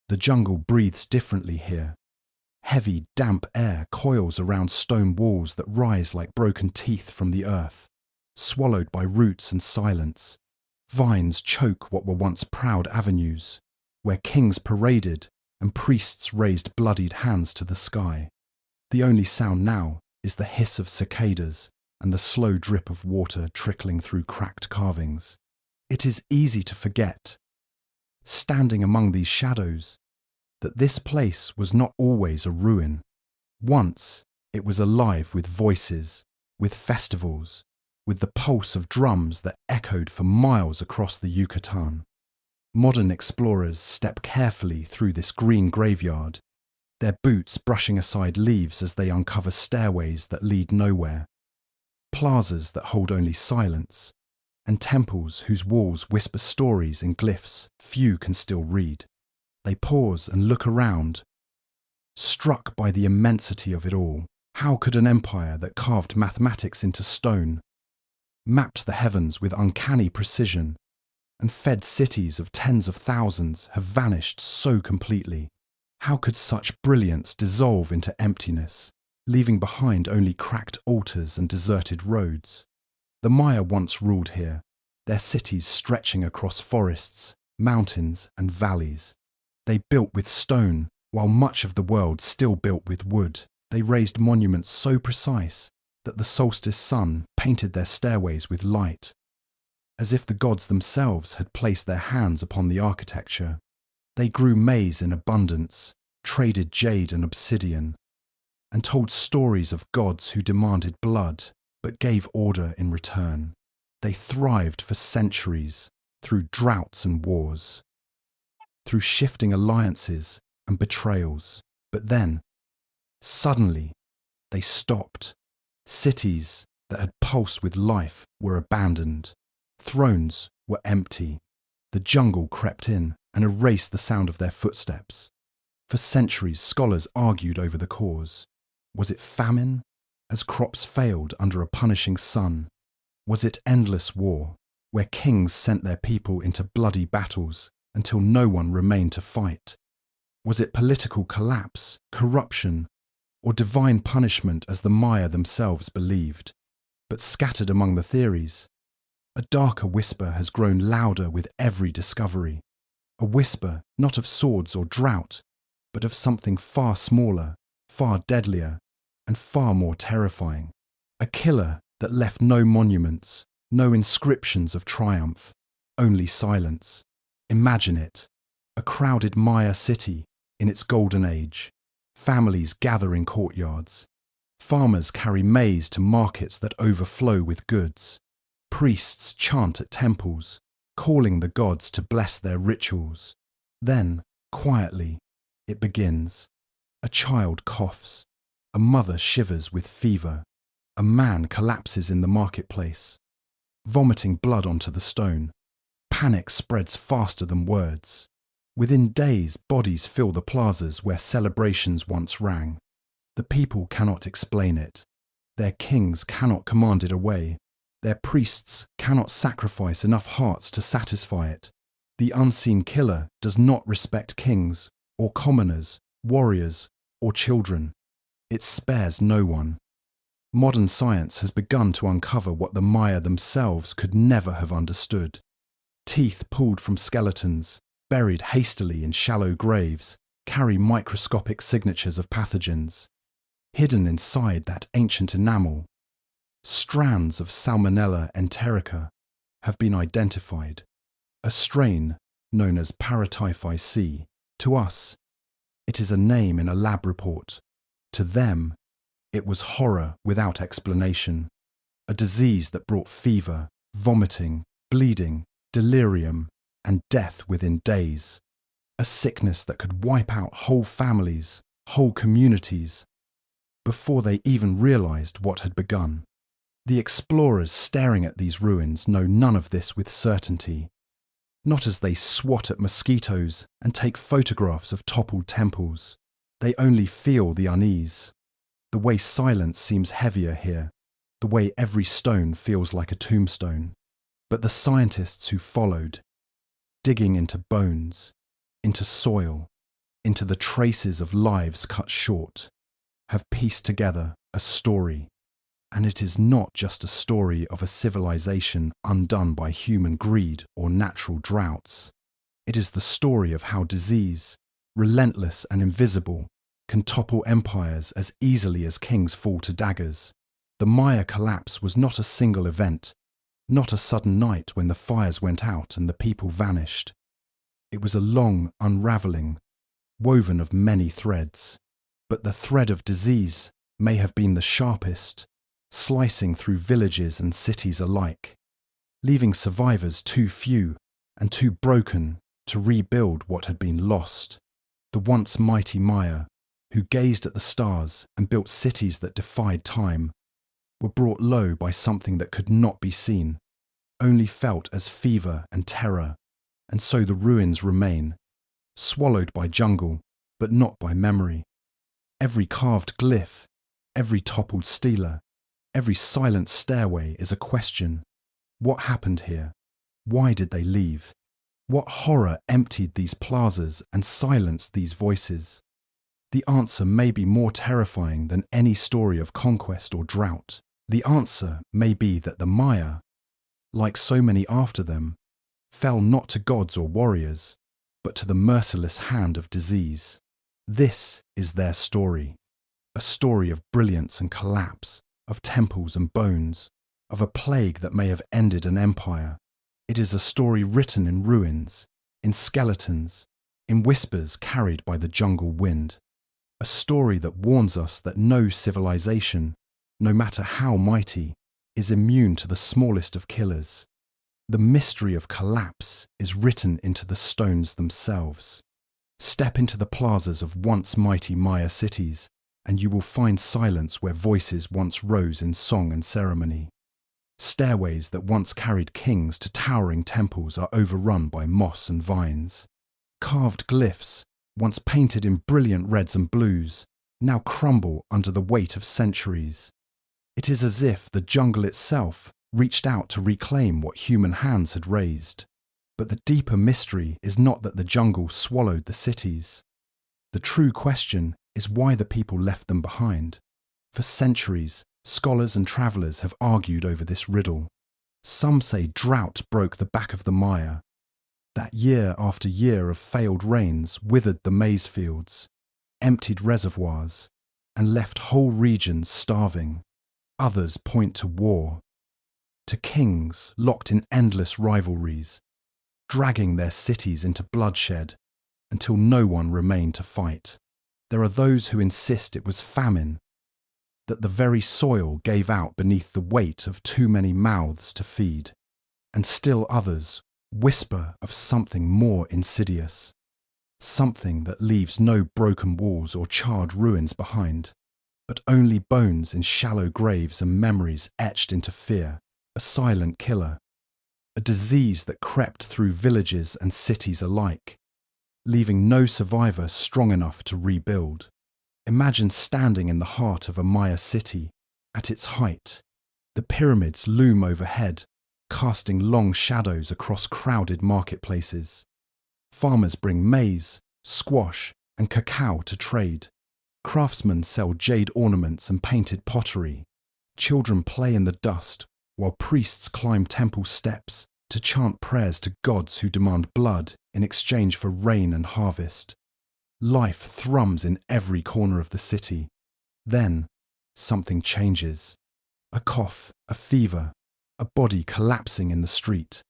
The jungle breathes differently here. Heavy, damp air coils around stone walls that rise like broken teeth from the earth, swallowed by roots and silence. Vines choke what were once proud avenues, where kings paraded and priests raised bloodied hands to the sky. The only sound now is the hiss of cicadas and the slow drip of water trickling through cracked carvings. It is easy to forget, standing among these shadows, that this place was not always a ruin. Once it was alive with voices, with festivals, with the pulse of drums that echoed for miles across the Yucatan. Modern explorers step carefully through this green graveyard, their boots brushing aside leaves as they uncover stairways that lead nowhere, plazas that hold only silence, and temples whose walls whisper stories and glyphs few can still read. They pause and look around, struck by the immensity of it all. How could an empire that carved mathematics into stone, mapped the heavens with uncanny precision, and fed cities of tens of thousands have vanished so completely? How could such brilliance dissolve into emptiness, leaving behind only cracked altars and deserted roads? The Maya once ruled here, their cities stretching across forests, mountains, and valleys. They built with stone, while much of the world still built with wood. They raised monuments so precise that the solstice sun painted their stairways with light, as if the gods themselves had placed their hands upon the architecture. They grew maize in abundance, traded jade and obsidian, and told stories of gods who demanded blood but gave order in return. They thrived for centuries through droughts and wars, through shifting alliances and betrayals. But then, suddenly, they stopped. Cities that had pulsed with life were abandoned. Thrones were empty. The jungle crept in and erased the sound of their footsteps. For centuries, scholars argued over the cause. Was it famine, as crops failed under a punishing sun? Was it endless war, where kings sent their people into bloody battles until no one remained to fight? Was it political collapse, corruption, or divine punishment as the Maya themselves believed? But scattered among the theories, a darker whisper has grown louder with every discovery. A whisper not of swords or drought, but of something far smaller, far deadlier, and far more terrifying. A killer that left no monuments, no inscriptions of triumph, only silence. Imagine it, a crowded Maya city in its golden age. Families gather in courtyards. Farmers carry maize to markets that overflow with goods. Priests chant at temples, calling the gods to bless their rituals. Then, quietly, it begins. A child coughs. A mother shivers with fever. A man collapses in the marketplace, vomiting blood onto the stone. Panic spreads faster than words. Within days, bodies fill the plazas where celebrations once rang. The people cannot explain it. Their kings cannot command it away. Their priests cannot sacrifice enough hearts to satisfy it. The unseen killer does not respect kings, or commoners, warriors, or children. It spares no one. Modern science has begun to uncover what the Maya themselves could never have understood. Teeth pulled from skeletons, buried hastily in shallow graves, carry microscopic signatures of pathogens. Hidden inside that ancient enamel, strands of Salmonella enterica have been identified, a strain known as Paratyphi C. To us, it is a name in a lab report. To them, it was horror without explanation, a disease that brought fever, vomiting, bleeding, delirium, and death within days. A sickness that could wipe out whole families, whole communities, before they even realized what had begun. The explorers staring at these ruins know none of this with certainty, not as they swat at mosquitoes and take photographs of toppled temples. They only feel the unease, the way silence seems heavier here, the way every stone feels like a tombstone. But the scientists who followed, digging into bones, into soil, into the traces of lives cut short, have pieced together a story. And it is not just a story of a civilization undone by human greed or natural droughts. It is the story of how disease, relentless and invisible, can topple empires as easily as kings fall to daggers. The Maya collapse was not a single event, not a sudden night when the fires went out and the people vanished. It was a long unravelling, woven of many threads. But the thread of disease may have been the sharpest, slicing through villages and cities alike, leaving survivors too few and too broken to rebuild what had been lost. The once mighty Maya, who gazed at the stars and built cities that defied time, were brought low by something that could not be seen, only felt as fever and terror, and so the ruins remain, swallowed by jungle, but not by memory. Every carved glyph, every toppled stela, every silent stairway is a question. What happened here? Why did they leave? What horror emptied these plazas and silenced these voices? The answer may be more terrifying than any story of conquest or drought. The answer may be that the Maya, like so many after them, fell not to gods or warriors, but to the merciless hand of disease. This is their story, a story of brilliance and collapse, of temples and bones, of a plague that may have ended an empire. It is a story written in ruins, in skeletons, in whispers carried by the jungle wind. A story that warns us that no civilization, no matter how mighty, is immune to the smallest of killers. The mystery of collapse is written into the stones themselves. Step into the plazas of once mighty Maya cities, and you will find silence where voices once rose in song and ceremony. Stairways that once carried kings to towering temples are overrun by moss and vines. Carved glyphs, once painted in brilliant reds and blues, now crumble under the weight of centuries. It is as if the jungle itself reached out to reclaim what human hands had raised. But the deeper mystery is not that the jungle swallowed the cities. The true question is why the people left them behind. For centuries, scholars and travellers have argued over this riddle. Some say drought broke the back of the Maya, that year after year of failed rains withered the maize fields, emptied reservoirs, and left whole regions starving. Others point to war, to kings locked in endless rivalries, dragging their cities into bloodshed until no one remained to fight. There are those who insist it was famine, that the very soil gave out beneath the weight of too many mouths to feed, and still others whisper of something more insidious, something that leaves no broken walls or charred ruins behind, but only bones in shallow graves and memories etched into fear, a silent killer, a disease that crept through villages and cities alike, leaving no survivor strong enough to rebuild. Imagine standing in the heart of a Maya city, at its height. The pyramids loom overhead, casting long shadows across crowded marketplaces. Farmers bring maize, squash, and cacao to trade. Craftsmen sell jade ornaments and painted pottery. Children play in the dust, while priests climb temple steps to chant prayers to gods who demand blood in exchange for rain and harvest. Life thrums in every corner of the city. Then, something changes. A cough, a fever, a body collapsing in the street.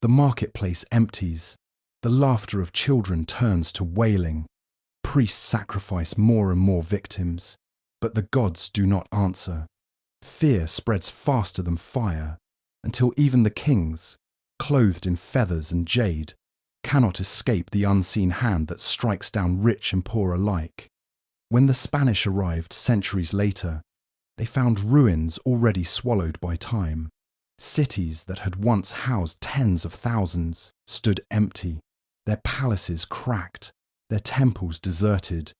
The marketplace empties. The laughter of children turns to wailing. Priests sacrifice more and more victims, but the gods do not answer. Fear spreads faster than fire, until even the kings, clothed in feathers and jade, cannot escape the unseen hand that strikes down rich and poor alike. When the Spanish arrived centuries later, they found ruins already swallowed by time. Cities that had once housed tens of thousands stood empty, their palaces cracked, their temples deserted.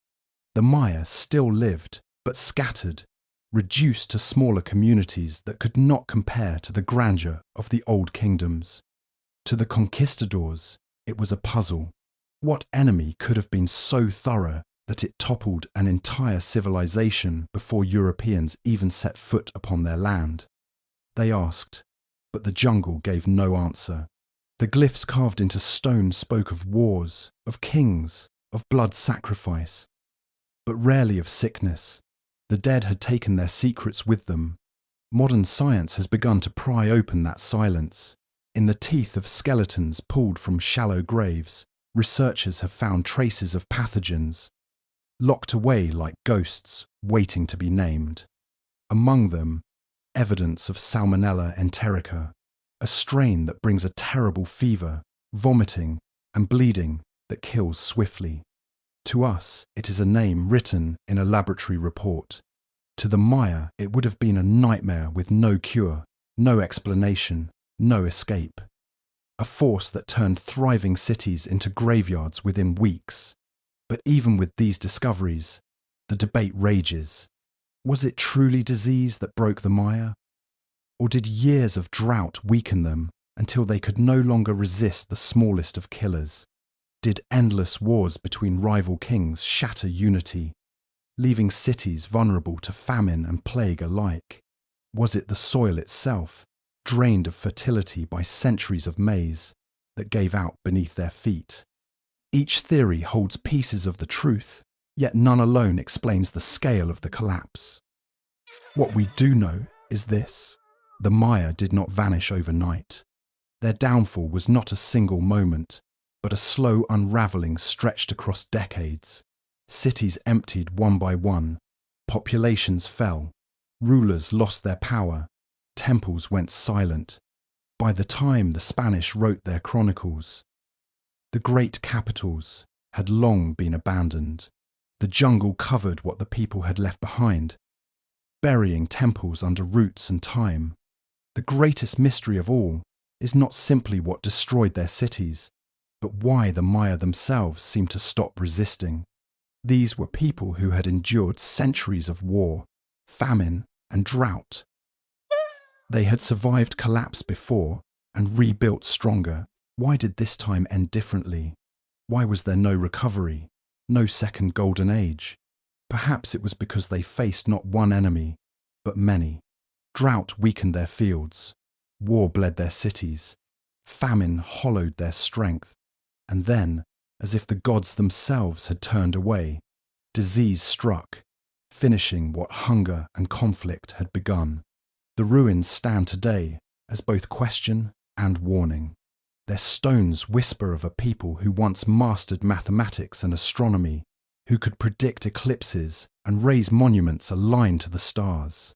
The Maya still lived, but scattered, reduced to smaller communities that could not compare to the grandeur of the old kingdoms. To the conquistadors, it was a puzzle. What enemy could have been so thorough that it toppled an entire civilization before Europeans even set foot upon their land? They asked, but the jungle gave no answer. The glyphs carved into stone spoke of wars, of kings, of blood sacrifice, but rarely of sickness. The dead had taken their secrets with them. Modern science has begun to pry open that silence. In the teeth of skeletons pulled from shallow graves, researchers have found traces of pathogens, locked away like ghosts waiting to be named. Among them, evidence of Salmonella enterica, a strain that brings a terrible fever, vomiting, and bleeding that kills swiftly. To us, it is a name written in a laboratory report. To the Maya, it would have been a nightmare with no cure, no explanation, no escape. A force that turned thriving cities into graveyards within weeks. But even with these discoveries, the debate rages. Was it truly disease that broke the Maya? Or did years of drought weaken them until they could no longer resist the smallest of killers? Did endless wars between rival kings shatter unity, leaving cities vulnerable to famine and plague alike? Was it the soil itself, drained of fertility by centuries of maize, that gave out beneath their feet? Each theory holds pieces of the truth, yet none alone explains the scale of the collapse. What we do know is this: the Maya did not vanish overnight. Their downfall was not a single moment, but a slow unravelling stretched across decades. Cities emptied one by one, populations fell, rulers lost their power, temples went silent. By the time the Spanish wrote their chronicles, the great capitals had long been abandoned. The jungle covered what the people had left behind, burying temples under roots and time. The greatest mystery of all is not simply what destroyed their cities, but why the Maya themselves seemed to stop resisting. These were people who had endured centuries of war, famine, and drought. They had survived collapse before and rebuilt stronger. Why did this time end differently? Why was there no recovery, no second golden age? Perhaps it was because they faced not one enemy, but many. Drought weakened their fields, war bled their cities, famine hollowed their strength, and then, as if the gods themselves had turned away, disease struck, finishing what hunger and conflict had begun. The ruins stand today as both question and warning. Their stones whisper of a people who once mastered mathematics and astronomy, who could predict eclipses and raise monuments aligned to the stars.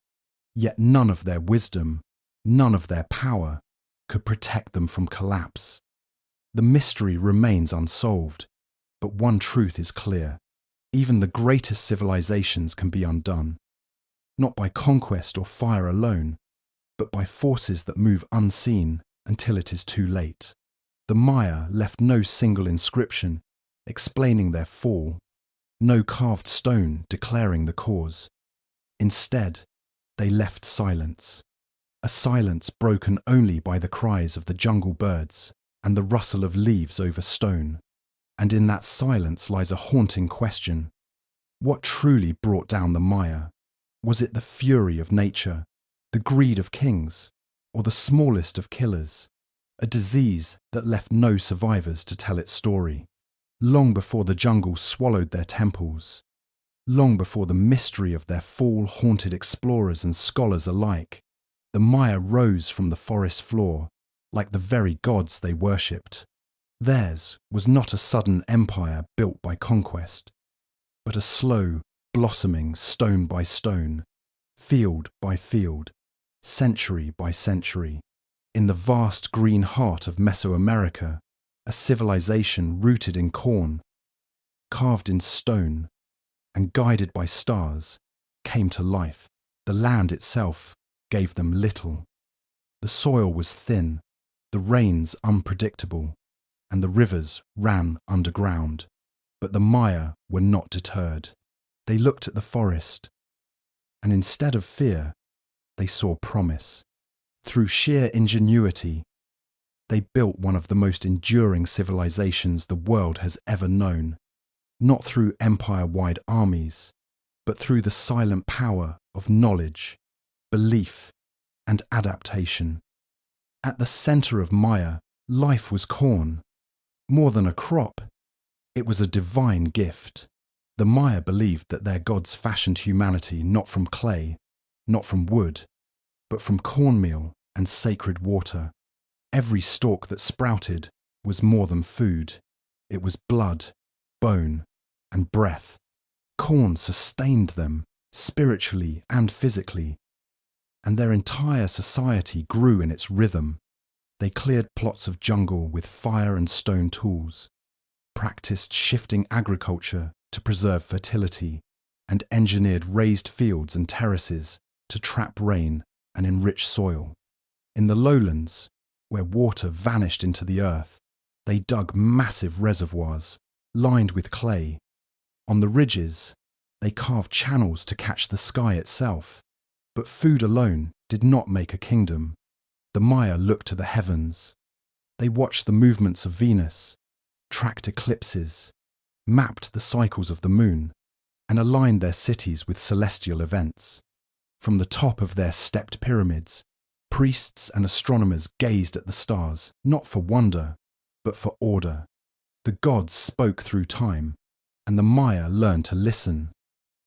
Yet none of their wisdom, none of their power, could protect them from collapse. The mystery remains unsolved, but one truth is clear: even the greatest civilizations can be undone, not by conquest or fire alone, but by forces that move unseen until it is too late. The Maya left no single inscription explaining their fall, no carved stone declaring the cause. Instead, they left silence, a silence broken only by the cries of the jungle birds and the rustle of leaves over stone. And in that silence lies a haunting question: what truly brought down the Maya? Was it the fury of nature, the greed of kings, or the smallest of killers? A disease that left no survivors to tell its story. Long before the jungle swallowed their temples, long before the mystery of their fall haunted explorers and scholars alike, the Maya rose from the forest floor like the very gods they worshipped. Theirs was not a sudden empire built by conquest, but a slow, blossoming stone by stone, field by field, century by century. In the vast green heart of Mesoamerica, a civilization rooted in corn, carved in stone, and guided by stars, came to life. The land itself gave them little. The soil was thin, the rains unpredictable, and the rivers ran underground. But the Maya were not deterred. They looked at the forest, and instead of fear, they saw promise. Through sheer ingenuity, They built one of the most enduring civilizations the world has ever known, not through empire-wide armies, but through the silent power of knowledge, belief, and adaptation. At the center of Maya, life was corn. More than a crop, it was a divine gift. The Maya believed that their gods fashioned humanity not from clay, not from wood, but from cornmeal and sacred water. Every stalk that sprouted was more than food. It was blood, bone, and breath. Corn sustained them, spiritually and physically, and their entire society grew in its rhythm. They cleared plots of jungle with fire and stone tools, practiced shifting agriculture to preserve fertility, and engineered raised fields and terraces to trap rain and enrich soil. In the lowlands, where water vanished into the earth, they dug massive reservoirs lined with clay. On the ridges, they carved channels to catch the sky itself. But food alone did not make a kingdom. The Maya looked to the heavens. They watched the movements of Venus, tracked eclipses, mapped the cycles of the moon, and aligned their cities with celestial events. From the top of their stepped pyramids, priests and astronomers gazed at the stars, not for wonder, but for order. The gods spoke through time, and the Maya learned to listen.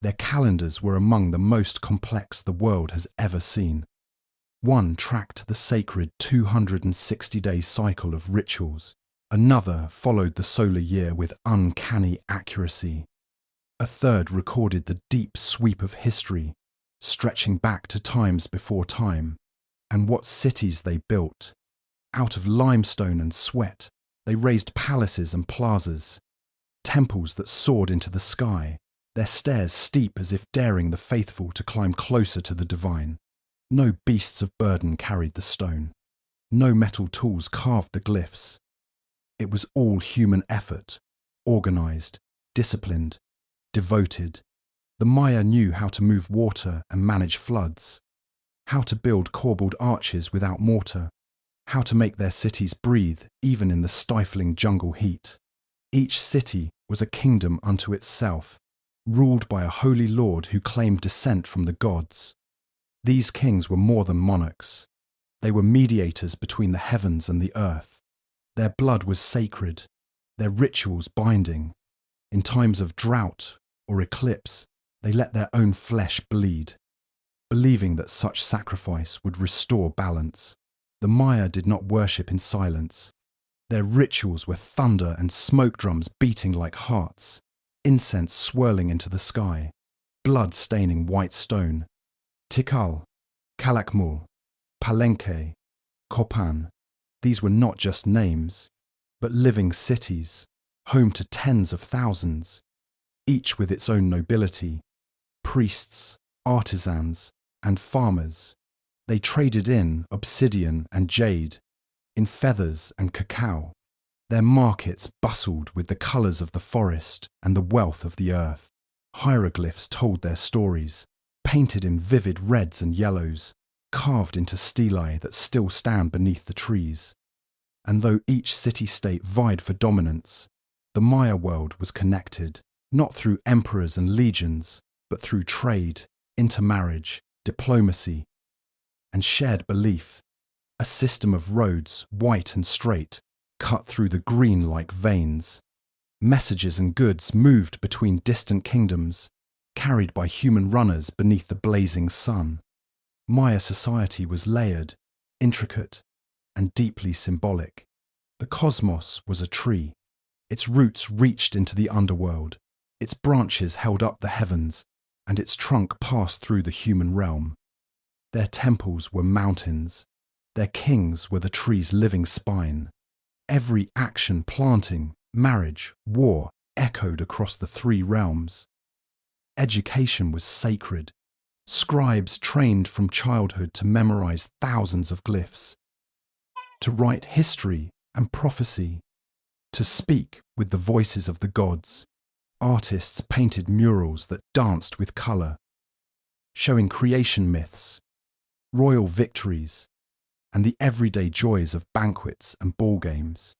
Their calendars were among the most complex the world has ever seen. One tracked the sacred 260-day cycle of rituals. Another followed the solar year with uncanny accuracy. A third recorded the deep sweep of history, stretching back to times before time, and what cities they built. Out of limestone and sweat, they raised palaces and plazas, temples that soared into the sky, their stairs steep as if daring the faithful to climb closer to the divine. No beasts of burden carried the stone. No metal tools carved the glyphs. It was all human effort, organized, disciplined, devoted. The Maya knew how to move water and manage floods, how to build corbelled arches without mortar, how to make their cities breathe even in the stifling jungle heat. Each city was a kingdom unto itself, ruled by a holy lord who claimed descent from the gods. These kings were more than monarchs. They were mediators between the heavens and the earth. Their blood was sacred, their rituals binding. In times of drought or eclipse, they let their own flesh bleed, believing that such sacrifice would restore balance. The Maya did not worship in silence. Their rituals were thunder and smoke drums beating like hearts, incense swirling into the sky, blood staining white stone. Tikal, Calakmul, Palenque, Copan, these were not just names, but living cities, home to tens of thousands, each with its own nobility, priests, artisans, and farmers. They traded in obsidian and jade, in feathers and cacao. Their markets bustled with the colours of the forest and the wealth of the earth. Hieroglyphs told their stories, painted in vivid reds and yellows, carved into stelae that still stand beneath the trees. And though each city-state vied for dominance, the Maya world was connected, not through emperors and legions, but through trade, intermarriage, diplomacy, and shared belief. A system of roads, white and straight, cut through the green like veins. Messages and goods moved between distant kingdoms, carried by human runners beneath the blazing sun. Maya society was layered, intricate, and deeply symbolic. The cosmos was a tree. Its roots reached into the underworld. Its branches held up the heavens, and its trunk passed through the human realm. Their temples were mountains. Their kings were the tree's living spine. Every action, planting, marriage, war, echoed across the three realms. Education was sacred. Scribes trained from childhood to memorize thousands of glyphs, to write history and prophecy, to speak with the voices of the gods. Artists painted murals that danced with color, showing creation myths, royal victories, and the everyday joys of banquets and ball games.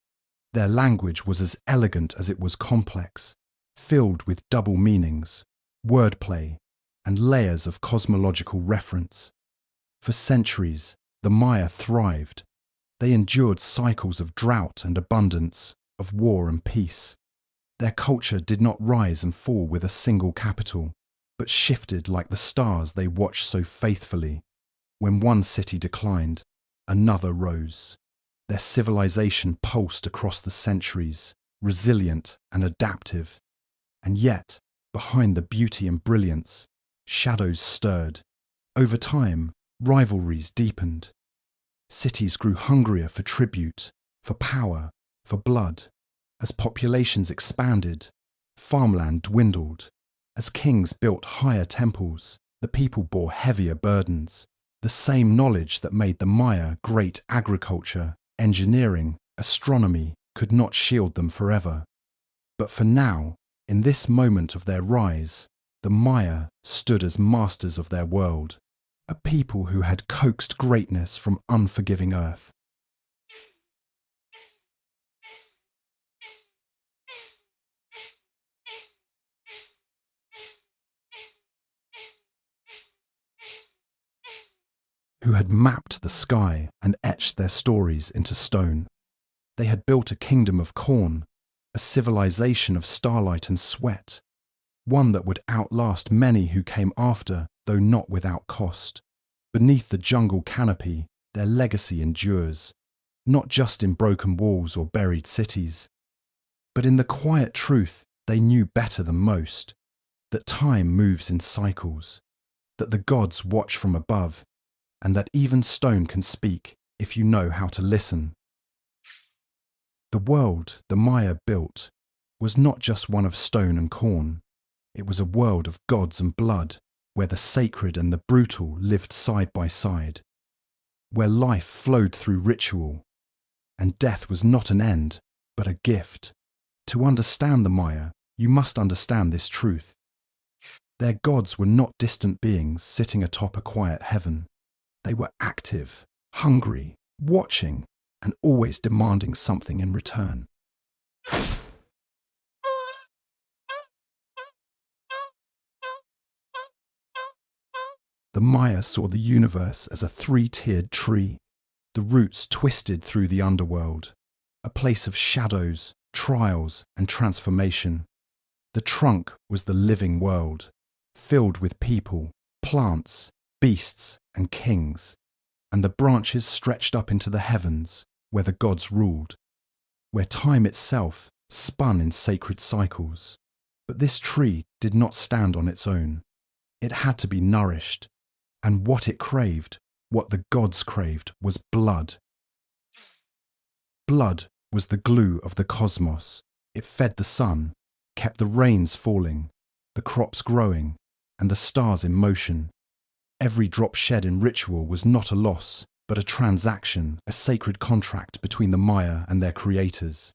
Their language was as elegant as it was complex, filled with double meanings, wordplay, and layers of cosmological reference. For centuries, the Maya thrived. They endured cycles of drought and abundance, of war and peace. Their culture did not rise and fall with a single capital, but shifted like the stars they watched so faithfully. When one city declined, another rose. Their civilization pulsed across the centuries, resilient and adaptive. And yet, behind the beauty and brilliance, shadows stirred. Over time, rivalries deepened. Cities grew hungrier for tribute, for power, for blood. As populations expanded, farmland dwindled. As kings built higher temples, the people bore heavier burdens. The same knowledge that made the Maya great agriculture, engineering, astronomy could not shield them forever. But for now, in this moment of their rise, the Maya stood as masters of their world, a people who had coaxed greatness from unforgiving earth. Who had mapped the sky and etched their stories into stone. They had built a kingdom of corn, a civilization of starlight and sweat, one that would outlast many who came after, though not without cost. Beneath the jungle canopy, their legacy endures, not just in broken walls or buried cities, but in the quiet truth they knew better than most, that time moves in cycles, that the gods watch from above, and that even stone can speak if you know how to listen. The world the Maya built was not just one of stone and corn. It was a world of gods and blood, where the sacred and the brutal lived side by side, where life flowed through ritual, and death was not an end, but a gift. To understand the Maya, you must understand this truth. Their gods were not distant beings sitting atop a quiet heaven. They were active, hungry, watching, and always demanding something in return. The Maya saw the universe as a three-tiered tree, the roots twisted through the underworld, a place of shadows, trials, and transformation. The trunk was the living world, filled with people, plants, beasts, and kings, and the branches stretched up into the heavens, where the gods ruled, where time itself spun in sacred cycles. But this tree did not stand on its own. It had to be nourished, and what it craved, what the gods craved, was blood. Blood was the glue of the cosmos. It fed the sun, kept the rains falling, the crops growing, and the stars in motion. Every drop shed in ritual was not a loss, but a transaction, a sacred contract between the Maya and their creators.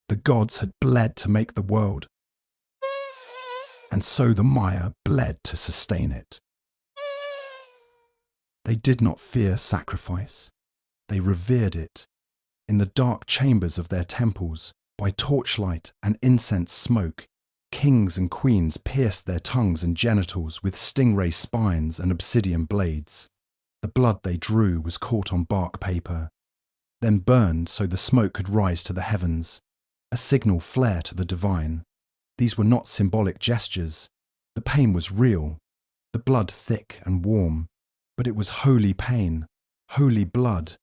The gods had bled to make the world, and so the Maya bled to sustain it. They did not fear sacrifice. They revered it. In the dark chambers of their temples, by torchlight and incense smoke, kings and queens pierced their tongues and genitals with stingray spines and obsidian blades. The blood they drew was caught on bark paper, then burned so the smoke could rise to the heavens, a signal flare to the divine. These were not symbolic gestures. The pain was real, the blood thick and warm, but it was holy pain, holy blood,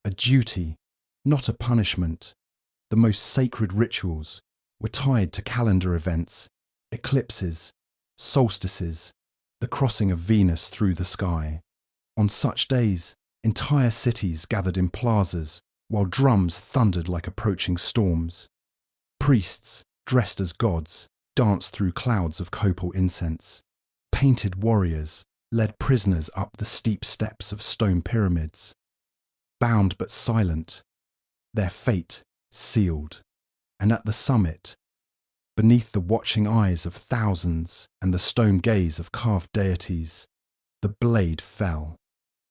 a duty, not a punishment. The most sacred rituals were tied to calendar events, eclipses, solstices, the crossing of Venus through the sky. On such days, entire cities gathered in plazas while drums thundered like approaching storms. Priests, dressed as gods, danced through clouds of copal incense. Painted warriors led prisoners up the steep steps of stone pyramids. Bound but silent, their fate sealed. And at the summit, beneath the watching eyes of thousands and the stone gaze of carved deities, the blade fell,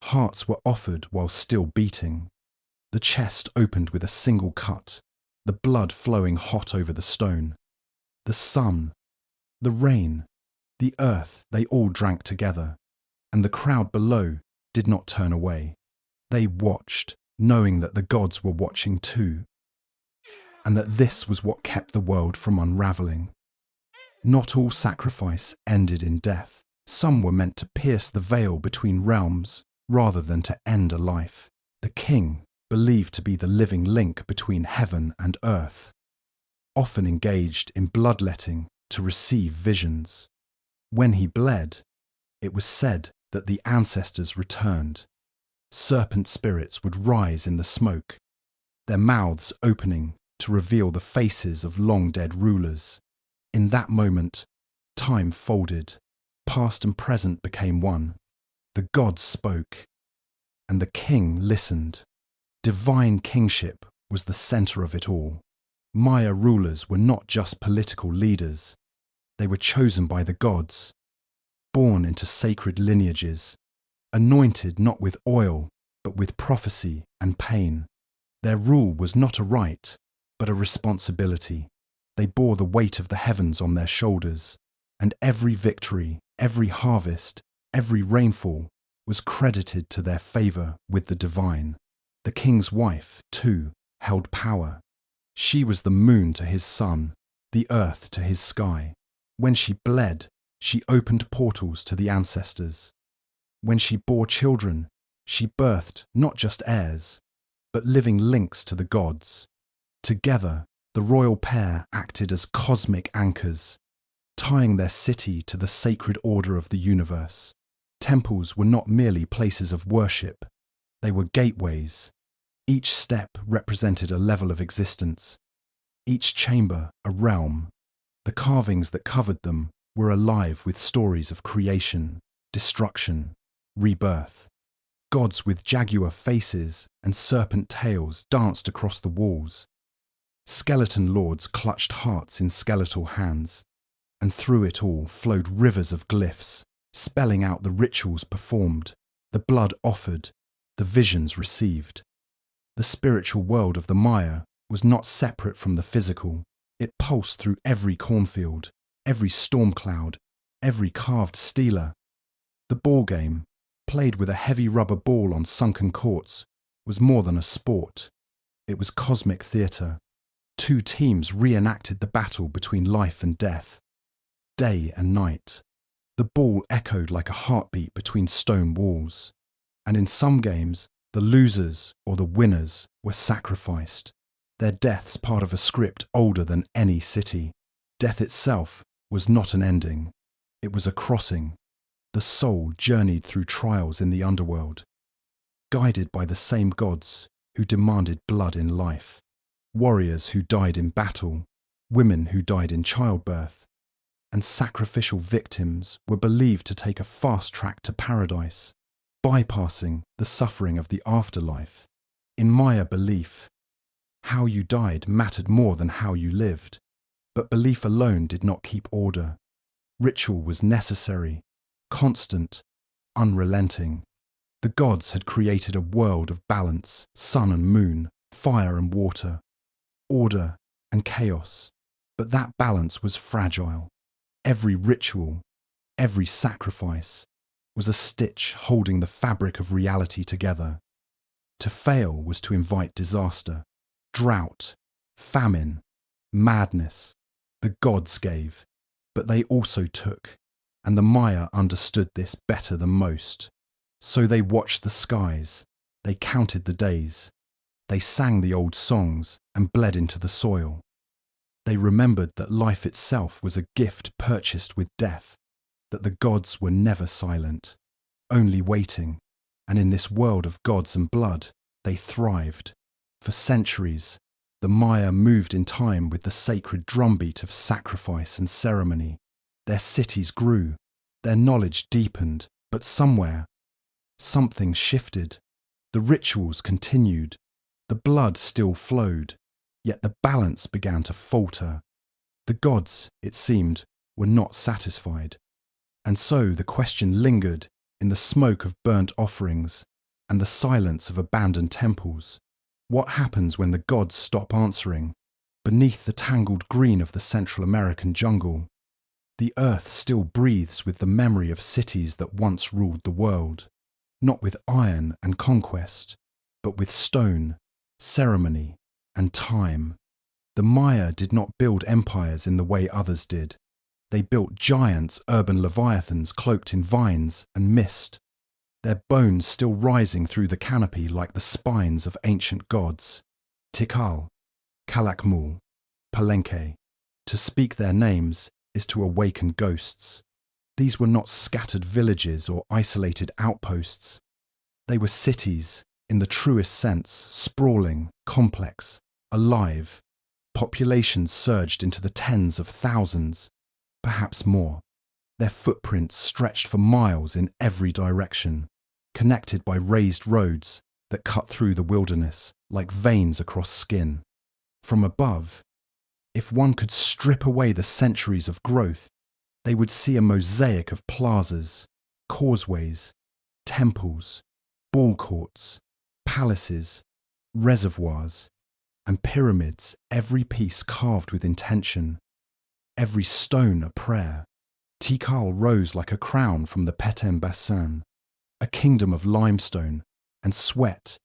Hearts were offered while still beating. The chest opened with a single cut, the blood flowing hot over the stone. The sun, the rain, the earth, they all drank together, and the crowd below did not turn away. They watched, knowing that the gods were watching too, and that this was what kept the world from unraveling. Not all sacrifice ended in death. Some were meant to pierce the veil between realms rather than to end a life. The king, believed to be the living link between heaven and earth, often engaged in bloodletting to receive visions. When he bled, it was said that the ancestors returned. Serpent spirits would rise in the smoke, their mouths opening to reveal the faces of long-dead rulers. In that moment, time folded, past and present became one. The gods spoke, and the king listened. Divine kingship was the center of it all. Maya rulers were not just political leaders. They were chosen by the gods, born into sacred lineages, anointed not with oil, but with prophecy and pain. Their rule was not a right, but a responsibility. They bore the weight of the heavens on their shoulders, and every victory, every harvest, every rainfall was credited to their favor with the divine. The king's wife, too, held power. She was the moon to his sun, the earth to his sky. When she bled, she opened portals to the ancestors. When she bore children, she birthed not just heirs, but living links to the gods. Together, the royal pair acted as cosmic anchors, tying their city to the sacred order of the universe. Temples were not merely places of worship, they were gateways. Each step represented a level of existence, each chamber a realm. The carvings that covered them were alive with stories of creation, destruction, rebirth. Gods with jaguar faces and serpent tails danced across the walls. Skeleton lords clutched hearts in skeletal hands, and through it all flowed rivers of glyphs, spelling out the rituals performed, the blood offered, the visions received. The spiritual world of the Maya was not separate from the physical. It pulsed through every cornfield, every storm cloud, every carved stela. The ball game, played with a heavy rubber ball on sunken courts, was more than a sport. It was cosmic theatre. Two teams reenacted the battle between life and death, day and night. The ball echoed like a heartbeat between stone walls, and in some games, the losers or the winners were sacrificed, their deaths part of a script older than any city. Death itself was not an ending, it was a crossing. The soul journeyed through trials in the underworld, guided by the same gods who demanded blood in life. Warriors who died in battle, women who died in childbirth, and sacrificial victims were believed to take a fast track to paradise, bypassing the suffering of the afterlife. In Maya belief, how you died mattered more than how you lived, but belief alone did not keep order. Ritual was necessary, constant, unrelenting. The gods had created a world of balance, sun and moon, fire and water, order and chaos. But that balance was fragile. Every ritual, every sacrifice, was a stitch holding the fabric of reality together. To fail was to invite disaster, drought, famine, madness. The gods gave, but they also took, and the Maya understood this better than most. So they watched the skies, they counted the days, they sang the old songs and bled into the soil. They remembered that life itself was a gift purchased with death, that the gods were never silent, only waiting, and in this world of gods and blood, they thrived. For centuries, the Maya moved in time with the sacred drumbeat of sacrifice and ceremony. Their cities grew, their knowledge deepened, but somewhere, something shifted. The rituals continued, the blood still flowed, yet the balance began to falter. The gods, it seemed, were not satisfied. And so the question lingered in the smoke of burnt offerings, and the silence of abandoned temples. What happens when the gods stop answering? Beneath the tangled green of the Central American jungle, the earth still breathes with the memory of cities that once ruled the world, not with iron and conquest, but with stone, ceremony, and time. The Maya did not build empires in the way others did. They built giants, urban leviathans cloaked in vines and mist, their bones still rising through the canopy like the spines of ancient gods. Tikal, Calakmul, Palenque. To speak their names is to awaken ghosts. These were not scattered villages or isolated outposts. They were cities, in the truest sense, sprawling, complex, alive. Populations surged into the tens of thousands, perhaps more. Their footprints stretched for miles in every direction, connected by raised roads that cut through the wilderness like veins across skin. From above, if one could strip away the centuries of growth, they would see a mosaic of plazas, causeways, temples, ball courts, palaces, reservoirs, and pyramids, every piece carved with intention, every stone a prayer. Tikal rose like a crown from the Petén Bassin, a kingdom of limestone and sweat.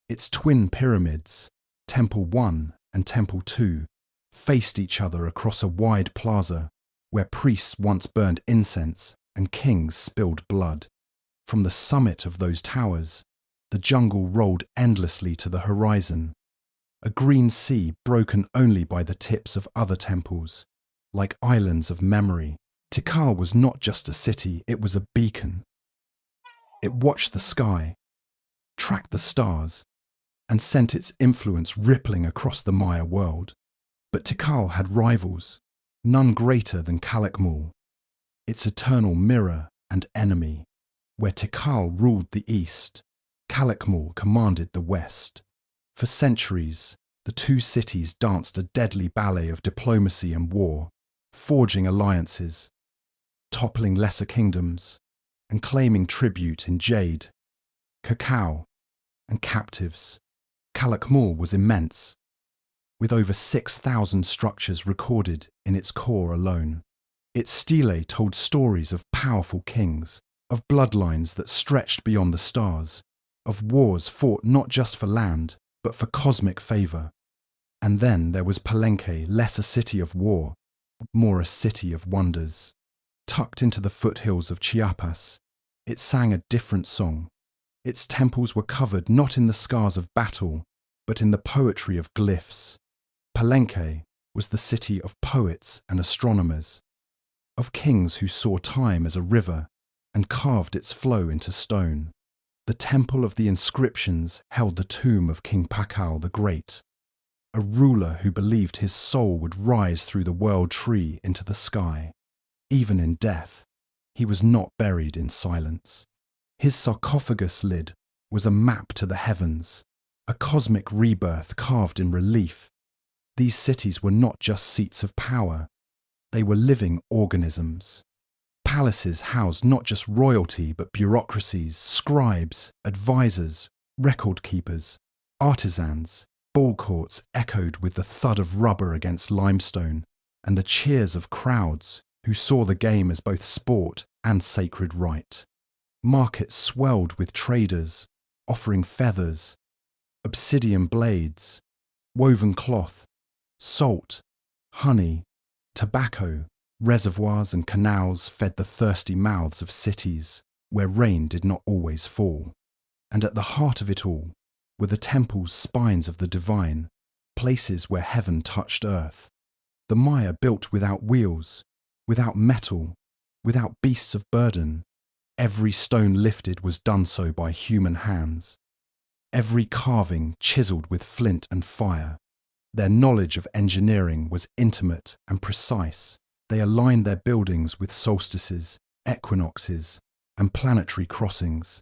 Its twin pyramids, Temple 1 and Temple 2, faced each other across a wide plaza where priests once burned incense and kings spilled blood. From the summit of those towers, the jungle rolled endlessly to the horizon, a green sea broken only by the tips of other temples, like islands of memory. Tikal was not just a city, it was a beacon. It watched the sky, tracked the stars, and sent its influence rippling across the Maya world. But Tikal had rivals, none greater than Calakmul, its eternal mirror and enemy. Where Tikal ruled the east, Calakmul commanded the west. For centuries, the two cities danced a deadly ballet of diplomacy and war, forging alliances, toppling lesser kingdoms, and claiming tribute in jade, cacao, and captives. Calakmul was immense, with over 6,000 structures recorded in its core alone. Its stele told stories of powerful kings, of bloodlines that stretched beyond the stars, of wars fought not just for land, but for cosmic favour. And then there was Palenque, less a city of war, more a city of wonders. Tucked into the foothills of Chiapas, it sang a different song. Its temples were covered not in the scars of battle, but in the poetry of glyphs. Palenque was the city of poets and astronomers, of kings who saw time as a river and carved its flow into stone. The temple of the inscriptions held the tomb of King Pakal the Great, a ruler who believed his soul would rise through the world tree into the sky. Even in death, he was not buried in silence. His sarcophagus lid was a map to the heavens, a cosmic rebirth carved in relief. These cities were not just seats of power, they were living organisms. Palaces housed not just royalty but bureaucracies, scribes, advisors, record keepers, artisans. Ball courts echoed with the thud of rubber against limestone and the cheers of crowds who saw the game as both sport and sacred rite. Markets swelled with traders, offering feathers, obsidian blades, woven cloth, salt, honey, tobacco. Reservoirs and canals fed the thirsty mouths of cities where rain did not always fall. And at the heart of it all were the temples, spines of the divine, places where heaven touched earth. The Maya built without wheels, without metal, without beasts of burden. Every stone lifted was done so by human hands. Every carving chiseled with flint and fire. Their knowledge of engineering was intimate and precise. They aligned their buildings with solstices, equinoxes, and planetary crossings.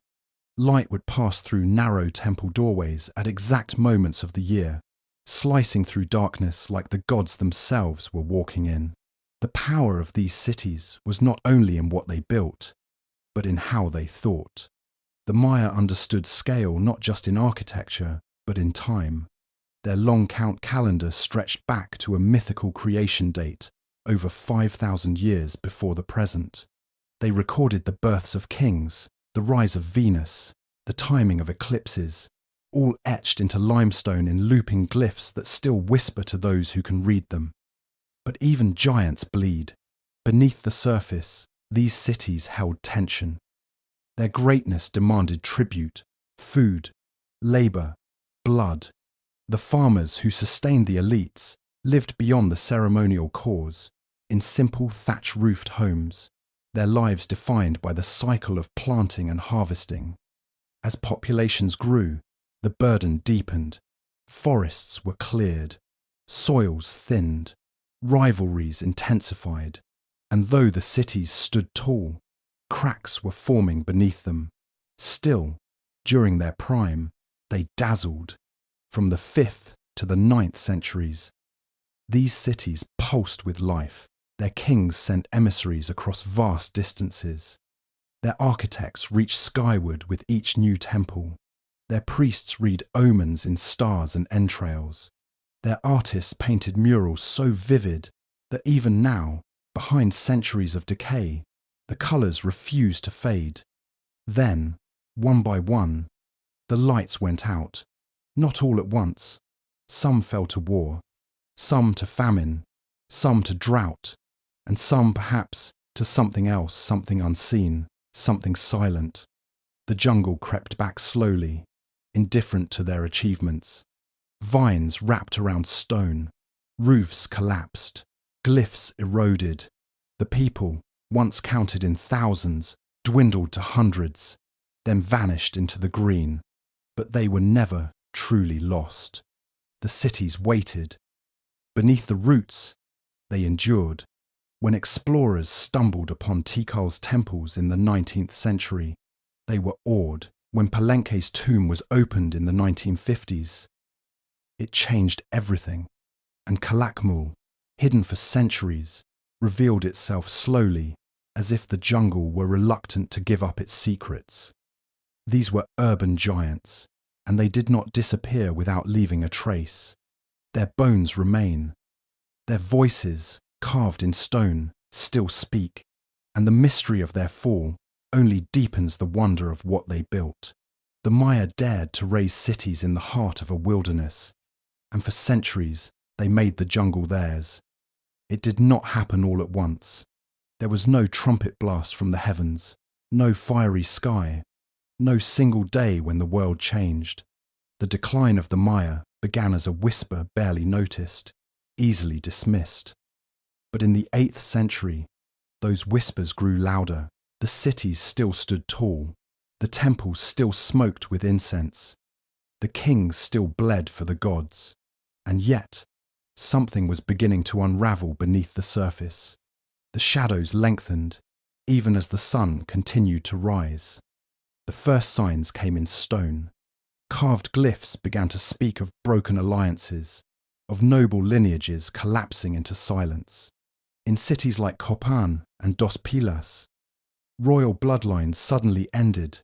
Light would pass through narrow temple doorways at exact moments of the year, slicing through darkness like the gods themselves were walking in. The power of these cities was not only in what they built, but in how they thought. The Maya understood scale not just in architecture, but in time. Their long count calendar stretched back to a mythical creation date over 5,000 years before the present. They recorded the births of kings, the rise of Venus, the timing of eclipses, all etched into limestone in looping glyphs that still whisper to those who can read them. But even giants bleed. Beneath the surface, these cities held tension. Their greatness demanded tribute, food, labour, blood. The farmers who sustained the elites lived beyond the ceremonial cause, in simple thatch-roofed homes, their lives defined by the cycle of planting and harvesting. As populations grew, the burden deepened. Forests were cleared, soils thinned, rivalries intensified, and though the cities stood tall, cracks were forming beneath them. Still, during their prime, they dazzled. From the 5th to the 9th centuries, these cities pulsed with life. Their kings sent emissaries across vast distances. Their architects reached skyward with each new temple. Their priests read omens in stars and entrails. Their artists painted murals so vivid that even now, behind centuries of decay, the colours refuse to fade. Then, one by one, the lights went out, not all at once. Some fell to war, some to famine, some to drought, and some perhaps to something else, something unseen, something silent. The jungle crept back slowly, indifferent to their achievements. Vines wrapped around stone, roofs collapsed, glyphs eroded. The people, once counted in thousands, dwindled to hundreds, then vanished into the green. But they were never truly lost. The cities waited. Beneath the roots, they endured. When explorers stumbled upon Tikal's temples in the 19th century, they were awed. When Palenque's tomb was opened in the 1950s, it changed everything, and Calakmul, hidden for centuries, revealed itself slowly, as if the jungle were reluctant to give up its secrets. These were urban giants, and they did not disappear without leaving a trace. Their bones remain. Their voices, carved in stone, still speak, and the mystery of their fall only deepens the wonder of what they built. The Maya dared to raise cities in the heart of a wilderness, and for centuries they made the jungle theirs. It did not happen all at once. There was no trumpet blast from the heavens, no fiery sky, no single day when the world changed. The decline of the Maya began as a whisper barely noticed, easily dismissed. But in the 8th century, those whispers grew louder. The cities still stood tall. The temples still smoked with incense. The kings still bled for the gods. And yet, something was beginning to unravel beneath the surface. The shadows lengthened, even as the sun continued to rise. The first signs came in stone. Carved glyphs began to speak of broken alliances, of noble lineages collapsing into silence. In cities like Copan and Dos Pilas, royal bloodlines suddenly ended,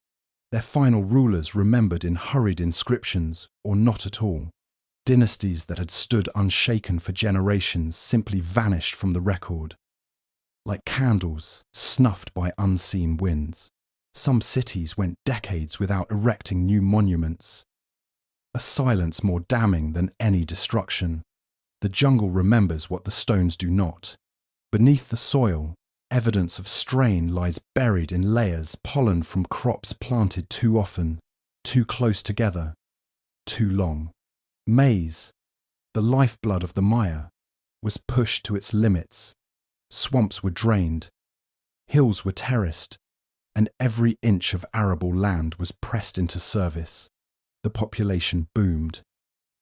their final rulers remembered in hurried inscriptions or not at all. Dynasties that had stood unshaken for generations simply vanished from the record. Like candles snuffed by unseen winds, some cities went decades without erecting new monuments. A silence more damning than any destruction. The jungle remembers what the stones do not. Beneath the soil, evidence of strain lies buried in layers, pollen from crops planted too often, too close together, too long. Maize, the lifeblood of the Maya, was pushed to its limits. Swamps were drained, hills were terraced, and every inch of arable land was pressed into service. The population boomed.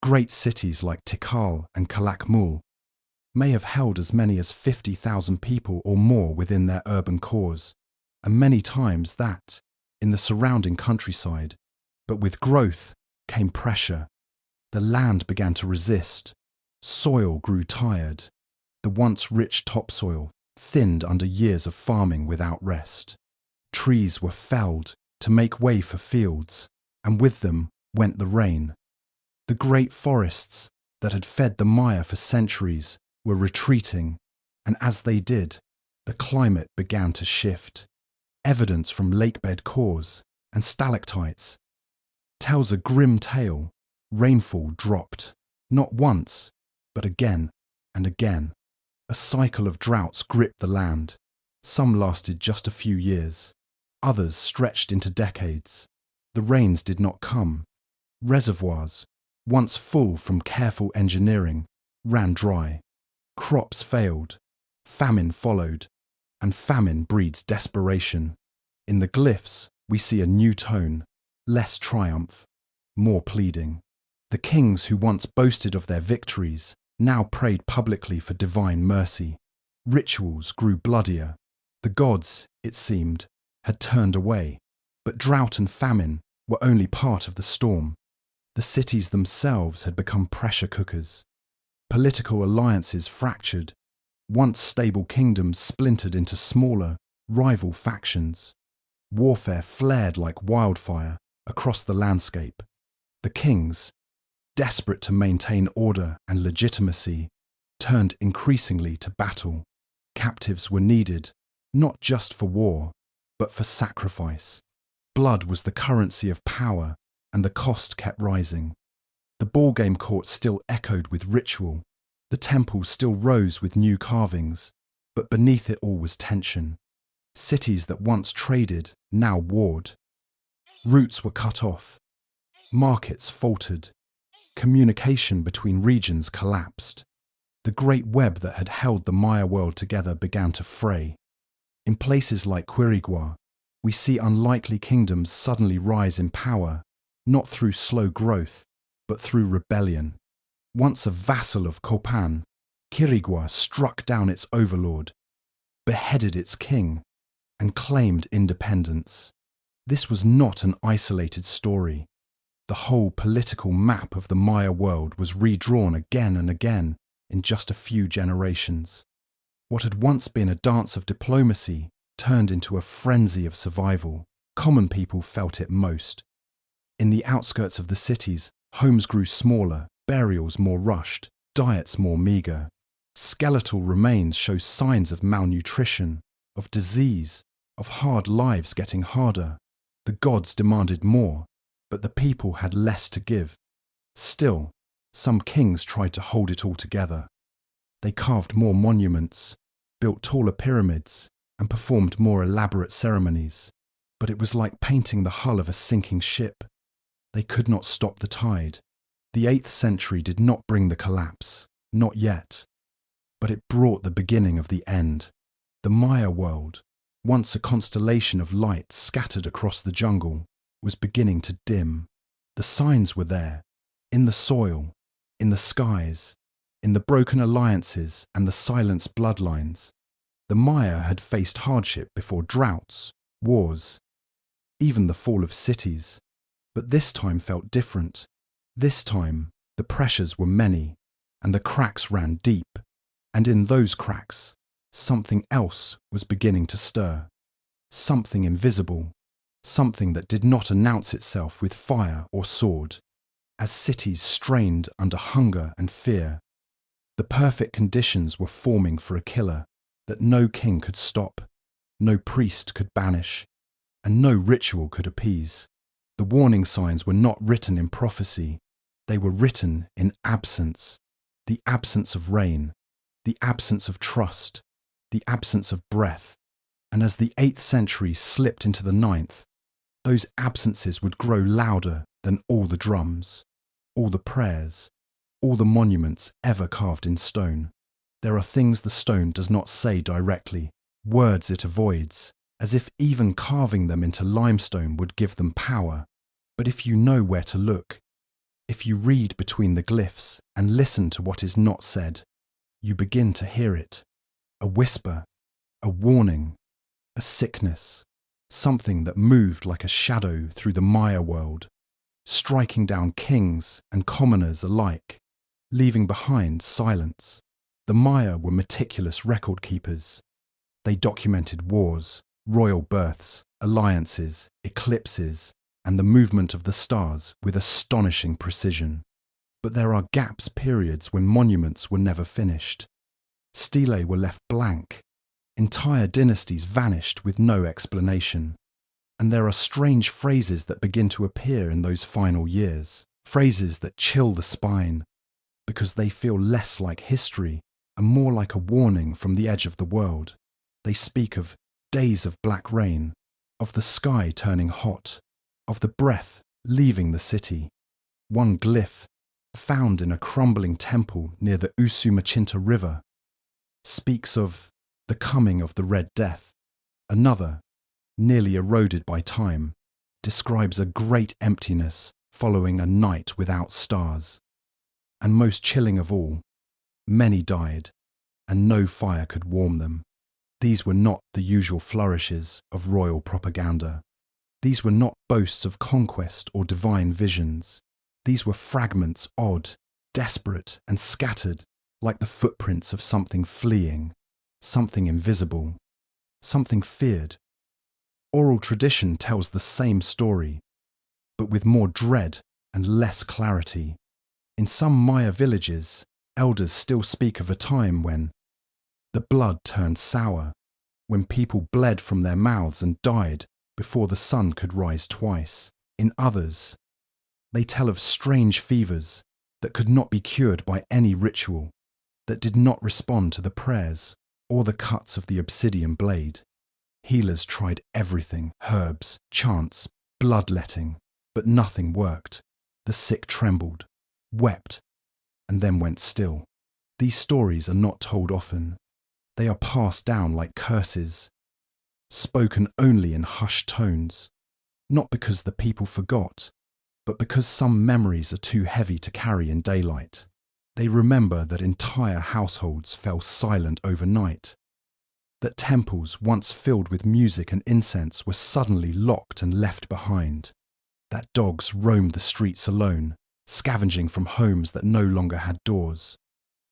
Great cities like Tikal and Calakmul may have held as many as 50,000 people or more within their urban cores, and many times that in the surrounding countryside. But with growth came pressure. The land began to resist. Soil grew tired. The once rich topsoil thinned under years of farming without rest. Trees were felled, to make way for fields, and with them went the rain. The great forests that had fed the Maya for centuries were retreating, and as they did, the climate began to shift. Evidence from lakebed cores and stalactites tells a grim tale. Rainfall dropped, not once, but again and again. A cycle of droughts gripped the land. Some lasted just a few years. Others stretched into decades. The rains did not come. Reservoirs, once full from careful engineering, ran dry. Crops failed. Famine followed. And famine breeds desperation. In the glyphs, we see a new tone, less triumph, more pleading. The kings who once boasted of their victories now prayed publicly for divine mercy. Rituals grew bloodier. The gods, it seemed, had turned away. But drought and famine were only part of the storm. The cities themselves had become pressure cookers. Political alliances fractured. Once stable kingdoms splintered into smaller, rival factions. Warfare flared like wildfire across the landscape. The kings, desperate to maintain order and legitimacy, turned increasingly to battle. Captives were needed, not just for war, but for sacrifice. Blood was the currency of power, and the cost kept rising. The ballgame court still echoed with ritual. The temple still rose with new carvings, but beneath it all was tension. Cities that once traded now warred. Routes were cut off. Markets faltered. Communication between regions collapsed. The great web that had held the Maya world together began to fray. In places like Quirigua, we see unlikely kingdoms suddenly rise in power, not through slow growth, but through rebellion. Once a vassal of Copan, Quirigua struck down its overlord, beheaded its king, and claimed independence. This was not an isolated story. The whole political map of the Maya world was redrawn again and again in just a few generations. What had once been a dance of diplomacy turned into a frenzy of survival. Common people felt it most. In the outskirts of the cities, homes grew smaller, burials more rushed, diets more meagre. Skeletal remains show signs of malnutrition, of disease, of hard lives getting harder. The gods demanded more, but the people had less to give. Still, some kings tried to hold it all together. They carved more monuments, built taller pyramids, and performed more elaborate ceremonies. But it was like painting the hull of a sinking ship. They could not stop the tide. The 8th century did not bring the collapse, not yet. But it brought the beginning of the end. The Maya world, once a constellation of light scattered across the jungle, was beginning to dim. The signs were there, in the soil, in the skies, in the broken alliances and the silenced bloodlines. The Maya had faced hardship before droughts, wars, even the fall of cities. But this time felt different. This time, the pressures were many, and the cracks ran deep. And in those cracks, something else was beginning to stir. Something invisible, something that did not announce itself with fire or sword. As cities strained under hunger and fear, the perfect conditions were forming for a killer that no king could stop, no priest could banish, and no ritual could appease. The warning signs were not written in prophecy, they were written in absence. The absence of rain, the absence of trust, the absence of breath. And as the 8th century slipped into the 9th, those absences would grow louder than all the drums, all the prayers, all the monuments ever carved in stone. There are things the stone does not say directly, words it avoids, as if even carving them into limestone would give them power. But if you know where to look, if you read between the glyphs and listen to what is not said, you begin to hear it. A whisper, a warning, a sickness, something that moved like a shadow through the Maya world, striking down kings and commoners alike, leaving behind silence. The Maya were meticulous record keepers. They documented wars, royal births, alliances, eclipses, and the movement of the stars with astonishing precision. But there are gaps periods when monuments were never finished. Stelae were left blank. Entire dynasties vanished with no explanation. And there are strange phrases that begin to appear in those final years, phrases that chill the spine, because they feel less like history and more like a warning from the edge of the world. They speak of days of black rain, of the sky turning hot, of the breath leaving the city. One glyph, found in a crumbling temple near the Usumachinta River, speaks of the coming of the Red Death. Another, nearly eroded by time, describes a great emptiness following a night without stars. And most chilling of all, many died, and no fire could warm them. These were not the usual flourishes of royal propaganda. These were not boasts of conquest or divine visions. These were fragments odd, desperate, and scattered, like the footprints of something fleeing, something invisible, something feared. Oral tradition tells the same story, but with more dread and less clarity. In some Maya villages, elders still speak of a time when the blood turned sour, when people bled from their mouths and died before the sun could rise twice. In others, they tell of strange fevers that could not be cured by any ritual, that did not respond to the prayers or the cuts of the obsidian blade. Healers tried everything, herbs, chants, bloodletting, but nothing worked. The sick trembled, wept, and then went still. These stories are not told often. They are passed down like curses, spoken only in hushed tones, not because the people forgot, but because some memories are too heavy to carry in daylight. They remember that entire households fell silent overnight, that temples once filled with music and incense were suddenly locked and left behind, that dogs roamed the streets alone, scavenging from homes that no longer had doors.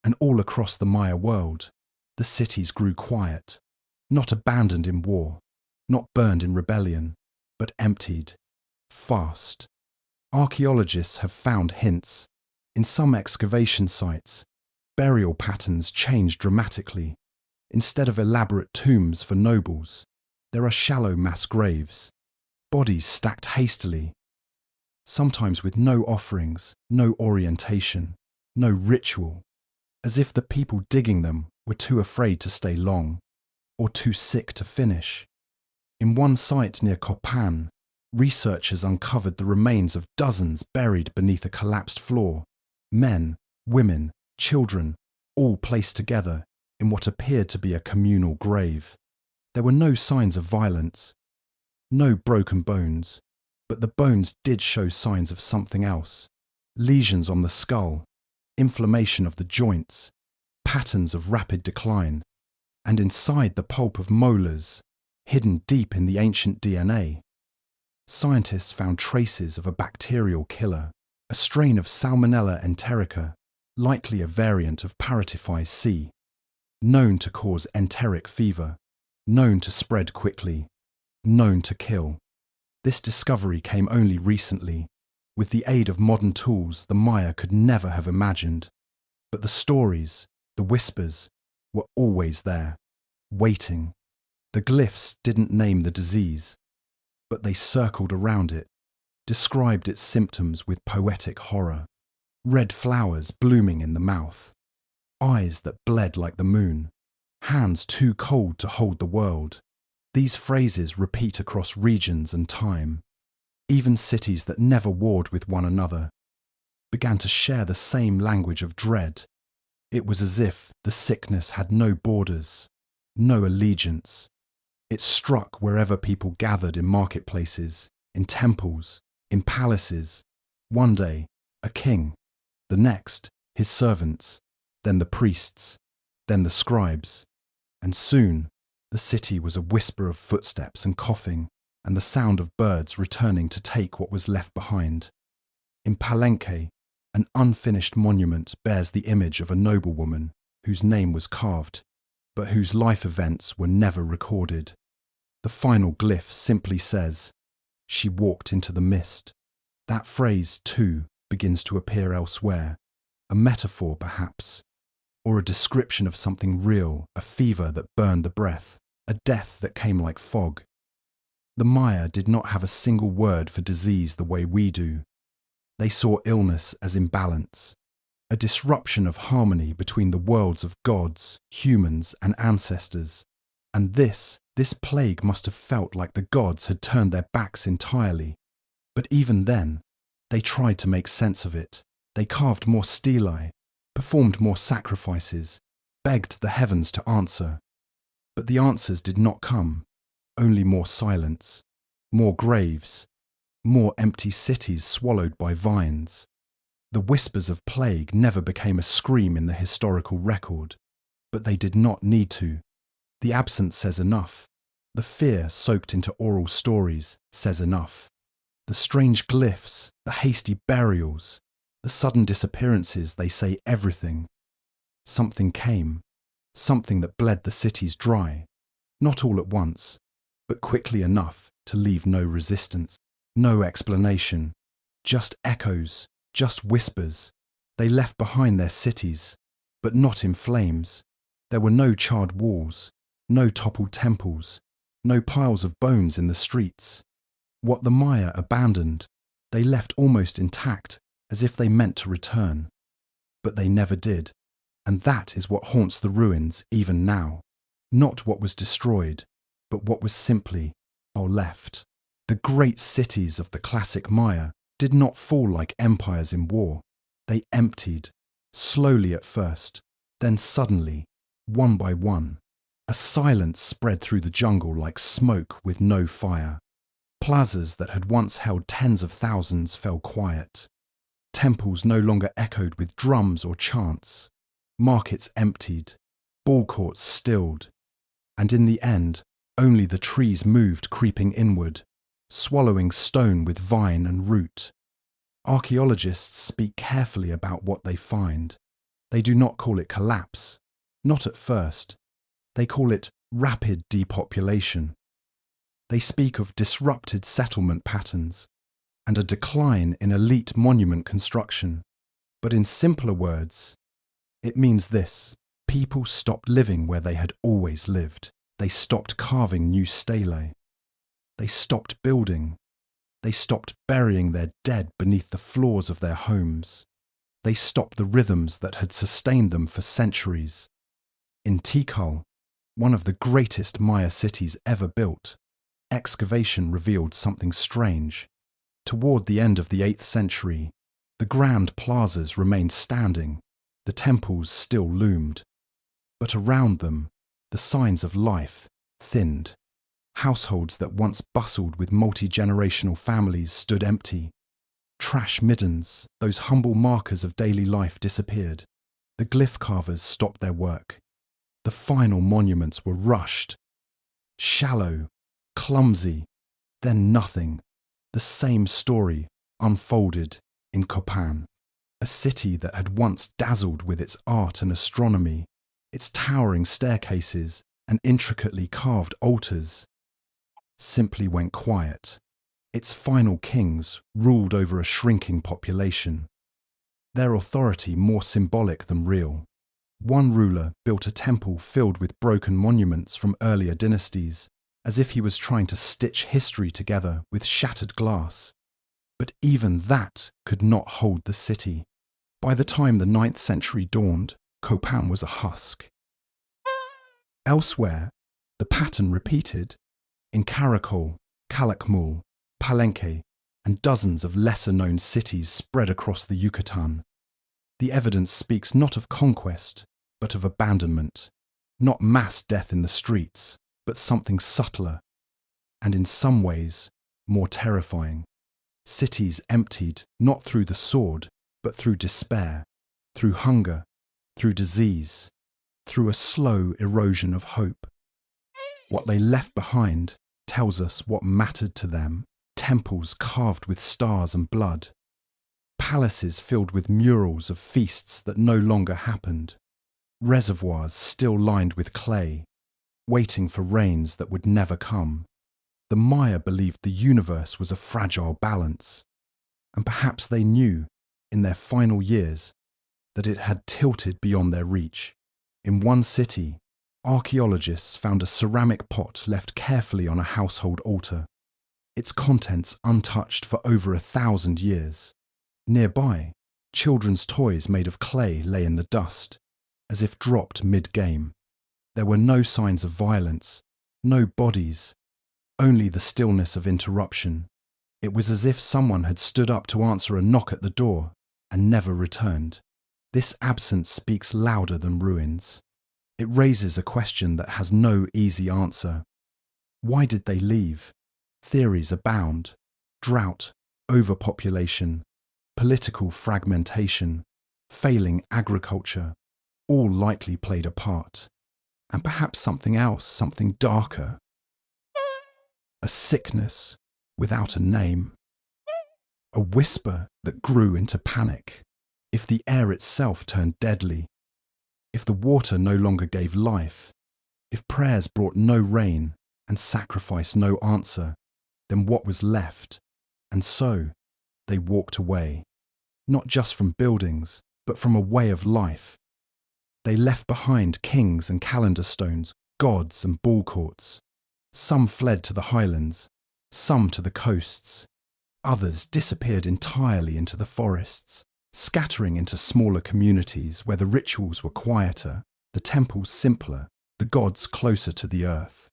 And all across the Maya world, the cities grew quiet, not abandoned in war, not burned in rebellion, but emptied, fast. Archaeologists have found hints. In some excavation sites, burial patterns changed dramatically. Instead of elaborate tombs for nobles, there are shallow mass graves, bodies stacked hastily, sometimes with no offerings, no orientation, no ritual, as if the people digging them were too afraid to stay long, or too sick to finish. In one site near Copan, researchers uncovered the remains of dozens buried beneath a collapsed floor. Men, women, children, all placed together in what appeared to be a communal grave. There were no signs of violence, no broken bones, but the bones did show signs of something else. Lesions on the skull, inflammation of the joints, patterns of rapid decline, and inside the pulp of molars, hidden deep in the ancient DNA, scientists found traces of a bacterial killer, a strain of Salmonella enterica, likely a variant of Paratyphi C, known to cause enteric fever, known to spread quickly, known to kill. This discovery came only recently. With the aid of modern tools, the Maya could never have imagined. But the stories, the whispers, were always there, waiting. The glyphs didn't name the disease, but they circled around it, described its symptoms with poetic horror. Red flowers blooming in the mouth, eyes that bled like the moon, hands too cold to hold the world. These phrases repeat across regions and time. Even cities that never warred with one another began to share the same language of dread. It was as if the sickness had no borders, no allegiance. It struck wherever people gathered in marketplaces, in temples, in palaces. One day, a king. The next, his servants. Then the priests. Then the scribes. And soon, the city was a whisper of footsteps and coughing, and the sound of birds returning to take what was left behind. In Palenque, an unfinished monument bears the image of a noblewoman whose name was carved, but whose life events were never recorded. The final glyph simply says, "She walked into the mist." That phrase, too, begins to appear elsewhere, a metaphor perhaps, or a description of something real, a fever that burned the breath, a death that came like fog. The Maya did not have a single word for disease the way we do. They saw illness as imbalance, a disruption of harmony between the worlds of gods, humans, and ancestors. And this plague must have felt like the gods had turned their backs entirely. But even then, they tried to make sense of it. They carved more stelae, performed more sacrifices, begged the heavens to answer. But the answers did not come, only more silence, more graves, more empty cities swallowed by vines. The whispers of plague never became a scream in the historical record, but they did not need to. The absence says enough. The fear soaked into oral stories says enough. The strange glyphs, the hasty burials, the sudden disappearances, they say everything. Something came, something that bled the cities dry, not all at once, but quickly enough to leave no resistance, no explanation, just echoes, just whispers. They left behind their cities, but not in flames. There were no charred walls, no toppled temples, no piles of bones in the streets. What the Maya abandoned, they left almost intact, as if they meant to return. But they never did, and that is what haunts the ruins even now. Not what was destroyed, but what was simply left. The great cities of the classic Maya did not fall like empires in war. They emptied, slowly at first, then suddenly, one by one. A silence spread through the jungle like smoke with no fire. Plazas that had once held tens of thousands fell quiet. Temples no longer echoed with drums or chants. Markets emptied. Ball courts stilled. And in the end, only the trees moved, creeping inward, swallowing stone with vine and root. Archaeologists speak carefully about what they find. They do not call it collapse, not at first. They call it rapid depopulation. They speak of disrupted settlement patterns and a decline in elite monument construction. But in simpler words, it means this: people stopped living where they had always lived. They stopped carving new stelae. They stopped building. They stopped burying their dead beneath the floors of their homes. They stopped the rhythms that had sustained them for centuries. In Tikal, one of the greatest Maya cities ever built, excavation revealed something strange. Toward the end of the 8th century, the grand plazas remained standing, the temples still loomed. But around them, the signs of life thinned. Households that once bustled with multi-generational families stood empty. Trash middens, those humble markers of daily life, disappeared. The glyph carvers stopped their work. The final monuments were rushed. Shallow, clumsy, then nothing. The same story unfolded in Copan, a city that had once dazzled with its art and astronomy, its towering staircases and intricately carved altars. Simply went quiet. Its final kings ruled over a shrinking population, their authority more symbolic than real. One ruler built a temple filled with broken monuments from earlier dynasties, as if he was trying to stitch history together with shattered glass. But even that could not hold the city. By the time the 9th century dawned, Copan was a husk. Elsewhere, the pattern repeated. In Caracol, Calakmul, Palenque, and dozens of lesser-known cities spread across the Yucatan. The evidence speaks not of conquest, but of abandonment. Not mass death in the streets, but something subtler, and in some ways, more terrifying. Cities emptied not through the sword, but through despair, through hunger, through disease, through a slow erosion of hope. What they left behind tells us what mattered to them: temples carved with stars and blood, palaces filled with murals of feasts that no longer happened, reservoirs still lined with clay, waiting for rains that would never come. The Maya believed the universe was a fragile balance, and perhaps they knew, in their final years, that it had tilted beyond their reach. In one city, archaeologists found a ceramic pot left carefully on a household altar, its contents untouched for over 1,000 years. Nearby, children's toys made of clay lay in the dust, as if dropped mid-game. There were no signs of violence, no bodies, only the stillness of interruption. It was as if someone had stood up to answer a knock at the door and never returned. This absence speaks louder than ruins. It raises a question that has no easy answer. Why did they leave? Theories abound. Drought, overpopulation, political fragmentation, failing agriculture, all likely played a part. And perhaps something else, something darker. A sickness without a name. A whisper that grew into panic. If the air itself turned deadly, if the water no longer gave life, if prayers brought no rain and sacrifice no answer, then what was left? And so they walked away, not just from buildings, but from a way of life. They left behind kings and calendar stones, gods and ball courts. Some fled to the highlands, some to the coasts. Others disappeared entirely into the forests, scattering into smaller communities where the rituals were quieter, the temples simpler, the gods closer to the earth.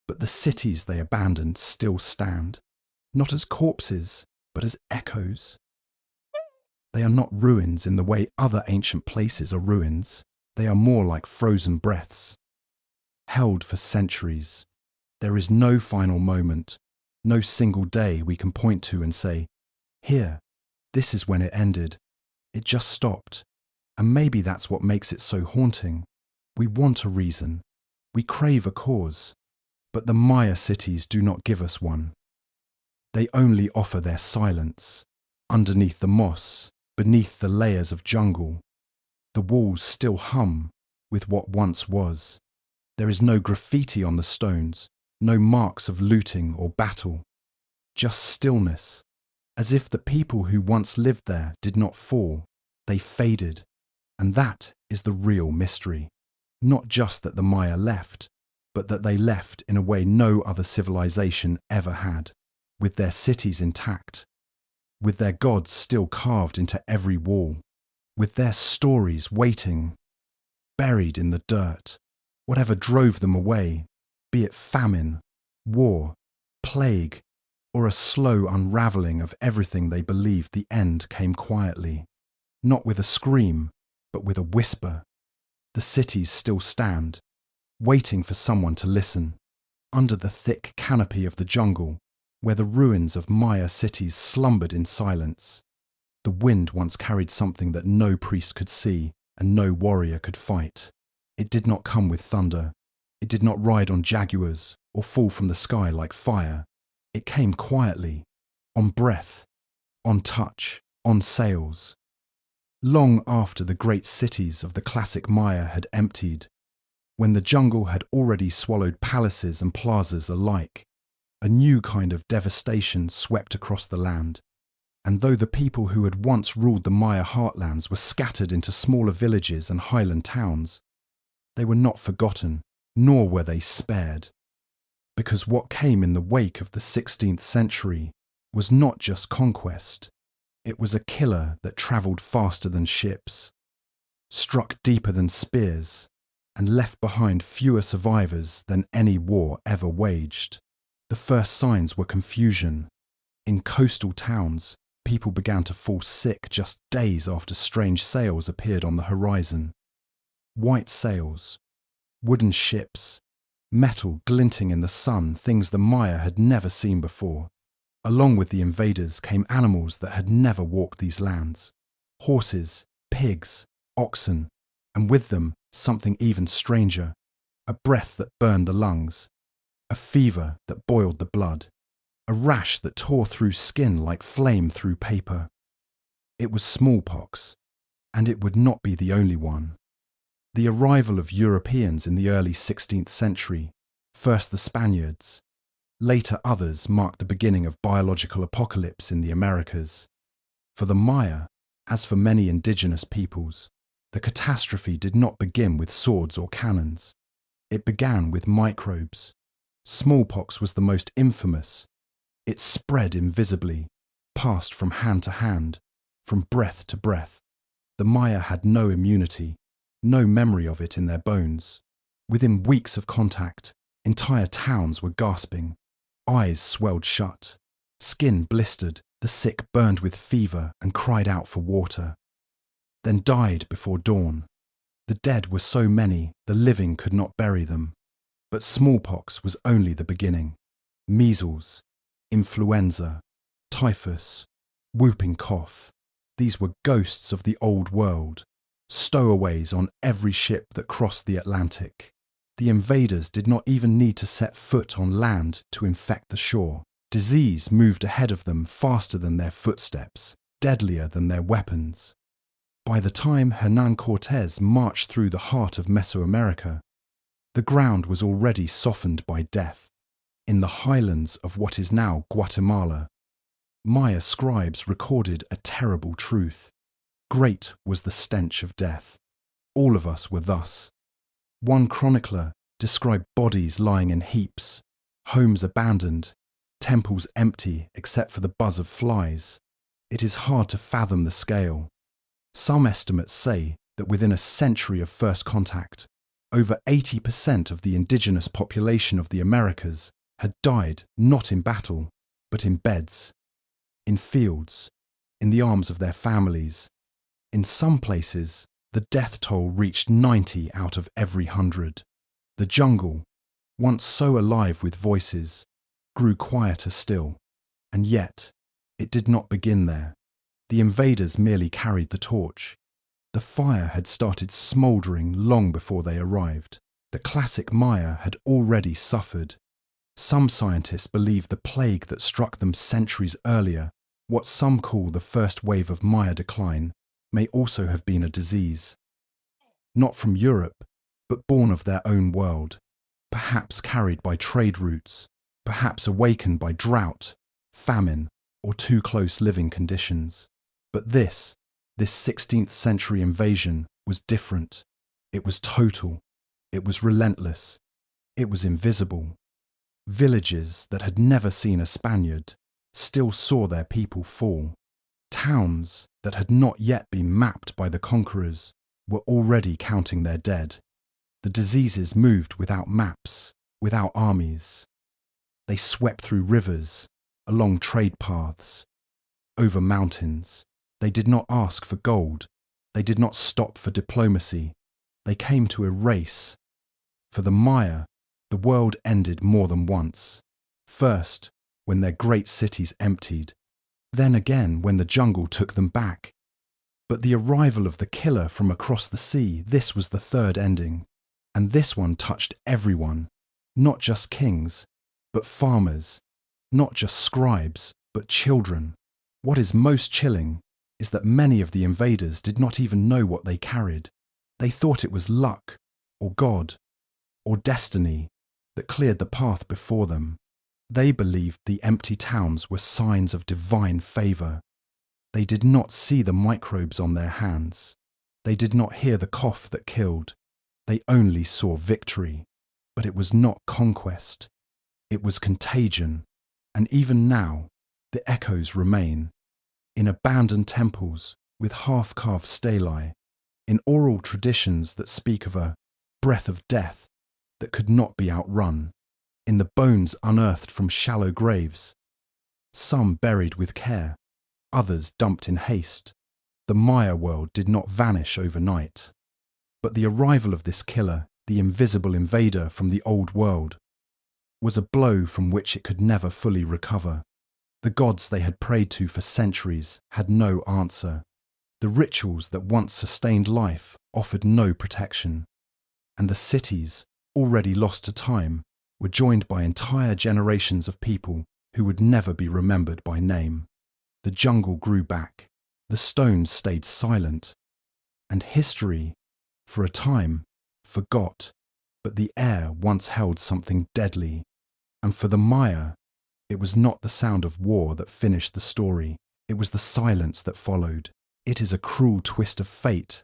But the cities they abandoned still stand, not as corpses, but as echoes. They are not ruins in the way other ancient places are ruins. They are more like frozen breaths, held for centuries. There is no final moment, no single day we can point to and say, here, this is when it ended. It just stopped. And maybe that's what makes it so haunting. We want a reason. We crave a cause. But the Maya cities do not give us one. They only offer their silence. Underneath the moss, beneath the layers of jungle, the walls still hum with what once was. There is no graffiti on the stones, no marks of looting or battle. Just stillness. As if the people who once lived there did not fall, they faded. And that is the real mystery. Not just that the Maya left, but that they left in a way no other civilization ever had, with their cities intact, with their gods still carved into every wall, with their stories waiting, buried in the dirt. Whatever drove them away, be it famine, war, plague, or a slow unravelling of everything they believed, the end came quietly, not with a scream, but with a whisper. The cities still stand, waiting for someone to listen, under the thick canopy of the jungle, where the ruins of Maya cities slumbered in silence. The wind once carried something that no priest could see and no warrior could fight. It did not come with thunder. It did not ride on jaguars or fall from the sky like fire. It came quietly, on breath, on touch, on sails. Long after the great cities of the classic Maya had emptied, when the jungle had already swallowed palaces and plazas alike, a new kind of devastation swept across the land. And though the people who had once ruled the Maya heartlands were scattered into smaller villages and highland towns, they were not forgotten, nor were they spared. Because what came in the wake of the 16th century was not just conquest. It was a killer that travelled faster than ships, struck deeper than spears, and left behind fewer survivors than any war ever waged. The first signs were confusion. In coastal towns, people began to fall sick just days after strange sails appeared on the horizon. White sails, wooden ships, metal glinting in the sun, things the Maya had never seen before. Along with the invaders came animals that had never walked these lands. Horses, pigs, oxen, and with them something even stranger, a breath that burned the lungs, a fever that boiled the blood, a rash that tore through skin like flame through paper. It was smallpox, and it would not be the only one. The arrival of Europeans in the early 16th century, first the Spaniards, Later others marked the beginning of biological apocalypse in the Americas. For the Maya, as for many indigenous peoples, the catastrophe did not begin with swords or cannons. It began with microbes. Smallpox was the most infamous. It spread invisibly, passed from hand to hand, from breath to breath. The Maya had no immunity, no memory of it in their bones. Within weeks of contact, entire towns were gasping. Eyes swelled shut. Skin blistered. The sick burned with fever and cried out for water. Then died before dawn. The dead were so many, the living could not bury them. But smallpox was only the beginning. Measles, influenza, typhus, whooping cough. These were ghosts of the old world, stowaways on every ship that crossed the Atlantic. The invaders did not even need to set foot on land to infect the shore. Disease moved ahead of them faster than their footsteps, deadlier than their weapons. By the time Hernán Cortés marched through the heart of Mesoamerica, the ground was already softened by death. In the highlands of what is now Guatemala, Maya scribes recorded a terrible truth. Great was the stench of death. All of us were thus. One chronicler described bodies lying in heaps, homes abandoned, temples empty except for the buzz of flies. It is hard to fathom the scale. Some estimates say that within a century of first contact, over 80% of the indigenous population of the Americas had died not in battle, but in beds, in fields, in the arms of their families. In some places, the death toll reached 90 out of every 100. The jungle, once so alive with voices, grew quieter still, and yet it did not begin there. The invaders merely carried the torch. The fire had started smouldering long before they arrived. The classic Maya had already suffered. Some scientists believe the plague that struck them centuries earlier, what some call the first wave of Maya decline, may also have been a disease. Not from Europe, but born of their own world, perhaps carried by trade routes, perhaps awakened by drought, famine, or too close living conditions. But this 16th century invasion was different. It was total. It was relentless. It was invisible. Villages that had never seen a Spaniard still saw their people fall. Towns that had not yet been mapped by the conquerors were already counting their dead. The diseases moved without maps, without armies. They swept through rivers, along trade paths, over mountains. They did not ask for gold. They did not stop for diplomacy. They came to erase. For the Maya, the world ended more than once. First, when their great cities emptied. Then again when the jungle took them back. But the arrival of the killer from across the sea, this was the third ending. And this one touched everyone, not just kings, but farmers, not just scribes, but children. What is most chilling is that many of the invaders did not even know what they carried. They thought it was luck, or God, or destiny that cleared the path before them. They believed the empty towns were signs of divine favour. They did not see the microbes on their hands. They did not hear the cough that killed. They only saw victory. But it was not conquest. It was contagion. And even now, the echoes remain. In abandoned temples with half-carved stelae, in oral traditions that speak of a breath of death that could not be outrun, in the bones unearthed from shallow graves, some buried with care, others dumped in haste. The Maya world did not vanish overnight. But the arrival of this killer, the invisible invader from the old world, was a blow from which it could never fully recover. The gods they had prayed to for centuries had no answer. The rituals that once sustained life offered no protection. And the cities, already lost to time, were joined by entire generations of people who would never be remembered by name. The jungle grew back. The stones stayed silent. And history, for a time, forgot. But the air once held something deadly. And for the Maya, it was not the sound of war that finished the story. It was the silence that followed. It is a cruel twist of fate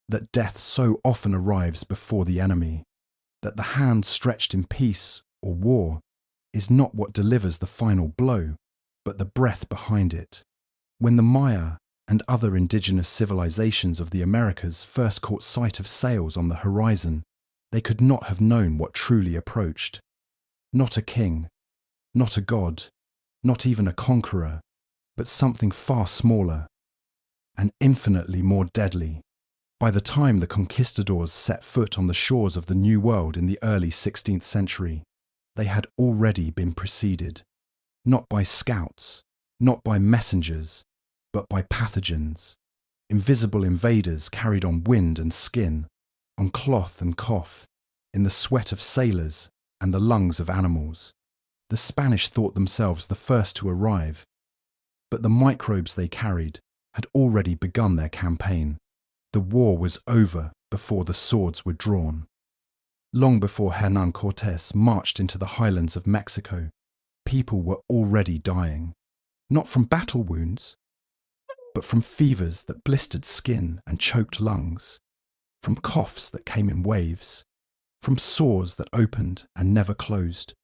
that death so often arrives before the enemy, that the hand stretched in peace or war is not what delivers the final blow, but the breath behind it. When the Maya and other indigenous civilizations of the Americas first caught sight of sails on the horizon, they could not have known what truly approached. Not a king, not a god, not even a conqueror, but something far smaller and infinitely more deadly. By the time the conquistadors set foot on the shores of the New World in the early 16th century, they had already been preceded, not by scouts, not by messengers, but by pathogens, invisible invaders carried on wind and skin, on cloth and cough, in the sweat of sailors and the lungs of animals. The Spanish thought themselves the first to arrive, but the microbes they carried had already begun their campaign. The war was over before the swords were drawn. Long before Hernán Cortés marched into the highlands of Mexico, people were already dying, not from battle wounds, but from fevers that blistered skin and choked lungs, from coughs that came in waves, from sores that opened and never closed.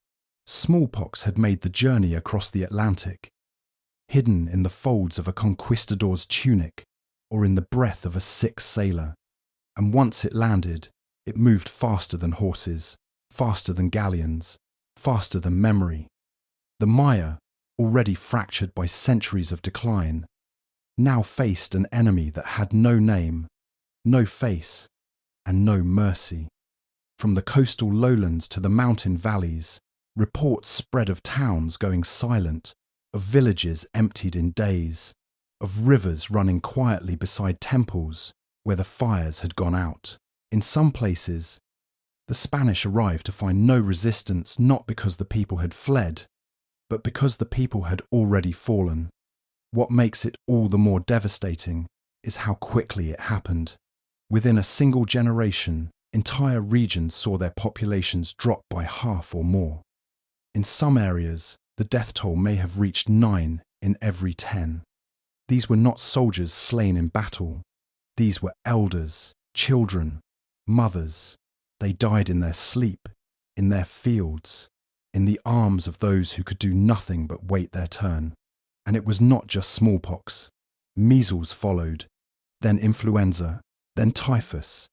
Smallpox had made the journey across the Atlantic, hidden in the folds of a conquistador's tunic or in the breath of a sick sailor. And once it landed, it moved faster than horses, faster than galleons, faster than memory. The Maya, already fractured by centuries of decline, now faced an enemy that had no name, no face, and no mercy. From the coastal lowlands to the mountain valleys, reports spread of towns going silent, of villages emptied in days, of rivers running quietly beside temples where the fires had gone out. In some places, the Spanish arrived to find no resistance, not because the people had fled, but because the people had already fallen. What makes it all the more devastating is how quickly it happened. Within a single generation, entire regions saw their populations drop by half or more. In some areas, the death toll may have reached 9 in every 10. These were not soldiers slain in battle. These were elders, children, mothers. They died in their sleep, in their fields, in the arms of those who could do nothing but wait their turn. And it was not just smallpox. Measles followed, then influenza, then typhus,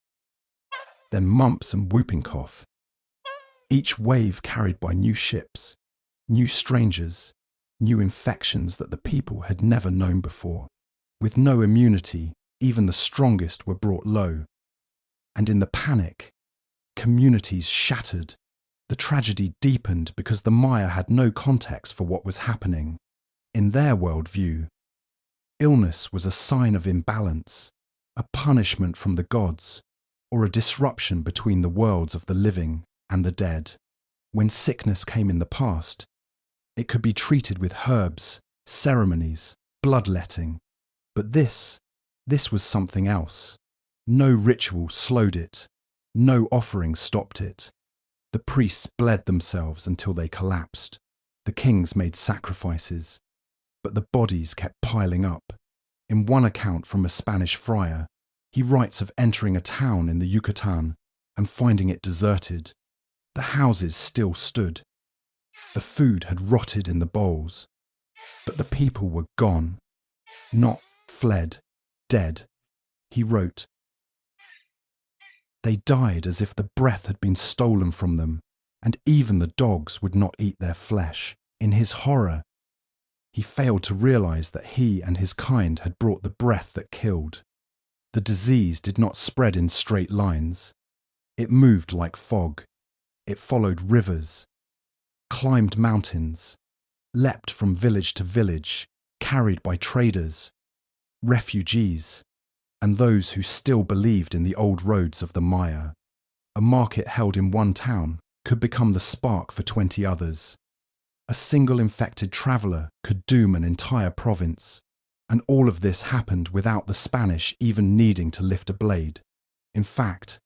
then mumps and whooping cough. Each wave carried by new ships, new strangers, new infections that the people had never known before. With no immunity, even the strongest were brought low. And in the panic, communities shattered. The tragedy deepened because the Maya had no context for what was happening. In their worldview, illness was a sign of imbalance, a punishment from the gods, or a disruption between the worlds of the living and the dead. When sickness came in the past, it could be treated with herbs, ceremonies, bloodletting. But this was something else. No ritual slowed it. No offering stopped it. The priests bled themselves until they collapsed. The kings made sacrifices, but the bodies kept piling up. In one account from a Spanish friar, he writes of entering a town in the Yucatan and finding it deserted. The houses still stood. The food had rotted in the bowls, but the people were gone, not fled, dead. He wrote, "They died as if the breath had been stolen from them, and even the dogs would not eat their flesh." In his horror, he failed to realize that he and his kind had brought the breath that killed. The disease did not spread in straight lines. It moved like fog. It followed rivers, climbed mountains, leapt from village to village, carried by traders, refugees, and those who still believed in the old roads of the Maya. A market held in one town could become the spark for 20 others. A single infected traveller could doom an entire province. And all of this happened without the Spanish even needing to lift a blade. In fact,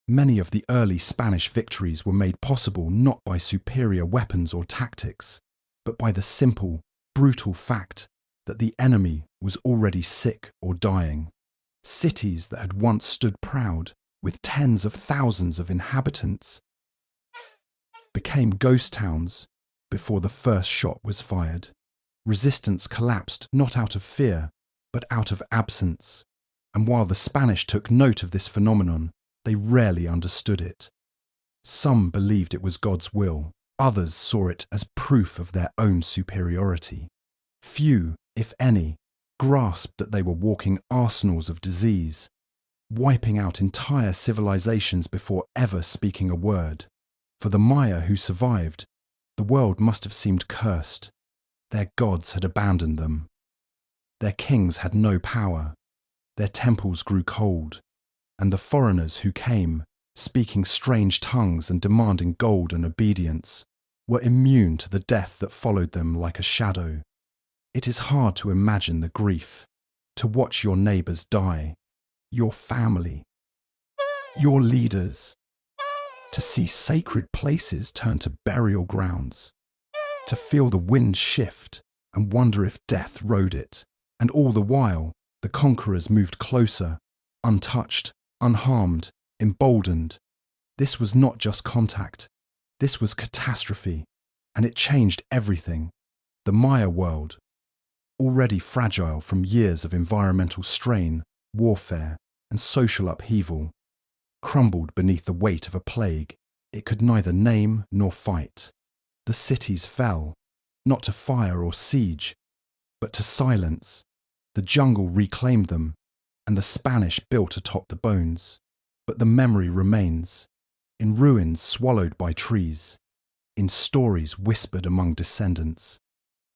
Many of the early Spanish victories were made possible not by superior weapons or tactics, but by the simple, brutal fact that the enemy was already sick or dying. Cities that had once stood proud, with tens of thousands of inhabitants, became ghost towns before the first shot was fired. Resistance collapsed not out of fear, but out of absence. And while the Spanish took note of this phenomenon, they rarely understood it. Some believed it was God's will, others saw it as proof of their own superiority. Few, if any, grasped that they were walking arsenals of disease, wiping out entire civilizations before ever speaking a word. For the Maya who survived, the world must have seemed cursed. Their gods had abandoned them. Their kings had no power. Their temples grew cold. And the foreigners who came, speaking strange tongues and demanding gold and obedience, were immune to the death that followed them like a shadow. It is hard to imagine the grief, to watch your neighbours die, your family, your leaders, to see sacred places turn to burial grounds, to feel the wind shift and wonder if death rode it, and all the while the conquerors moved closer, untouched, unharmed, emboldened. This was not just contact, this was catastrophe, and it changed everything. The Maya world, already fragile from years of environmental strain, warfare, and social upheaval, crumbled beneath the weight of a plague it could neither name nor fight. The cities fell, not to fire or siege, but to silence. The jungle reclaimed them, and the Spanish built atop the bones. But the memory remains, in ruins swallowed by trees, in stories whispered among descendants.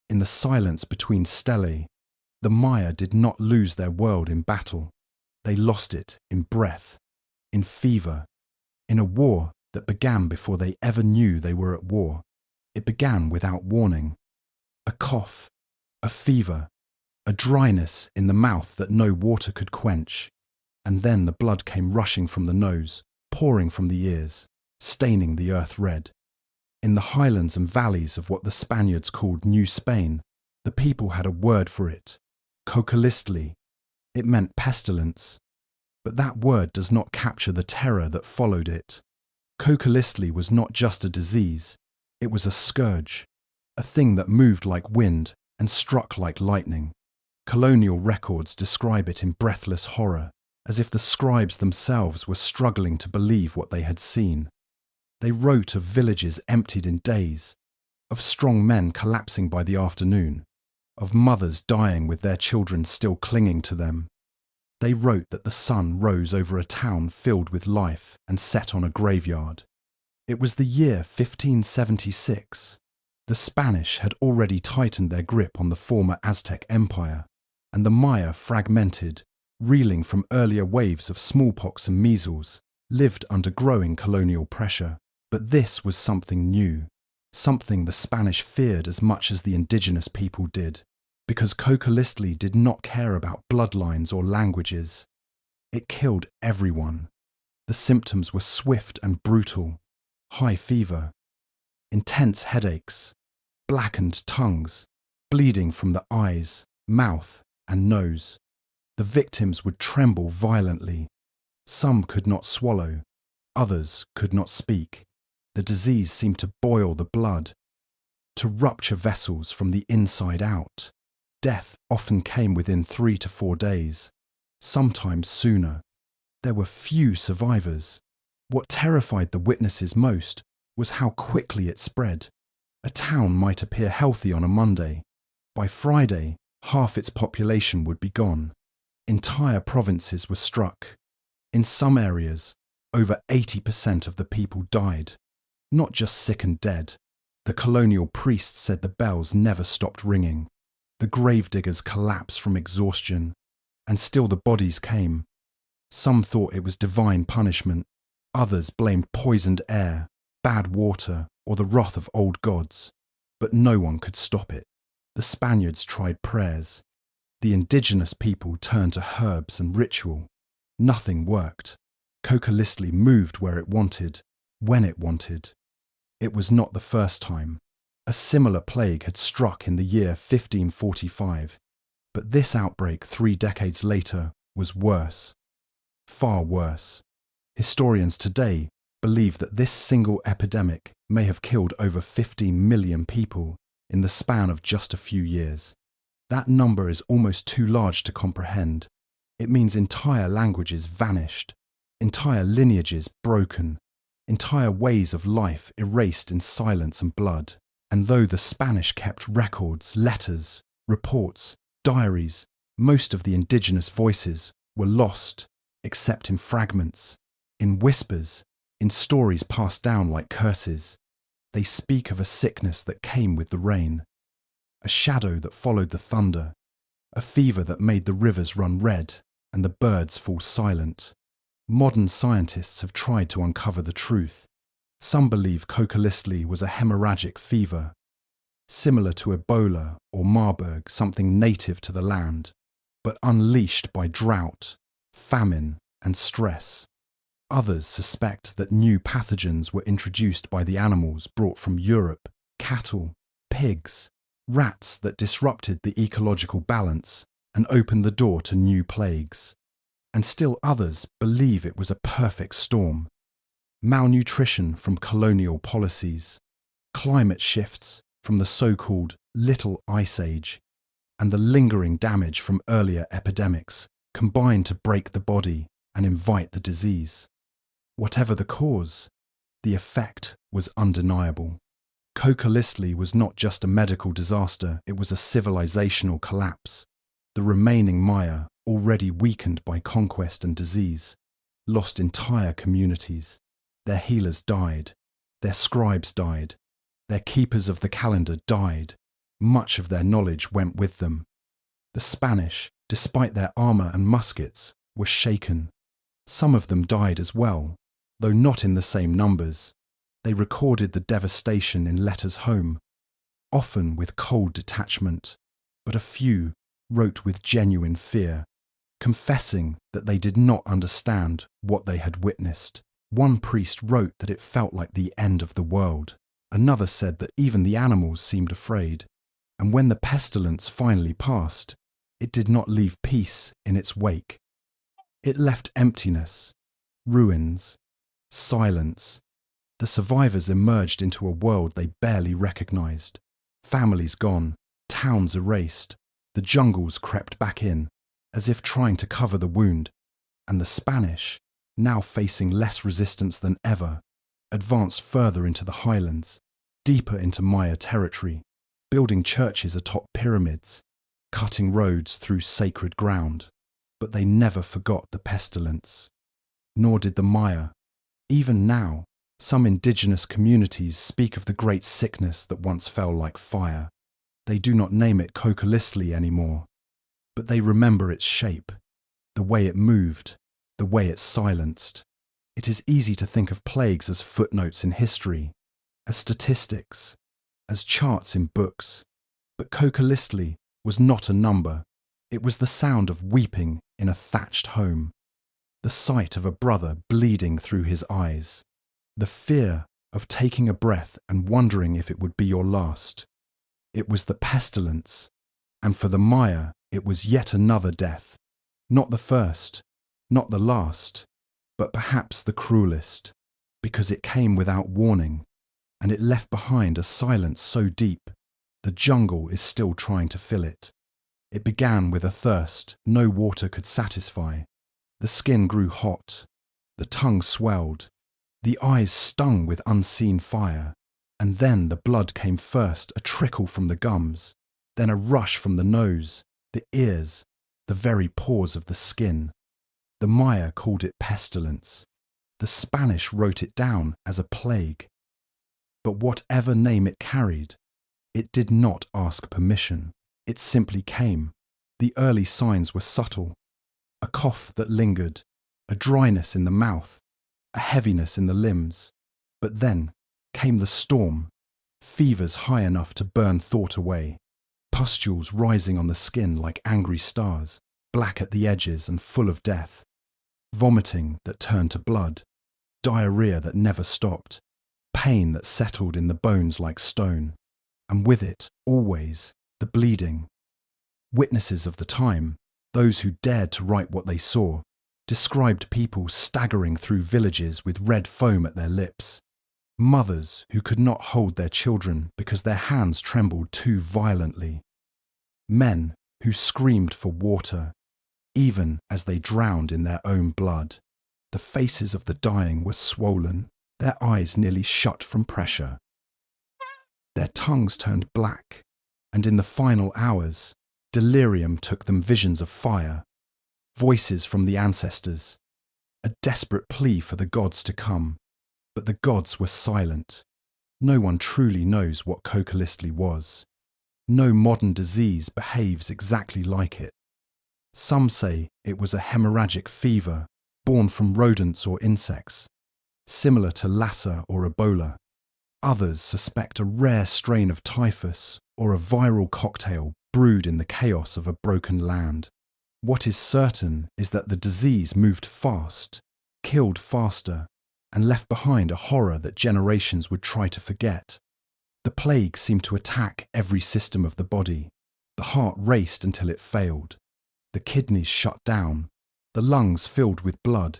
In the silence between stelae, the Maya did not lose their world in battle. They lost it in breath, in fever, in a war that began before they ever knew they were at war. It began without warning. A cough, a fever, a dryness in the mouth that no water could quench. And then the blood came rushing from the nose, pouring from the ears, staining the earth red. In the highlands and valleys of what the Spaniards called New Spain, the people had a word for it, cocalistli. It meant pestilence. But that word does not capture the terror that followed it. Cocalistli was not just a disease, it was a scourge, a thing that moved like wind and struck like lightning. Colonial records describe it in breathless horror, as if the scribes themselves were struggling to believe what they had seen. They wrote of villages emptied in days, of strong men collapsing by the afternoon, of mothers dying with their children still clinging to them. They wrote that the sun rose over a town filled with life and set on a graveyard. It was the year 1576. The Spanish had already tightened their grip on the former Aztec Empire, and the Maya, fragmented, reeling from earlier waves of smallpox and measles, lived under growing colonial pressure. But this was something new, something the Spanish feared as much as the indigenous people did, because cocalistli did not care about bloodlines or languages. It killed everyone. The symptoms were swift and brutal: high fever, intense headaches, blackened tongues, bleeding from the eyes, mouth, and nose. The victims would tremble violently. Some could not swallow, others could not speak. The disease seemed to boil the blood, to rupture vessels from the inside out. Death often came within 3 to 4 days, sometimes sooner. There were few survivors. What terrified the witnesses most was how quickly it spread. A town might appear healthy on a Monday. By Friday, half its population would be gone. Entire provinces were struck. In some areas, over 80% of the people died. Not just sick and dead. The colonial priests said the bells never stopped ringing. The gravediggers collapsed from exhaustion, and still the bodies came. Some thought it was divine punishment. Others blamed poisoned air, bad water, or the wrath of old gods. But no one could stop it. The Spaniards tried prayers. The indigenous people turned to herbs and ritual. Nothing worked. Coca-Cola moved where it wanted, when it wanted. It was not the first time. A similar plague had struck in the year 1545, but this outbreak 3 decades later was worse. Far worse. Historians today believe that this single epidemic may have killed over 15 million people in the span of just a few years. That number is almost too large to comprehend. It means entire languages vanished, entire lineages broken, entire ways of life erased in silence and blood. And though the Spanish kept records, letters, reports, diaries, most of the indigenous voices were lost, except in fragments, in whispers, in stories passed down like curses. They speak of a sickness that came with the rain, a shadow that followed the thunder, a fever that made the rivers run red and the birds fall silent. Modern scientists have tried to uncover the truth. Some believe Coca-Cola was a hemorrhagic fever, similar to Ebola or Marburg, something native to the land, but unleashed by drought, famine, and stress. Others suspect that new pathogens were introduced by the animals brought from Europe, cattle, pigs, rats that disrupted the ecological balance and opened the door to new plagues. And still others believe it was a perfect storm. Malnutrition from colonial policies, climate shifts from the so-called Little Ice Age, and the lingering damage from earlier epidemics combined to break the body and invite the disease. Whatever the cause, the effect was undeniable. Coca-Cola was not just a medical disaster, it was a civilizational collapse. The remaining Maya, already weakened by conquest and disease, lost entire communities. Their healers died, their scribes died, their keepers of the calendar died. Much of their knowledge went with them. The Spanish, despite their armour and muskets, were shaken. Some of them died as well, though not in the same numbers. They recorded the devastation in letters home, often with cold detachment, but a few wrote with genuine fear, confessing that they did not understand what they had witnessed. One priest wrote that it felt like the end of the world. Another said that even the animals seemed afraid. And when the pestilence finally passed, it did not leave peace in its wake. It left emptiness, ruins, silence. The survivors emerged into a world they barely recognized. Families gone, towns erased. The jungles crept back in, as if trying to cover the wound. And the Spanish, now facing less resistance than ever, advanced further into the highlands, deeper into Maya territory, building churches atop pyramids, cutting roads through sacred ground. But they never forgot the pestilence. Nor did the Maya. Even now, some indigenous communities speak of the great sickness that once fell like fire. They do not name it Coca-Cola anymore, but they remember its shape, the way it moved, the way it silenced. It is easy to think of plagues as footnotes in history, as statistics, as charts in books. But Coca-Cola was not a number. It was the sound of weeping in a thatched home, the sight of a brother bleeding through his eyes, the fear of taking a breath and wondering if it would be your last. It was the pestilence, and for the Maya it was yet another death, not the first, not the last, but perhaps the cruelest, because it came without warning, and it left behind a silence so deep, the jungle is still trying to fill it. It began with a thirst no water could satisfy. The skin grew hot, the tongue swelled, the eyes stung with unseen fire, and then the blood came first, a trickle from the gums, then a rush from the nose, the ears, the very pores of the skin. The Maya called it pestilence. The Spanish wrote it down as a plague. But whatever name it carried, it did not ask permission. It simply came. The early signs were subtle. A cough that lingered, a dryness in the mouth, a heaviness in the limbs. But then came the storm, fevers high enough to burn thought away, pustules rising on the skin like angry stars, black at the edges and full of death. vomiting that turned to blood, diarrhea that never stopped, pain that settled in the bones like stone, and with it, always, the bleeding. Witnesses of the time, those who dared to write what they saw, described people staggering through villages with red foam at their lips, mothers who could not hold their children because their hands trembled too violently, men who screamed for water, even as they drowned in their own blood. The faces of the dying were swollen, their eyes nearly shut from pressure. Their tongues turned black, and in the final hours, delirium took them visions of fire, voices from the ancestors, a desperate plea for the gods to come. But the gods were silent. No one truly knows what Cocolistli was. No modern disease behaves exactly like it. Some say it was a hemorrhagic fever born from rodents or insects, similar to Lassa or Ebola. Others suspect a rare strain of typhus or a viral cocktail brewed in the chaos of a broken land. What is certain is that the disease moved fast, killed faster, and left behind a horror that generations would try to forget. The plague seemed to attack every system of the body. The heart raced until it failed. The kidneys shut down. The lungs filled with blood.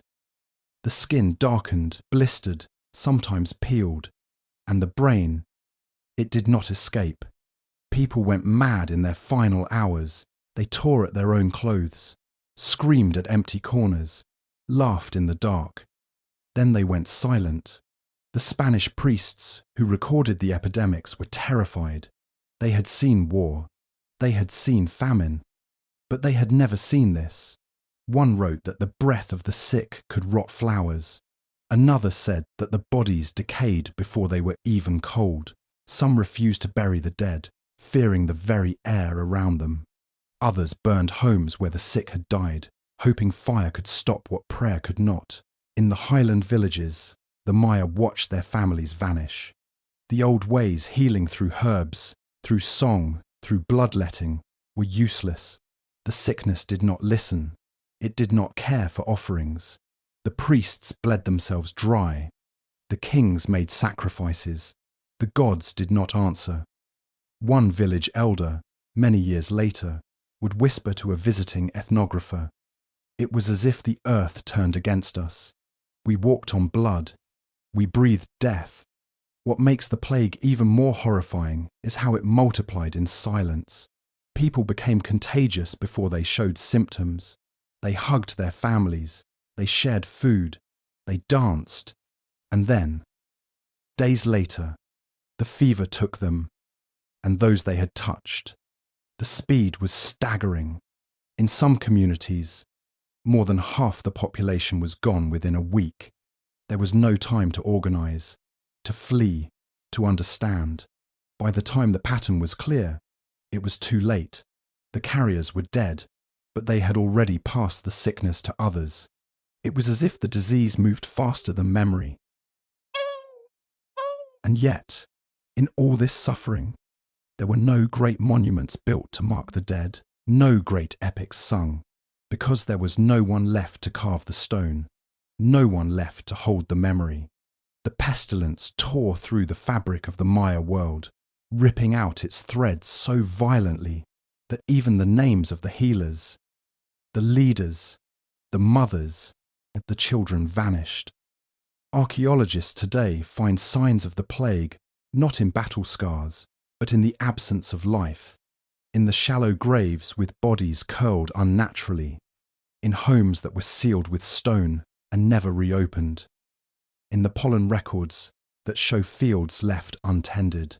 The skin darkened, blistered, sometimes peeled. And the brain, it did not escape. People went mad in their final hours. They tore at their own clothes, screamed at empty corners, laughed in the dark. Then they went silent. The Spanish priests who recorded the epidemics were terrified. They had seen war. They had seen famine. But they had never seen this. One wrote that the breath of the sick could rot flowers. Another said that the bodies decayed before they were even cold. Some refused to bury the dead, fearing the very air around them. Others burned homes where the sick had died, hoping fire could stop what prayer could not. In the highland villages, the Maya watched their families vanish. The old ways healing through herbs, through song, through bloodletting, were useless. The sickness did not listen. It did not care for offerings. The priests bled themselves dry. The kings made sacrifices. The gods did not answer. One village elder, many years later, would whisper to a visiting ethnographer, "It was as if the earth turned against us. We walked on blood. We breathed death. What makes the plague even more horrifying is how it multiplied in silence. People became contagious before they showed symptoms. They hugged their families. They shared food. They danced. And then, days later, the fever took them and those they had touched. The speed was staggering. In some communities, more than half the population was gone within a week. There was no time to organise, to flee, to understand. By the time the pattern was clear, it was too late. The carriers were dead, but they had already passed the sickness to others. It was as if the disease moved faster than memory. And yet, in all this suffering, there were no great monuments built to mark the dead, no great epics sung, because there was no one left to carve the stone, no one left to hold the memory. The pestilence tore through the fabric of the Maya world, ripping out its threads so violently that even the names of the healers, the leaders, the mothers, and the children vanished. Archaeologists today find signs of the plague not in battle scars, but in the absence of life, in the shallow graves with bodies curled unnaturally, in homes that were sealed with stone and never reopened, in the pollen records that show fields left untended,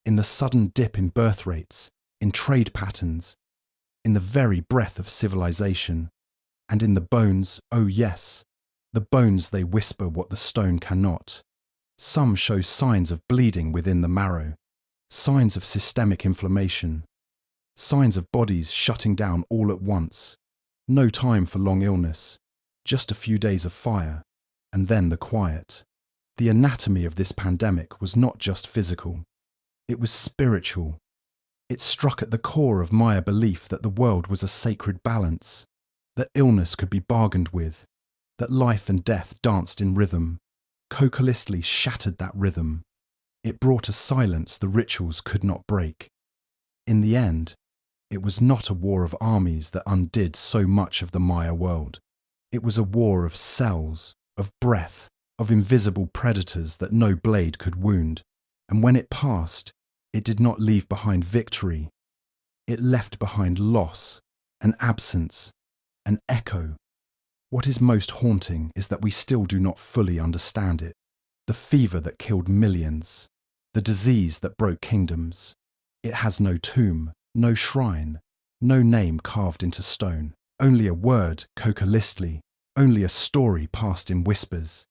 in the sudden dip in birth rates, in trade patterns, in the very breath of civilization, and in the bones, oh yes, the bones they whisper what the stone cannot. Some show signs of bleeding within the marrow, signs of systemic inflammation, signs of bodies shutting down all at once. No time for long illness, just a few days of fire, and then the quiet. The anatomy of this pandemic was not just physical, it was spiritual. It struck at the core of Maya belief that the world was a sacred balance, that illness could be bargained with, that life and death danced in rhythm. Kokolistli shattered that rhythm. It brought a silence the rituals could not break. In the end, it was not a war of armies that undid so much of the Maya world. It was a war of cells, of breath, of invisible predators that no blade could wound. And when it passed, it did not leave behind victory. It left behind loss, an absence, an echo. What is most haunting is that we still do not fully understand it. The fever that killed millions, the disease that broke kingdoms. It has no tomb, no shrine, no name carved into stone, only a word, Kokolistli, only a story passed in whispers.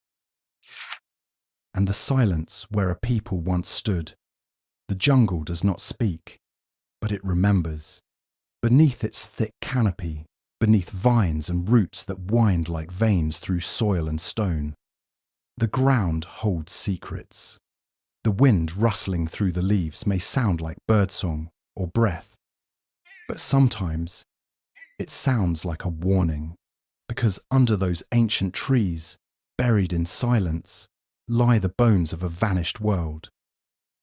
And the silence where a people once stood. The jungle does not speak, but it remembers. Beneath its thick canopy, beneath vines and roots that wind like veins through soil and stone, the ground holds secrets. The wind rustling through the leaves may sound like birdsong or breath, but sometimes it sounds like a warning, because under those ancient trees, buried in silence, lie the bones of a vanished world.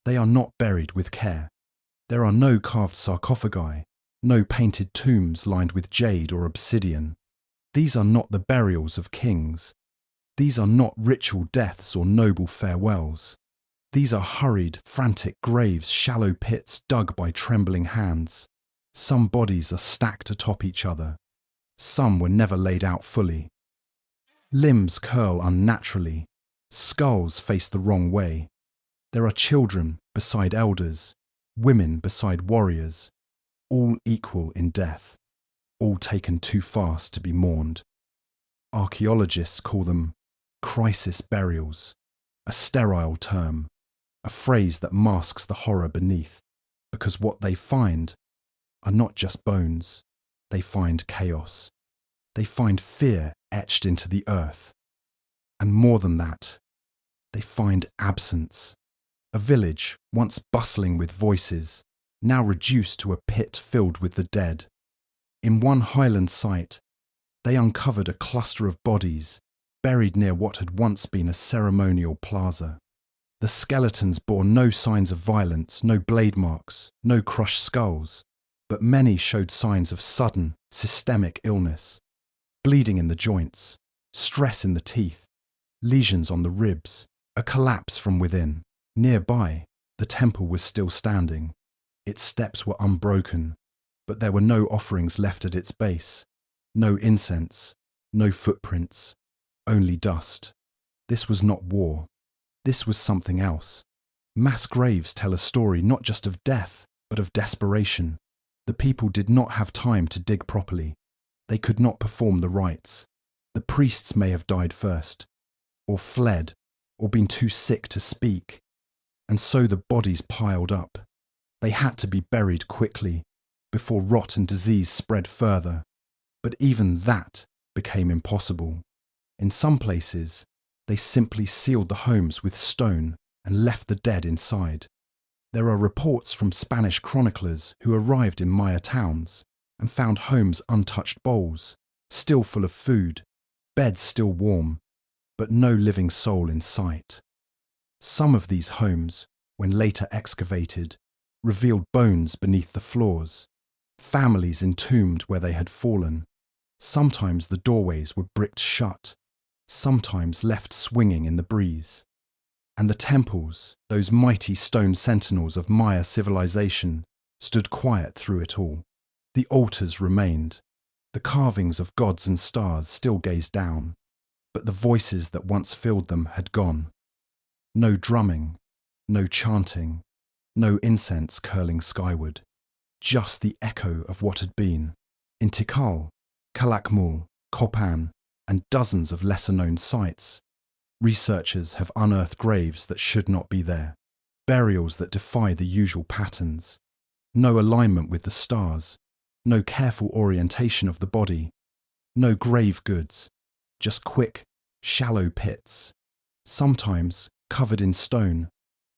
They are not buried with care. There are no carved sarcophagi, no painted tombs lined with jade or obsidian. These are not the burials of kings. These are not ritual deaths or noble farewells. These are hurried, frantic graves, shallow pits dug by trembling hands. Some bodies are stacked atop each other. Some were never laid out fully. Limbs curl unnaturally. Skulls face the wrong way. There are children beside elders, women beside warriors, all equal in death, all taken too fast to be mourned. Archaeologists call them crisis burials, a sterile term, a phrase that masks the horror beneath, because what they find are not just bones, they find chaos. They find fear etched into the earth. And more than that, they find absence. A village, once bustling with voices, now reduced to a pit filled with the dead. In one highland site, they uncovered a cluster of bodies buried near what had once been a ceremonial plaza. The skeletons bore no signs of violence, no blade marks, no crushed skulls, but many showed signs of sudden, systemic illness. Bleeding in the joints, stress in the teeth, lesions on the ribs, a collapse from within. Nearby, the temple was still standing. Its steps were unbroken, but there were no offerings left at its base. No incense, no footprints, only dust. This was not war. This was something else. Mass graves tell a story not just of death, but of desperation. The people did not have time to dig properly. They could not perform the rites. The priests may have died first, or fled, or been too sick to speak. And so the bodies piled up. They had to be buried quickly, before rot and disease spread further. But even that became impossible. In some places, they simply sealed the homes with stone and left the dead inside. There are reports from Spanish chroniclers who arrived in Maya towns and found homes untouched bowls, still full of food, beds still warm, but no living soul in sight. Some of these homes, when later excavated, revealed bones beneath the floors, families entombed where they had fallen. Sometimes the doorways were bricked shut, sometimes left swinging in the breeze. And the temples, those mighty stone sentinels of Maya civilization, stood quiet through it all. The altars remained. The carvings of gods and stars still gazed down, but the voices that once filled them had gone. No drumming, no chanting, no incense curling skyward, just the echo of what had been. In Tikal, Calakmul, Copan, and dozens of lesser-known sites, researchers have unearthed graves that should not be there, burials that defy the usual patterns. No alignment with the stars, no careful orientation of the body, no grave goods, just quick, shallow pits, sometimes covered in stone,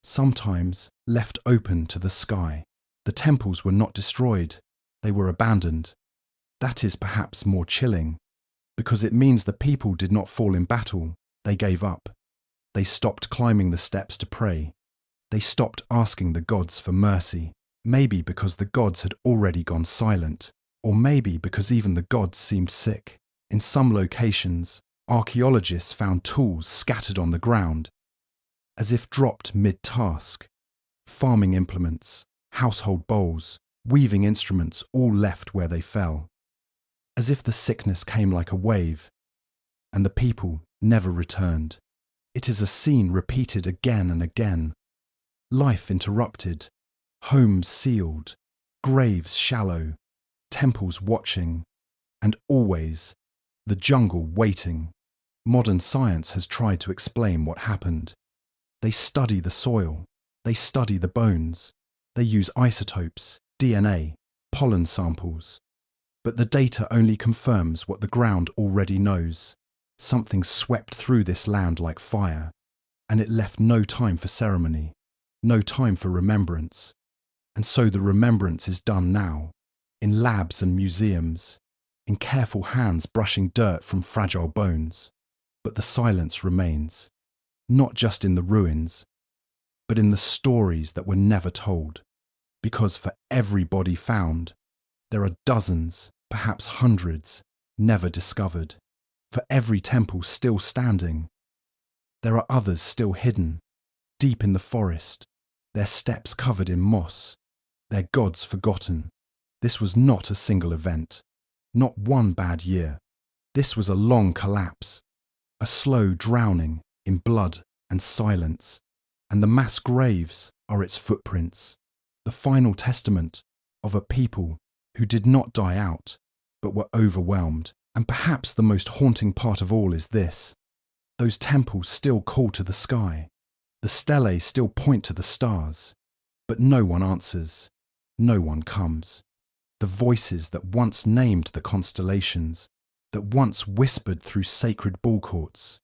sometimes left open to the sky. The temples were not destroyed, they were abandoned. That is perhaps more chilling, Because it means the people did not fall in battle, they gave up. They stopped climbing the steps to pray. They stopped asking the gods for mercy, maybe because the gods had already gone silent, or maybe because even the gods seemed sick. In some locations, archaeologists found tools scattered on the ground, as if dropped mid-task. Farming implements, household bowls, weaving instruments all left where they fell. As if the sickness came like a wave, and the people never returned. It is a scene repeated again and again. Life interrupted, homes sealed, graves shallow, temples watching, and always the jungle waiting. Modern science has tried to explain what happened. They study the soil, they study the bones, they use isotopes, DNA, pollen samples. But the data only confirms what the ground already knows. Something swept through this land like fire, and it left no time for ceremony, no time for remembrance. And so the remembrance is done now, in labs and museums, in careful hands brushing dirt from fragile bones. But the silence remains, not just in the ruins, but in the stories that were never told. Because for every body found, there are dozens, perhaps hundreds, never discovered. For every temple still standing, there are others still hidden, deep in the forest, their steps covered in moss, their gods forgotten. This was not a single event, not one bad year. This was a long collapse, a slow drowning in blood and silence, and the mass graves are its footprints, the final testament of a people who did not die out, but were overwhelmed. And perhaps the most haunting part of all is this: those temples still call to the sky, the stelae still point to the stars, but no one answers, no one comes. The voices that once named the constellations, that once whispered through sacred ball courts,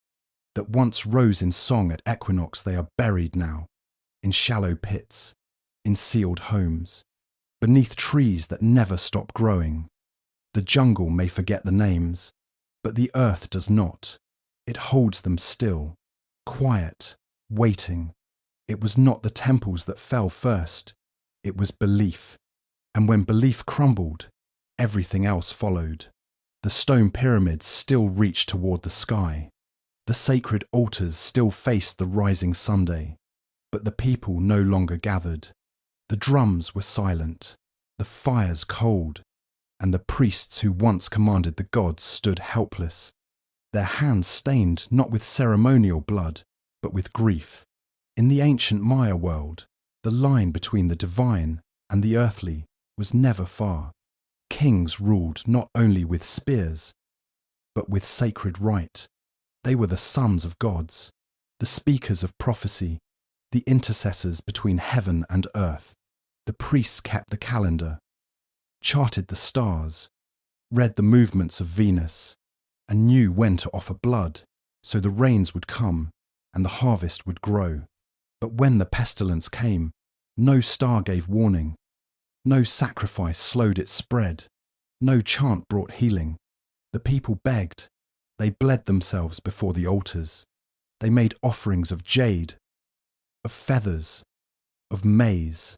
that once rose in song at equinox, they are buried now, in shallow pits, in sealed homes, beneath trees that never stop growing. The jungle may forget the names, but the earth does not. It holds them still, quiet, waiting. It was not the temples that fell first, it was belief. And when belief crumbled, everything else followed. The stone pyramids still reached toward the sky. The sacred altars still faced the rising Sunday, but the people no longer gathered. The drums were silent, the fires cold, and the priests who once commanded the gods stood helpless, their hands stained not with ceremonial blood, but with grief. In the ancient Maya world, the line between the divine and the earthly was never far. Kings ruled not only with spears, but with sacred right. They were the sons of gods, the speakers of prophecy, the intercessors between heaven and earth. The priests kept the calendar, charted the stars, read the movements of Venus, and knew when to offer blood, so the rains would come and the harvest would grow. But when the pestilence came, no star gave warning, no sacrifice slowed its spread, no chant brought healing. The people begged, they bled themselves before the altars, they made offerings of jade, of feathers, of maize.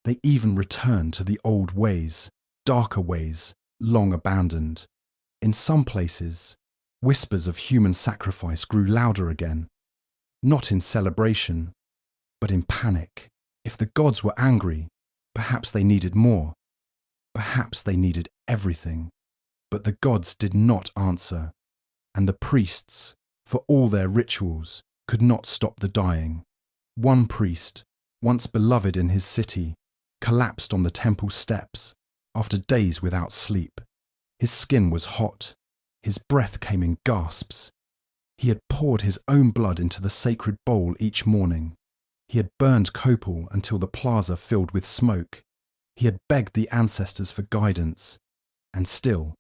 They even returned to the old ways, darker ways, long abandoned. In some places, whispers of human sacrifice grew louder again, not in celebration, but in panic. If the gods were angry, perhaps they needed more. Perhaps they needed everything. But the gods did not answer, and the priests, for all their rituals, could not stop the dying. One priest, once beloved in his city, collapsed on the temple steps after days without sleep. His skin was hot, his breath came in gasps. He had poured his own blood into the sacred bowl each morning. He had burned copal until the plaza filled with smoke. He had begged the ancestors for guidance, and still,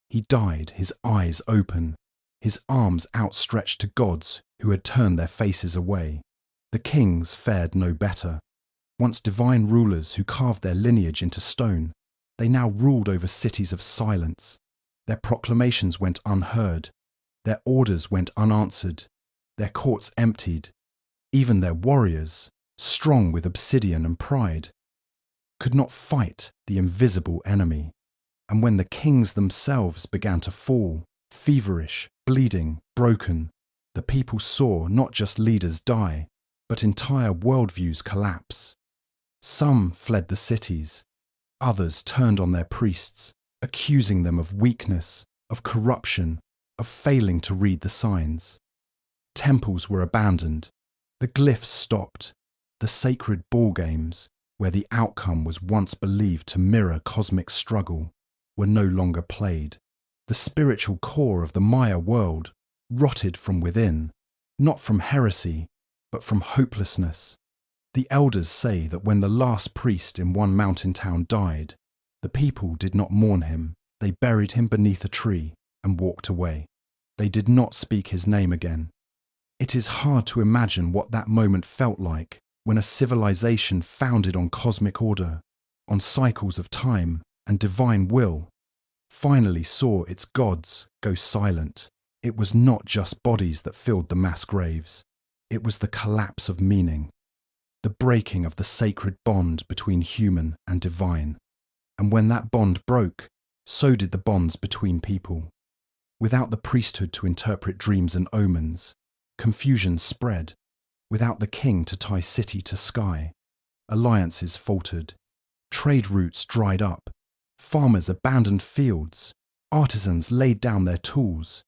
he died, his eyes open, his arms outstretched to gods who had turned their faces away. The kings fared no better. Once divine rulers who carved their lineage into stone, they now ruled over cities of silence, Their proclamations went unheard, their orders went unanswered, their courts emptied, even their warriors, strong with obsidian and pride, could not fight the invisible enemy. And when the kings themselves began to fall, feverish, bleeding, broken, the people saw not just leaders die, but entire worldviews collapse. Some fled the cities, others turned on their priests, accusing them of weakness, of corruption, of failing to read the signs. Temples were abandoned, the glyphs stopped, the sacred ball games, where the outcome was once believed to mirror cosmic struggle, were no longer played. The spiritual core of the Maya world rotted from within, not from heresy, but from hopelessness. The elders say that when the last priest in one mountain town died, the people did not mourn him. They buried him beneath a tree and walked away. They did not speak his name again. It is hard to imagine what that moment felt like when a civilization founded on cosmic order, on cycles of time and divine will, finally saw its gods go silent. It was not just bodies that filled the mass graves. It was the collapse of meaning, the breaking of the sacred bond between human and divine. And when that bond broke, so did the bonds between people. Without the priesthood to interpret dreams and omens, confusion spread. Without the king to tie city to sky, alliances faltered. Trade routes dried up. Farmers abandoned fields. Artisans laid down their tools.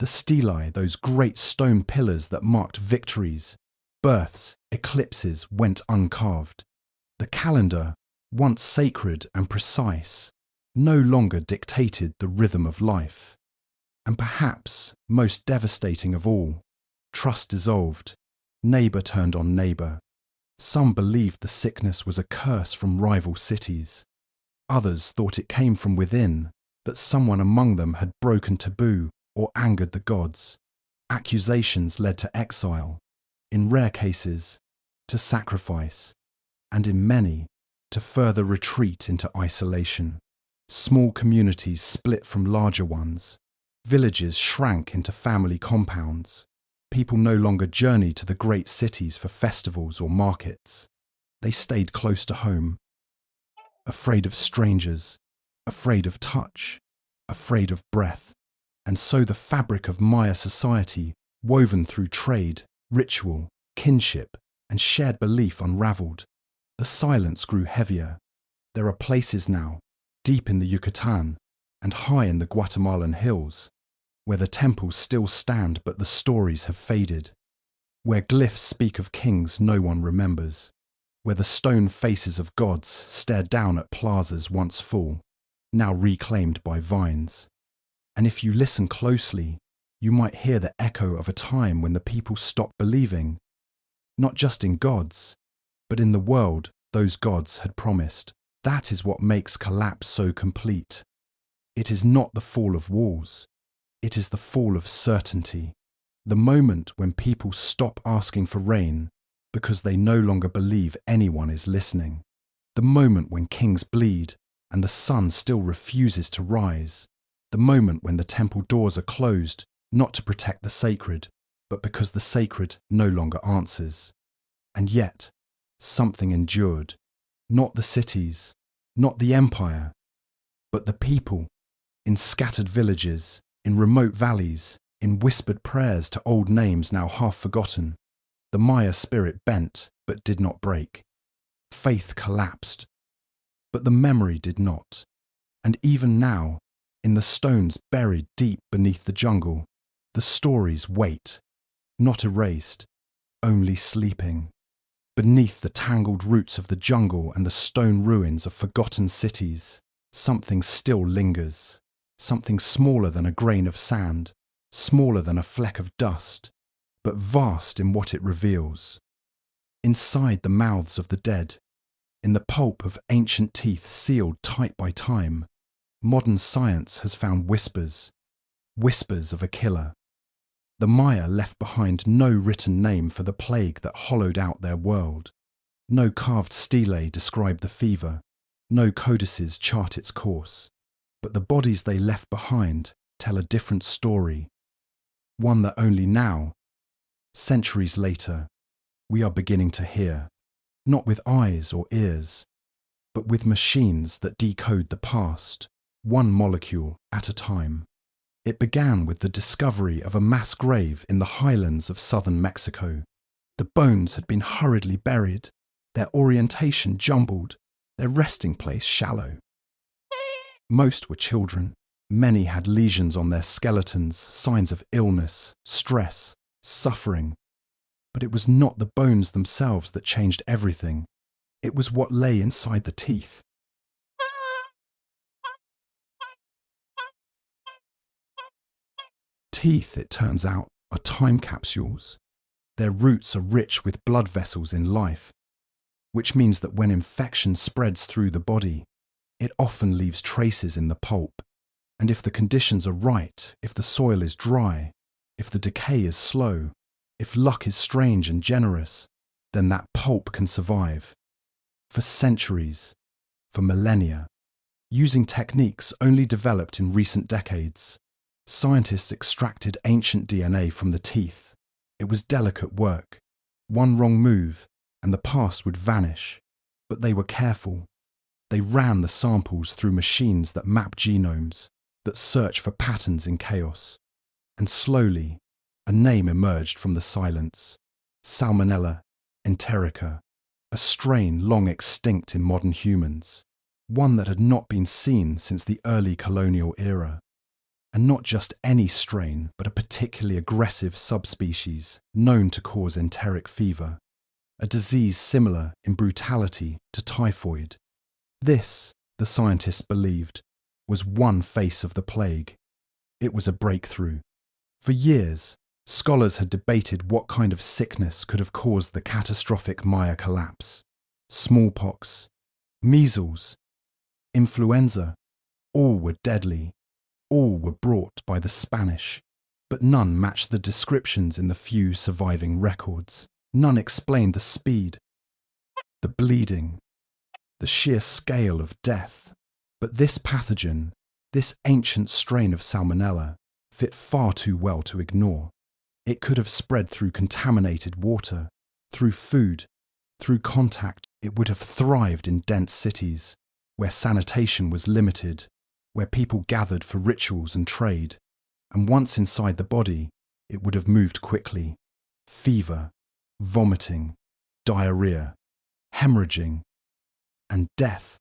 The stelae, those great stone pillars that marked victories, births, eclipses, went uncarved. The calendar, once sacred and precise, no longer dictated the rhythm of life. And perhaps, most devastating of all, trust dissolved. Neighbour turned on neighbour. Some believed the sickness was a curse from rival cities. Others thought it came from within, that someone among them had broken taboo or angered the gods. Accusations led to exile, in rare cases, to sacrifice, and in many, to further retreat into isolation. Small communities split from larger ones. Villages shrank into family compounds. People no longer journeyed to the great cities for festivals or markets. They stayed close to home, afraid of strangers, afraid of touch, afraid of breath. And so the fabric of Maya society, woven through trade, ritual, kinship, and shared belief unraveled. The silence grew heavier. There are places now, deep in the Yucatan and high in the Guatemalan hills, where the temples still stand but the stories have faded, where glyphs speak of kings no one remembers, where the stone faces of gods stare down at plazas once full, now reclaimed by vines. And if you listen closely, you might hear the echo of a time when the people stopped believing, not just in gods, but in the world those gods had promised. That is what makes collapse so complete. It is not the fall of walls. It is the fall of certainty, the moment when people stop asking for rain because they no longer believe anyone is listening, the moment when kings bleed and the sun still refuses to rise, the moment when the temple doors are closed not to protect the sacred, but because the sacred no longer answers. And yet, something endured, not the cities, not the empire, but the people, in scattered villages, in remote valleys, in whispered prayers to old names now half forgotten. The Maya spirit bent, but did not break. Faith collapsed, but the memory did not. And even now, in the stones buried deep beneath the jungle, the stories wait, not erased, only sleeping. Beneath the tangled roots of the jungle and the stone ruins of forgotten cities, something still lingers. Something smaller than a grain of sand, smaller than a fleck of dust, but vast in what it reveals. Inside the mouths of the dead, in the pulp of ancient teeth sealed tight by time, modern science has found whispers, whispers of a killer. The Maya left behind no written name for the plague that hollowed out their world. No carved stelae describe the fever, no codices chart its course. But the bodies they left behind tell a different story, one that only now, centuries later, we are beginning to hear, not with eyes or ears, but with machines that decode the past, one molecule at a time. It began with the discovery of a mass grave in the highlands of southern Mexico. The bones had been hurriedly buried, their orientation jumbled, their resting place shallow. Most were children. Many had lesions on their skeletons, signs of illness, stress, suffering. But it was not the bones themselves that changed everything. It was what lay inside the teeth. Teeth, it turns out, are time capsules. Their roots are rich with blood vessels in life, which means that when infection spreads through the body, it often leaves traces in the pulp. And if the conditions are right, if the soil is dry, if the decay is slow, if luck is strange and generous, then that pulp can survive. For centuries, for millennia, using techniques only developed in recent decades, scientists extracted ancient DNA from the teeth. It was delicate work. One wrong move, and the past would vanish. But they were careful. They ran the samples through machines that map genomes, that search for patterns in chaos. And slowly, a name emerged from the silence. Salmonella enterica, a strain long extinct in modern humans, one that had not been seen since the early colonial era. And not just any strain, but a particularly aggressive subspecies known to cause enteric fever, a disease similar in brutality to typhoid. This, the scientists believed, was one face of the plague. It was a breakthrough. For years, scholars had debated what kind of sickness could have caused the catastrophic Maya collapse. Smallpox, measles, influenza, all were deadly. All were brought by the Spanish, but none matched the descriptions in the few surviving records. None explained the speed, the bleeding, the sheer scale of death. But this pathogen, this ancient strain of Salmonella, fit far too well to ignore. It could have spread through contaminated water, through food, through contact. It would have thrived in dense cities, where sanitation was limited, where people gathered for rituals and trade, and once inside the body, it would have moved quickly. Fever, vomiting, diarrhea, hemorrhaging, and death.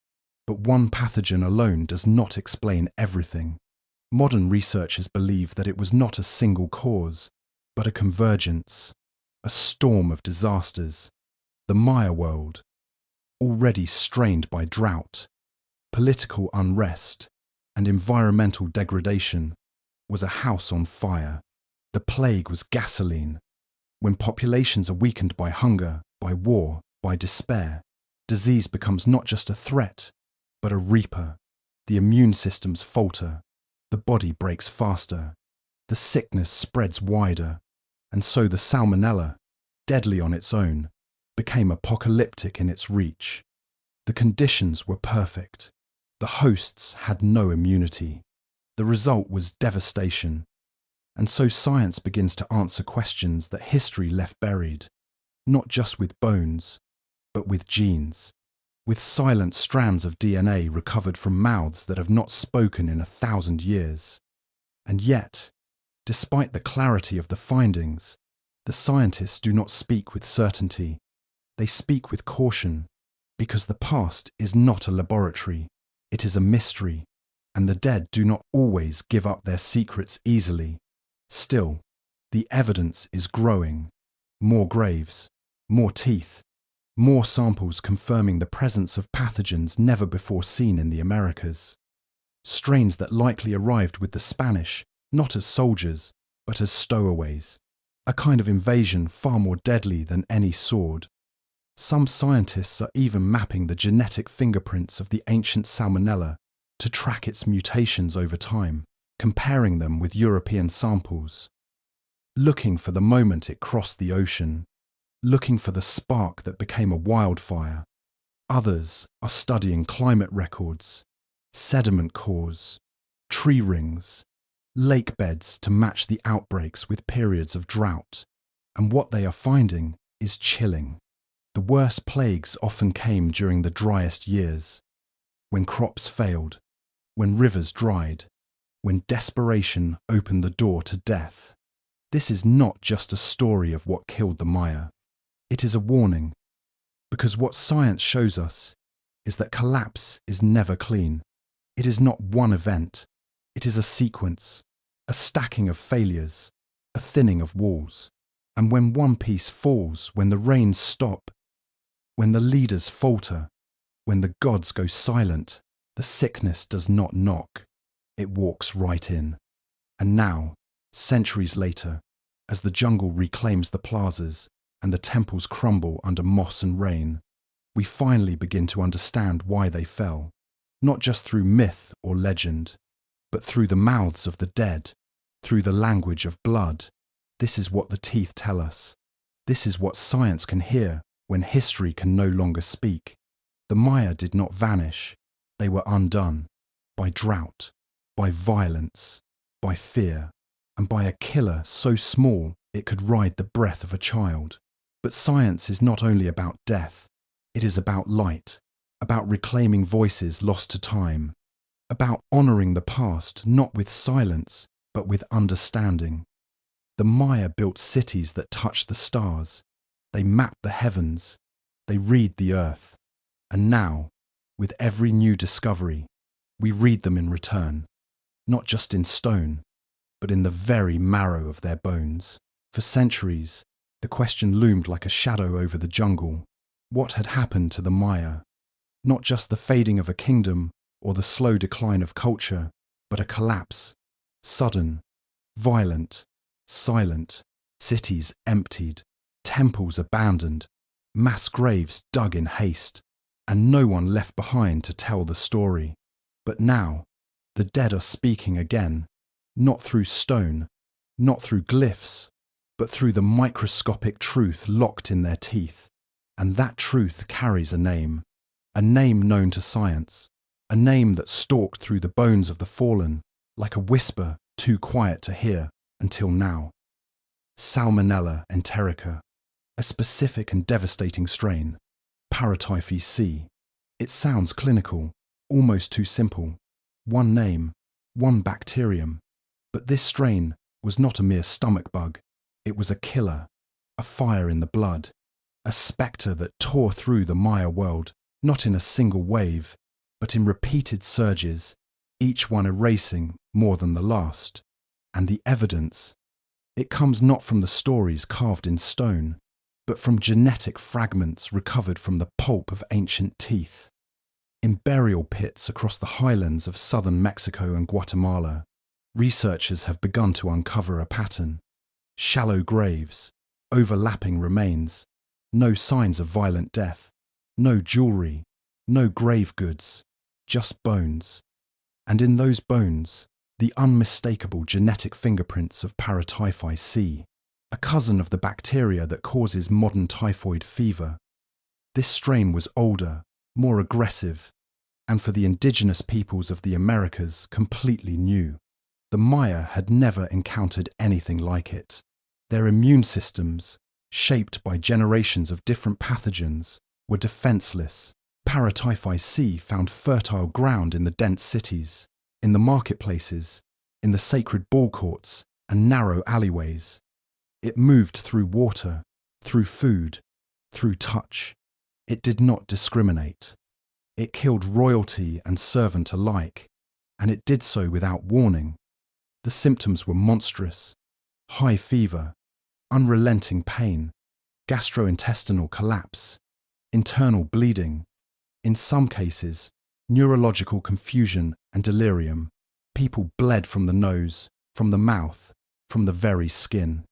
But one pathogen alone does not explain everything. Modern researchers believe that it was not a single cause, but a convergence, a storm of disasters. The Maya world, already strained by drought, political unrest, and environmental degradation, was a house on fire. The plague was gasoline. When populations are weakened by hunger, by war, by despair, disease becomes not just a threat, but a reaper. The immune systems falter, the body breaks faster, the sickness spreads wider, and so the Salmonella, deadly on its own, became apocalyptic in its reach. The conditions were perfect. The hosts had no immunity. The result was devastation. And so science begins to answer questions that history left buried, not just with bones, but with genes, with silent strands of DNA recovered from mouths that have not spoken in 1,000 years. And yet, despite the clarity of the findings, the scientists do not speak with certainty. They speak with caution, because the past is not a laboratory. It is a mystery, and the dead do not always give up their secrets easily. Still, the evidence is growing. More graves, more teeth, more samples confirming the presence of pathogens never before seen in the Americas. Strains that likely arrived with the Spanish, not as soldiers, but as stowaways. A kind of invasion far more deadly than any sword. Some scientists are even mapping the genetic fingerprints of the ancient Salmonella to track its mutations over time, comparing them with European samples, looking for the moment it crossed the ocean, looking for the spark that became a wildfire. Others are studying climate records, sediment cores, tree rings, lake beds to match the outbreaks with periods of drought. And what they are finding is chilling. The worst plagues often came during the driest years, when crops failed, when rivers dried, when desperation opened the door to death. This is not just a story of what killed the Maya. It is a warning, because what science shows us is that collapse is never clean. It is not one event. It is a sequence, a stacking of failures, a thinning of walls. And when one piece falls, when the rains stop, when the leaders falter, when the gods go silent, the sickness does not knock. It walks right in. And now, centuries later, as the jungle reclaims the plazas and the temples crumble under moss and rain, we finally begin to understand why they fell, not just through myth or legend, but through the mouths of the dead, through the language of blood. This is what the teeth tell us. This is what science can hear when history can no longer speak. The Maya did not vanish. They were undone by drought, by violence, by fear, and by a killer so small it could ride the breath of a child. But science is not only about death. It is about light, about reclaiming voices lost to time, about honouring the past not with silence, but with understanding. The Maya built cities that touched the stars. They mapped the heavens. They read the earth. And now, with every new discovery, we read them in return, not just in stone, but in the very marrow of their bones. For centuries, the question loomed like a shadow over the jungle. What had happened to the Maya? Not just the fading of a kingdom or the slow decline of culture, but a collapse, sudden, violent, silent, cities emptied, temples abandoned, mass graves dug in haste, and no one left behind to tell the story. But now, the dead are speaking again, not through stone, not through glyphs, but through the microscopic truth locked in their teeth. And that truth carries a name known to science, a name that stalked through the bones of the fallen, like a whisper too quiet to hear until now. Salmonella enterica, a specific and devastating strain, Paratyphi C. It sounds clinical, almost too simple. One name, one bacterium. But this strain was not a mere stomach bug. It was a killer, a fire in the blood, a spectre that tore through the Maya world, not in a single wave, but in repeated surges, each one erasing more than the last. And the evidence, it comes not from the stories carved in stone, but from genetic fragments recovered from the pulp of ancient teeth. In burial pits across the highlands of southern Mexico and Guatemala, researchers have begun to uncover a pattern. Shallow graves, overlapping remains, no signs of violent death, no jewelry, no grave goods, just bones. And in those bones, the unmistakable genetic fingerprints of Paratyphi C, a cousin of the bacteria that causes modern typhoid fever. This strain was older, more aggressive, and for the indigenous peoples of the Americas, completely new. The Maya had never encountered anything like it. Their immune systems, shaped by generations of different pathogens, were defenseless. Paratyphi C found fertile ground in the dense cities, in the marketplaces, in the sacred ball courts and narrow alleyways. It moved through water, through food, through touch. It did not discriminate. It killed royalty and servant alike, and it did so without warning. The symptoms were monstrous: high fever, unrelenting pain, gastrointestinal collapse, internal bleeding, in some cases, neurological confusion and delirium. People bled from the nose, from the mouth, from the very skin.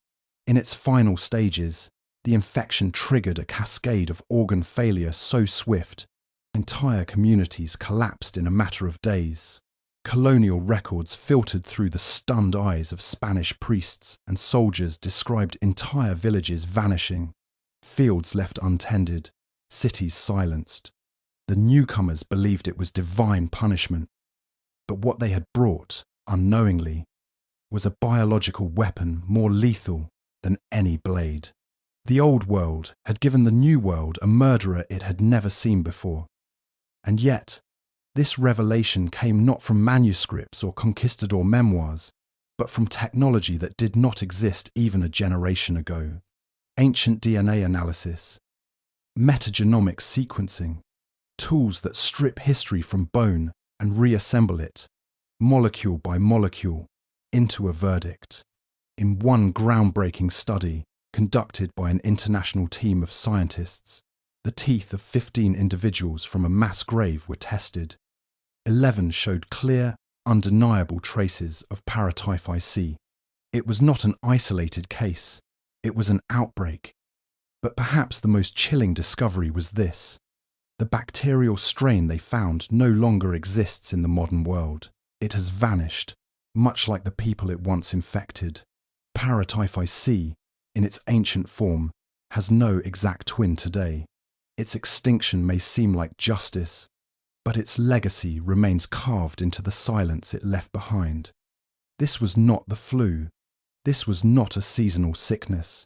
In its final stages, the infection triggered a cascade of organ failure so swift, entire communities collapsed in a matter of days. Colonial records filtered through the stunned eyes of Spanish priests and soldiers described entire villages vanishing, fields left untended, cities silenced. The newcomers believed it was divine punishment, but what they had brought unknowingly, was a biological weapon more lethal than any blade. The old world had given the new world a murderer it had never seen before. And yet, this revelation came not from manuscripts or conquistador memoirs, but from technology that did not exist even a generation ago. Ancient DNA analysis, metagenomic sequencing, tools that strip history from bone and reassemble it, molecule by molecule, into a verdict. In one groundbreaking study conducted by an international team of scientists, the teeth of 15 individuals from a mass grave were tested. 11 showed clear, undeniable traces of paratyphi C. It was not an isolated case, it was an outbreak. But perhaps the most chilling discovery was this: the bacterial strain they found no longer exists in the modern world. It has vanished, much like the people it once infected. Paratyphi C, in its ancient form, has no exact twin today. Its extinction may seem like justice, but its legacy remains carved into the silence it left behind. This was not the flu. This was not a seasonal sickness.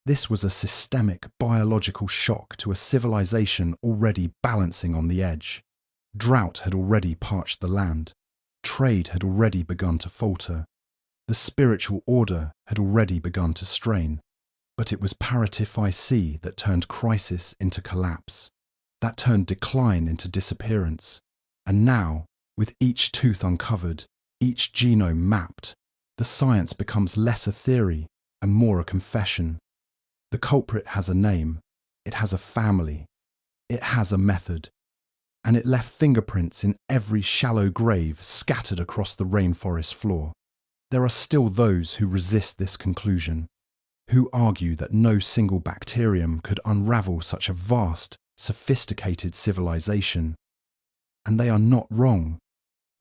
This was a systemic biological shock to a civilization already balancing on the edge. Drought had already parched the land. Trade had already begun to falter. The spiritual order had already begun to strain. But it was paratyphi C that turned crisis into collapse, that turned decline into disappearance. And now, with each tooth uncovered, each genome mapped, the science becomes less a theory and more a confession. The culprit has a name, it has a family, it has a method, and it left fingerprints in every shallow grave scattered across the rainforest floor. There are still those who resist this conclusion, who argue that no single bacterium could unravel such a vast, sophisticated civilization. And they are not wrong.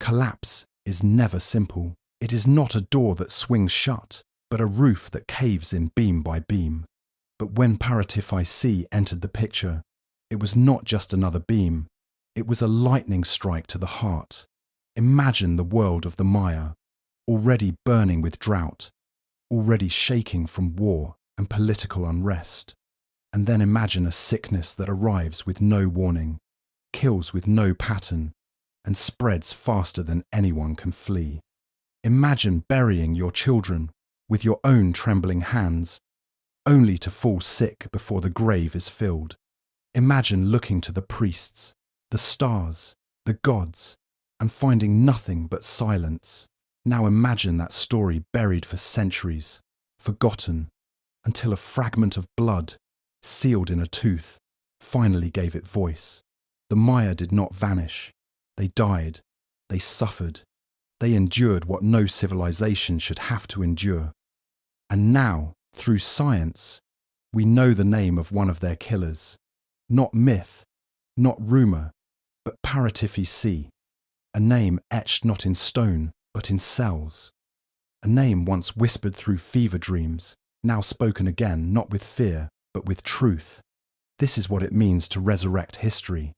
Collapse is never simple. It is not a door that swings shut, but a roof that caves in beam by beam. But when paratyphi C entered the picture, it was not just another beam. It was a lightning strike to the heart. Imagine the world of the Maya, already burning with drought, already shaking from war and political unrest. And then imagine a sickness that arrives with no warning, kills with no pattern, and spreads faster than anyone can flee. Imagine burying your children with your own trembling hands, only to fall sick before the grave is filled. Imagine looking to the priests, the stars, the gods, and finding nothing but silence. Now imagine that story buried for centuries, forgotten, until a fragment of blood, sealed in a tooth, finally gave it voice. The Maya did not vanish. They died. They suffered. They endured what no civilization should have to endure. And now, through science, we know the name of one of their killers. Not myth, not rumour, but paratyphi C. A name etched not in stone, but in cells. A name once whispered through fever dreams, now spoken again not with fear, but with truth. This is what it means to resurrect history,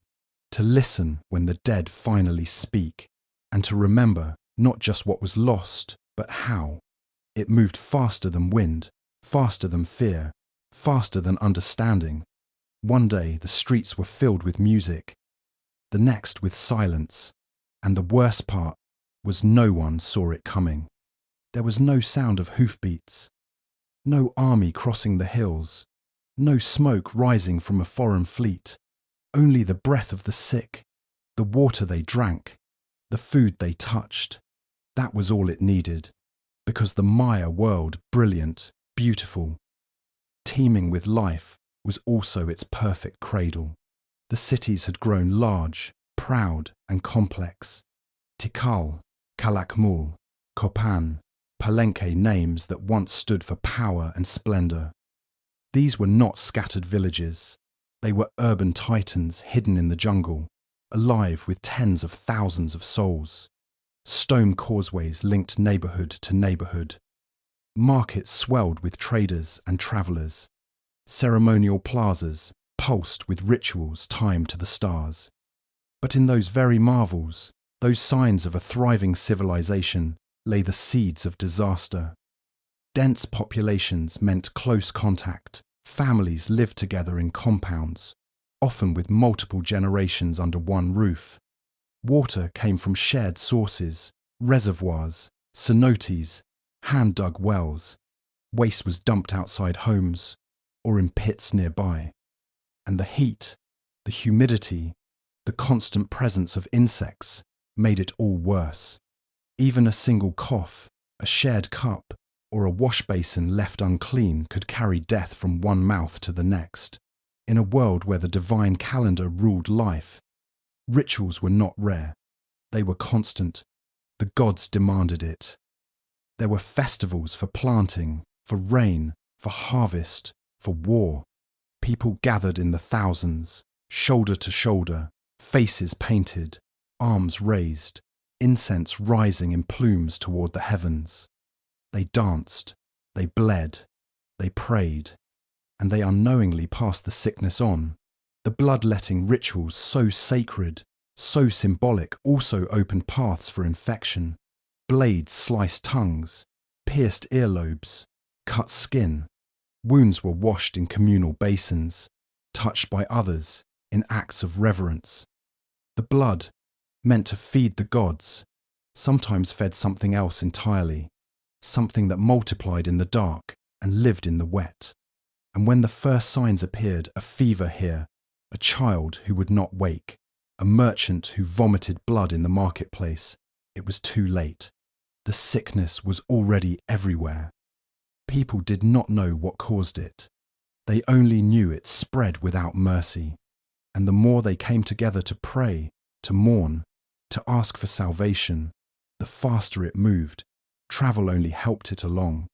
to listen when the dead finally speak, and to remember not just what was lost, but how. It moved faster than wind, faster than fear, faster than understanding. One day the streets were filled with music, the next with silence, and the worst part was no one saw it coming. There was no sound of hoofbeats, no army crossing the hills, no smoke rising from a foreign fleet, only the breath of the sick, the water they drank, the food they touched. That was all it needed, because the Maya world, brilliant, beautiful, teeming with life, was also its perfect cradle. The cities had grown large, proud, and complex. Tikal, Calakmul, Copan, Palenque, names that once stood for power and splendor. These were not scattered villages. They were urban titans hidden in the jungle, alive with tens of thousands of souls. Stone causeways linked neighborhood to neighborhood. Markets swelled with traders and travelers. Ceremonial plazas pulsed with rituals timed to the stars. But in those very marvels, those signs of a thriving civilization, lay the seeds of disaster. Dense populations meant close contact. Families lived together in compounds, often with multiple generations under one roof. Water came from shared sources, reservoirs, cenotes, hand-dug wells. Waste was dumped outside homes or in pits nearby. And the heat, the humidity, the constant presence of insects made it all worse. Even a single cough, a shared cup, or a wash basin left unclean could carry death from one mouth to the next. In a world where the divine calendar ruled life, rituals were not rare. They were constant. The gods demanded it. There were festivals for planting, for rain, for harvest, for war. People gathered in the thousands, shoulder to shoulder, faces painted, arms raised, incense rising in plumes toward the heavens. They danced, they bled, they prayed, and they unknowingly passed the sickness on. The bloodletting rituals, so sacred, so symbolic, also opened paths for infection. Blades sliced tongues, pierced earlobes, cut skin. Wounds were washed in communal basins, touched by others in acts of reverence. The blood, meant to feed the gods, sometimes fed something else entirely, something that multiplied in the dark and lived in the wet. And when the first signs appeared, a fever here, a child who would not wake, a merchant who vomited blood in the marketplace, it was too late. The sickness was already everywhere. People did not know what caused it. They only knew it spread without mercy. And the more they came together to pray, to mourn, to ask for salvation, the faster it moved. Travel only helped it along.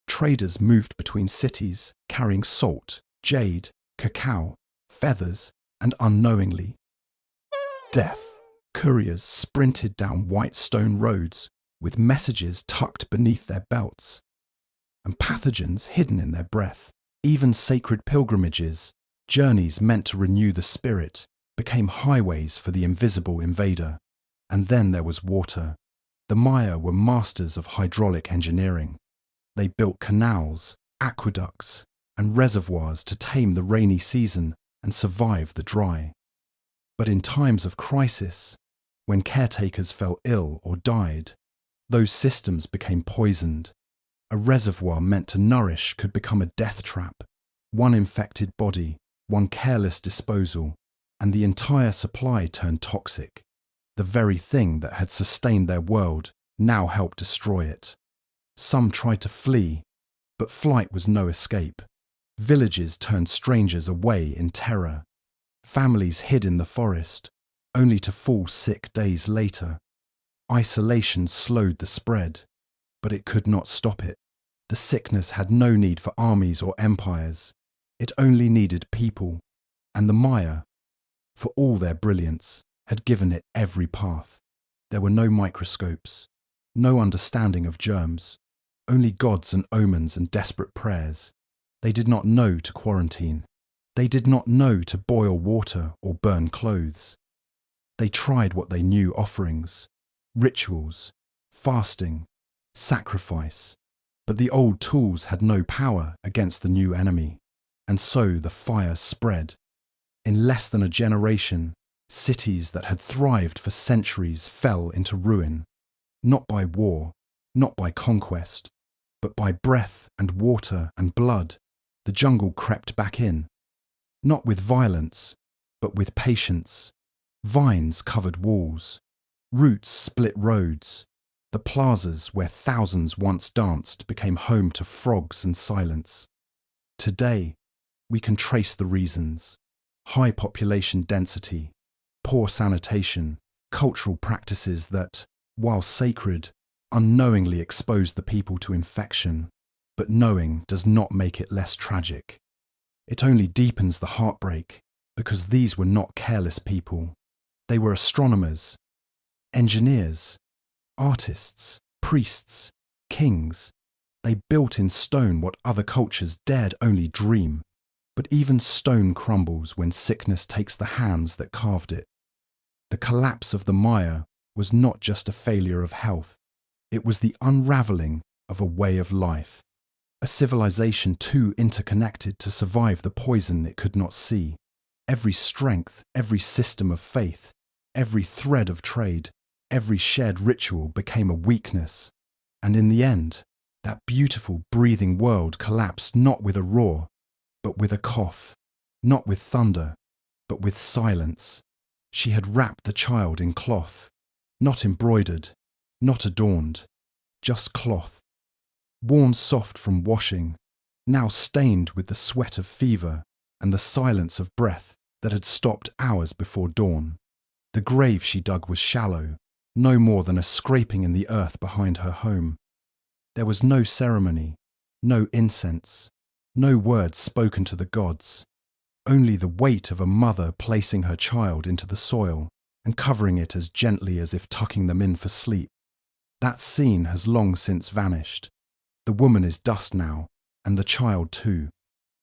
Traders moved between cities, carrying salt, jade, cacao, feathers, and unknowingly, death. Couriers sprinted down white stone roads with messages tucked beneath their belts, and pathogens hidden in their breath. Even sacred pilgrimages, journeys meant to renew the spirit, became highways for the invisible invader. And then there was water. The Maya were masters of hydraulic engineering. They built canals, aqueducts, and reservoirs to tame the rainy season and survive the dry. But in times of crisis, when caretakers fell ill or died, those systems became poisoned. A reservoir meant to nourish could become a death trap. One infected body, one careless disposal, and the entire supply turned toxic. The very thing that had sustained their world now helped destroy it. Some tried to flee, but flight was no escape. Villages turned strangers away in terror. Families hid in the forest, only to fall sick days later. Isolation slowed the spread, but it could not stop it. The sickness had no need for armies or empires. It only needed people, and the Maya, for all their brilliance, had given it every path. There were no microscopes, no understanding of germs, only gods and omens and desperate prayers. They did not know to quarantine. They did not know to boil water or burn clothes. They tried what they knew: offerings, rituals, fasting, sacrifice. But the old tools had no power against the new enemy, and so the fire spread. In less than a generation, cities that had thrived for centuries fell into ruin, not by war, not by conquest, but by breath and water and blood. The jungle crept back in, not with violence, but with patience. Vines covered walls, roots split roads. The plazas where thousands once danced became home to frogs and silence. Today, we can trace the reasons: high population density, poor sanitation, cultural practices that, while sacred, unknowingly exposed the people to infection. But knowing does not make it less tragic. It only deepens the heartbreak, because these were not careless people. They were astronomers, engineers, artists, priests, kings. They built in stone what other cultures dared only dream. But even stone crumbles when sickness takes the hands that carved it. The collapse of the Maya was not just a failure of health. It was the unraveling of a way of life, a civilization too interconnected to survive the poison it could not see. Every strength, every system of faith, every thread of trade, every shared ritual became a weakness. And in the end, that beautiful, breathing world collapsed not with a roar, but with a cough, not with thunder, but with silence. She had wrapped the child in cloth, not embroidered, not adorned, just cloth, worn soft from washing, now stained with the sweat of fever and the silence of breath that had stopped hours before dawn. The grave she dug was shallow, no more than a scraping in the earth behind her home. There was no ceremony, no incense, no words spoken to the gods, only the weight of a mother placing her child into the soil and covering it as gently as if tucking them in for sleep. That scene has long since vanished. The woman is dust now, and the child too,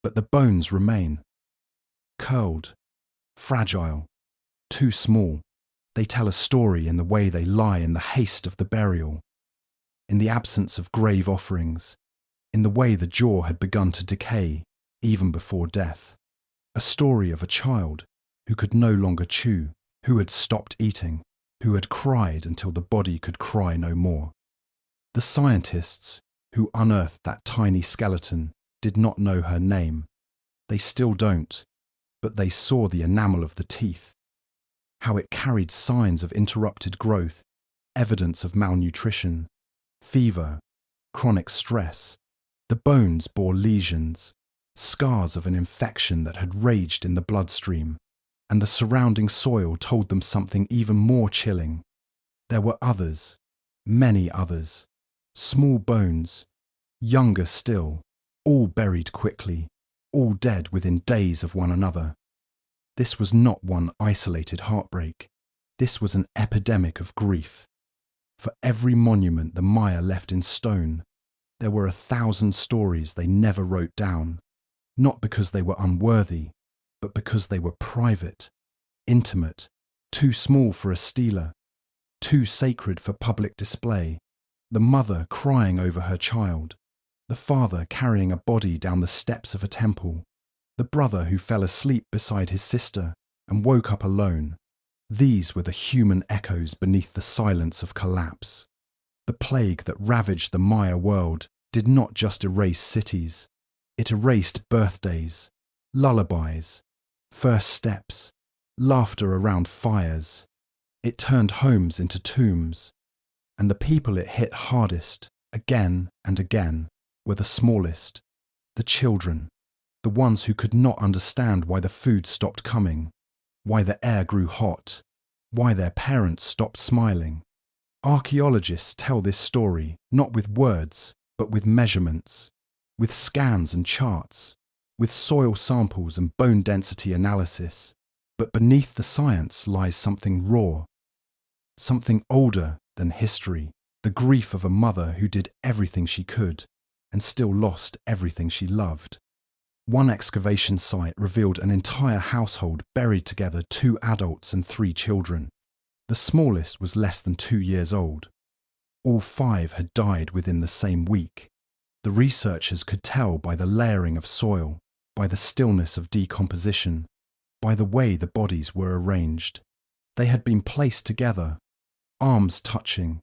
but the bones remain. Curled, fragile, too small, they tell a story in the way they lie in the haste of the burial, in the absence of grave offerings, in the way the jaw had begun to decay even before death. A story of a child who could no longer chew, who had stopped eating, who had cried until the body could cry no more. The scientists who unearthed that tiny skeleton did not know her name. They still don't, but they saw the enamel of the teeth, how it carried signs of interrupted growth, evidence of malnutrition, fever, chronic stress. The bones bore lesions, scars of an infection that had raged in the bloodstream, and the surrounding soil told them something even more chilling. There were others, many others, small bones, younger still, all buried quickly, all dead within days of one another. This was not one isolated heartbreak. This was an epidemic of grief. For every monument the Maya left in stone, there were 1,000 stories they never wrote down, not because they were unworthy, but because they were private, intimate, too small for a stela, too sacred for public display. The mother crying over her child, the father carrying a body down the steps of a temple, the brother who fell asleep beside his sister and woke up alone. These were the human echoes beneath the silence of collapse. The plague that ravaged the Maya world did not just erase cities. It erased birthdays, lullabies, first steps, laughter around fires. It turned homes into tombs. And the people it hit hardest, again and again, were the smallest, the children, the ones who could not understand why the food stopped coming, why the air grew hot, why their parents stopped smiling. Archaeologists tell this story not with words, but with measurements, with scans and charts, with soil samples and bone density analysis. But beneath the science lies something raw, something older than history, the grief of a mother who did everything she could and still lost everything she loved. One excavation site revealed an entire household buried together, 2 adults and 3 children. The smallest was less than 2 years old. All 5 had died within the same week. The researchers could tell by the layering of soil, by the stillness of decomposition, by the way the bodies were arranged. They had been placed together, arms touching,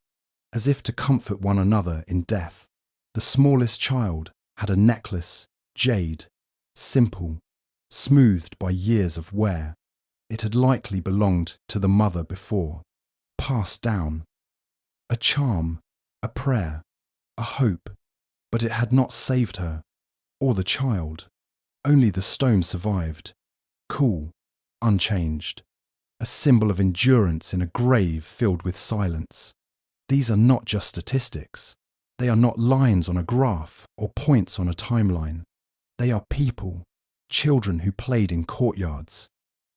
as if to comfort one another in death. The smallest child had a necklace, jade, simple, smoothed by years of wear. It had likely belonged to the mother before, passed down. A charm, a prayer, a hope, but it had not saved her, or the child. Only the stone survived, cool, unchanged, a symbol of endurance in a grave filled with silence. These are not just statistics. They are not lines on a graph or points on a timeline. They are people, children who played in courtyards,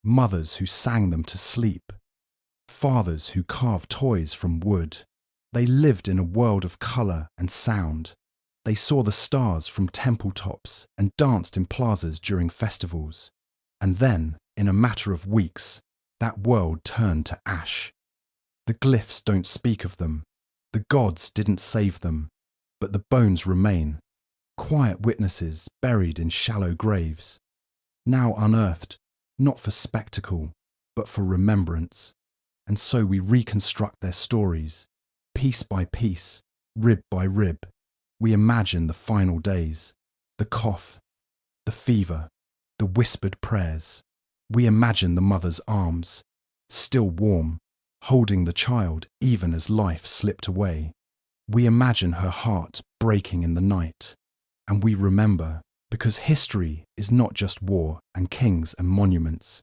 mothers who sang them to sleep, fathers who carved toys from wood. They lived in a world of colour and sound. They saw the stars from temple tops and danced in plazas during festivals. And then, in a matter of weeks, that world turned to ash. The glyphs don't speak of them. The gods didn't save them, but the bones remain, quiet witnesses buried in shallow graves, now unearthed, not for spectacle, but for remembrance. And so we reconstruct their stories, piece by piece, rib by rib. We imagine the final days, the cough, the fever, the whispered prayers. We imagine the mother's arms, still warm, holding the child even as life slipped away. We imagine her heart breaking in the night. And we remember, because history is not just war and kings and monuments.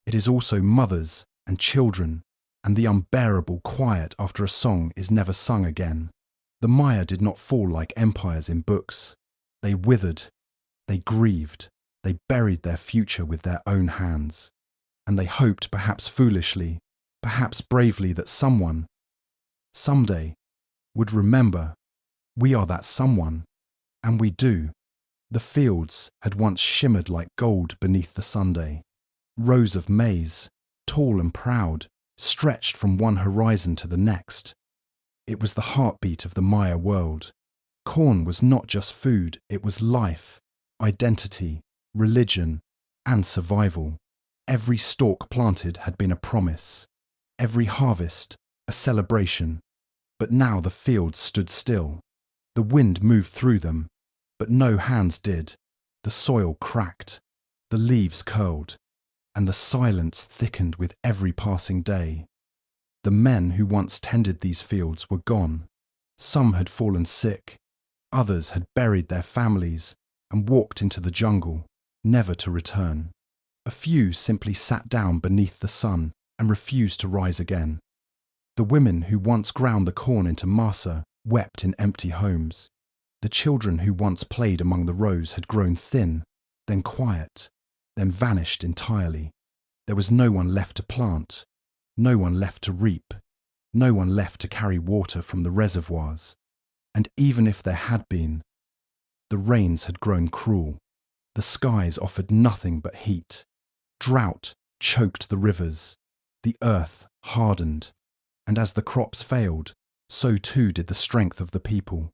It is also mothers and children, and the unbearable quiet after a song is never sung again. The Maya did not fall like empires in books. They withered, they grieved, they buried their future with their own hands. And they hoped, perhaps foolishly, perhaps bravely, that someone, someday, would remember. We are that someone, and we do. The fields had once shimmered like gold beneath the Sunday. Rows of maize, tall and proud, stretched from one horizon to the next. It was the heartbeat of the Maya world. Corn was not just food, it was life, identity, religion, and survival. Every stalk planted had been a promise, every harvest a celebration. But now the fields stood still. The wind moved through them, but no hands did. The soil cracked, the leaves curled, and the silence thickened with every passing day. The men who once tended these fields were gone. Some had fallen sick, others had buried their families and walked into the jungle, never to return. A few simply sat down beneath the sun and refused to rise again. The women who once ground the corn into masa wept in empty homes. The children who once played among the rows had grown thin, then quiet, then vanished entirely. There was no one left to plant, no one left to reap, no one left to carry water from the reservoirs. And even if there had been, the rains had grown cruel. The skies offered nothing but heat. Drought choked the rivers. The earth hardened. And as the crops failed, so too did the strength of the people.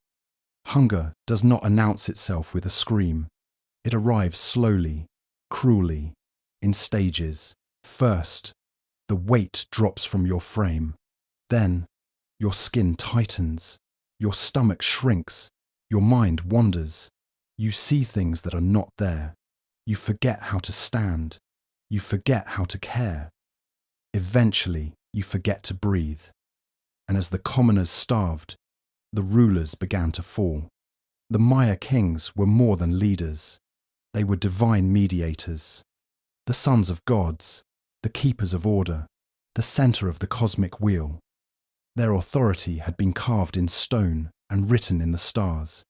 Hunger does not announce itself with a scream. It arrives slowly, cruelly, in stages. First, the weight drops from your frame. Then, your skin tightens. Your stomach shrinks. Your mind wanders. You see things that are not there. You forget how to stand. You forget how to care. Eventually, you forget to breathe. And as the commoners starved, the rulers began to fall. The Maya kings were more than leaders. They were divine mediators, the sons of gods, the keepers of order, the center of the cosmic wheel. Their authority had been carved in stone and written in the stars,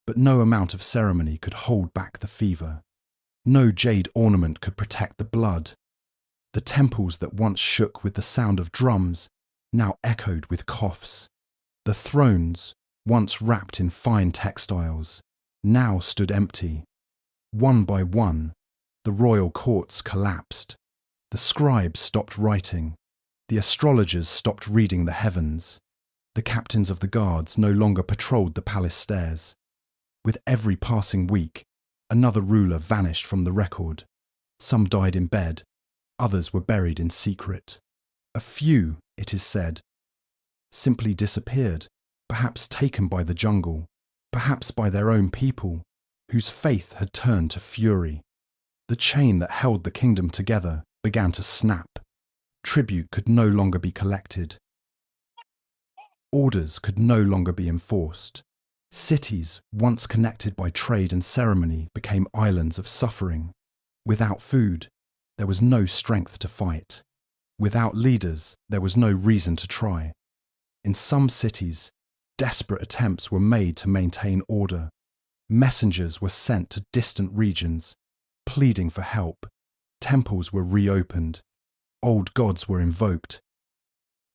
but no amount of ceremony could hold back the fever. No jade ornament could protect the blood. The temples that once shook with the sound of drums now echoed with coughs. The thrones, once wrapped in fine textiles, now stood empty. One by one, the royal courts collapsed. The scribes stopped writing. The astrologers stopped reading the heavens. The captains of the guards no longer patrolled the palace stairs. With every passing week, another ruler vanished from the record. Some died in bed, others were buried in secret. A few, it is said, simply disappeared, perhaps taken by the jungle, perhaps by their own people, whose faith had turned to fury. The chain that held the kingdom together began to snap. Tribute could no longer be collected. Orders could no longer be enforced. Cities, once connected by trade and ceremony, became islands of suffering. Without food, there was no strength to fight. Without leaders, there was no reason to try. In some cities, desperate attempts were made to maintain order. Messengers were sent to distant regions, pleading for help. Temples were reopened. Old gods were invoked.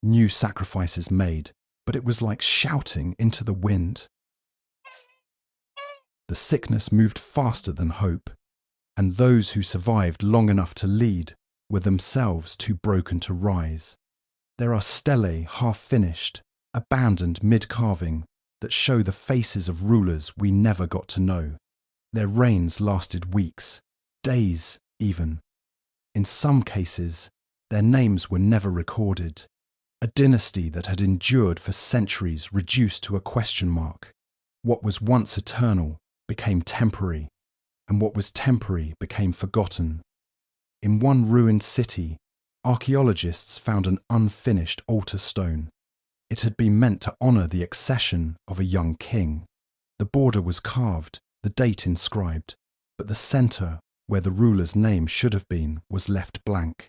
New sacrifices made, but it was like shouting into the wind. The sickness moved faster than hope, and those who survived long enough to lead were themselves too broken to rise. There are stelae half-finished, abandoned mid-carving that show the faces of rulers we never got to know. Their reigns lasted weeks, days even. In some cases, their names were never recorded. A dynasty that had endured for centuries reduced to a question mark. What was once eternal became temporary, and what was temporary became forgotten. In one ruined city, archaeologists found an unfinished altar stone. It had been meant to honour the accession of a young king. The border was carved, the date inscribed, but the centre, where the ruler's name should have been, was left blank.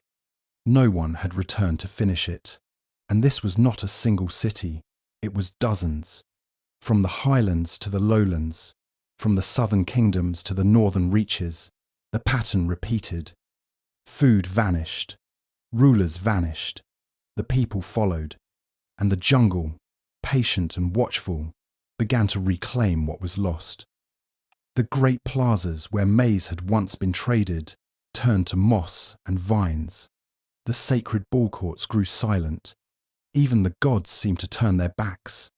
No one had returned to finish it. And this was not a single city, it was dozens. From the highlands to the lowlands, from the southern kingdoms to the northern reaches, the pattern repeated. Food vanished, rulers vanished, the people followed, and the jungle, patient and watchful, began to reclaim what was lost. The great plazas where maize had once been traded turned to moss and vines. The sacred ball courts grew silent. Even the gods seemed to turn their backs.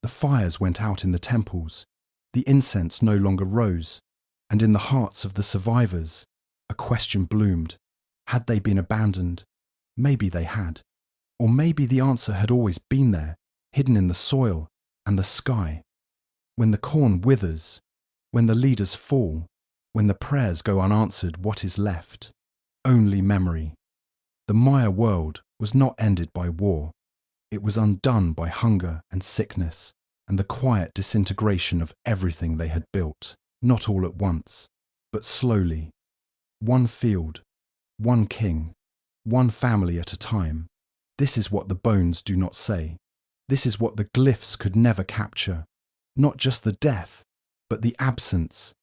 The fires went out in the temples. The incense no longer rose. And in the hearts of the survivors, a question bloomed. Had they been abandoned? Maybe they had. Or maybe the answer had always been there, hidden in the soil and the sky. When the corn withers, when the leaders fall, when the prayers go unanswered, what is left? Only memory. The Maya world was not ended by war. It was undone by hunger and sickness and the quiet disintegration of everything they had built, not all at once, but slowly. One field, one king, one family at a time. This is what the bones do not say. This is what the glyphs could never capture. Not just the death, but the absence,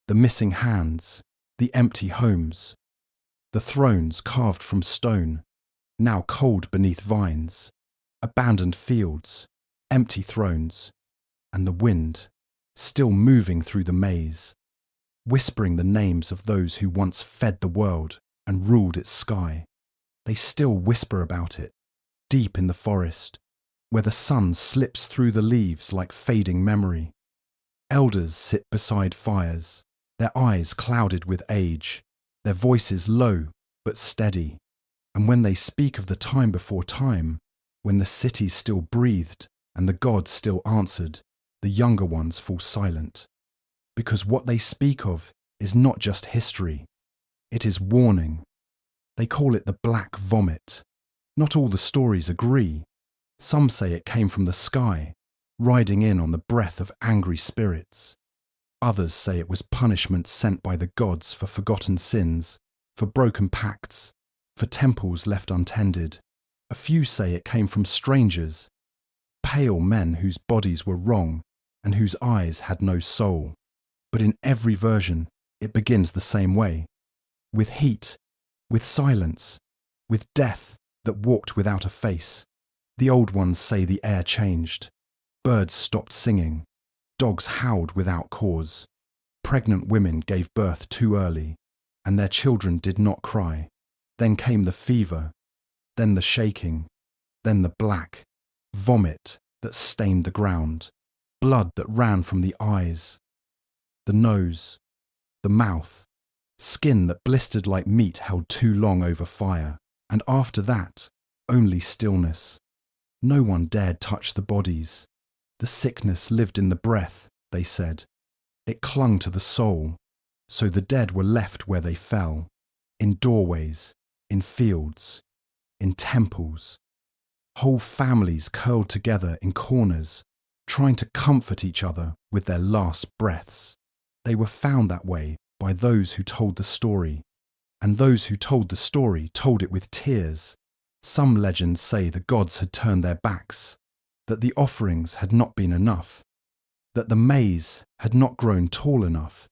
the missing hands, the empty homes, the thrones carved from stone, now cold beneath vines, abandoned fields, empty thrones, and the wind, still moving through the maze, whispering the names of those who once fed the world and ruled its sky. They still whisper about it, deep in the forest, where the sun slips through the leaves like fading memory. Elders sit beside fires, their eyes clouded with age, their voices low but steady, and when they speak of the time before time, when the city still breathed and the gods still answered, the younger ones fall silent. Because what they speak of is not just history, it is warning. They call it the black vomit. Not all the stories agree. Some say it came from the sky, riding in on the breath of angry spirits. Others say it was punishment sent by the gods for forgotten sins, for broken pacts, for temples left untended. A few say it came from strangers, pale men whose bodies were wrong and whose eyes had no soul. But in every version, it begins the same way, with heat, with silence, with death that walked without a face. The old ones say the air changed. Birds stopped singing. Dogs howled without cause. Pregnant women gave birth too early, and their children did not cry. Then came the fever, then the shaking, then the black vomit that stained the ground, blood that ran from the eyes, the nose, the mouth, skin that blistered like meat held too long over fire, and after that, only stillness. No one dared touch the bodies. The sickness lived in the breath, they said. It clung to the soul, so the dead were left where they fell, in doorways, in fields, in temples. Whole families curled together in corners, trying to comfort each other with their last breaths. They were found that way by those who told the story, and those who told the story told it with tears. Some legends say the gods had turned their backs, that the offerings had not been enough, that the maize had not grown tall enough,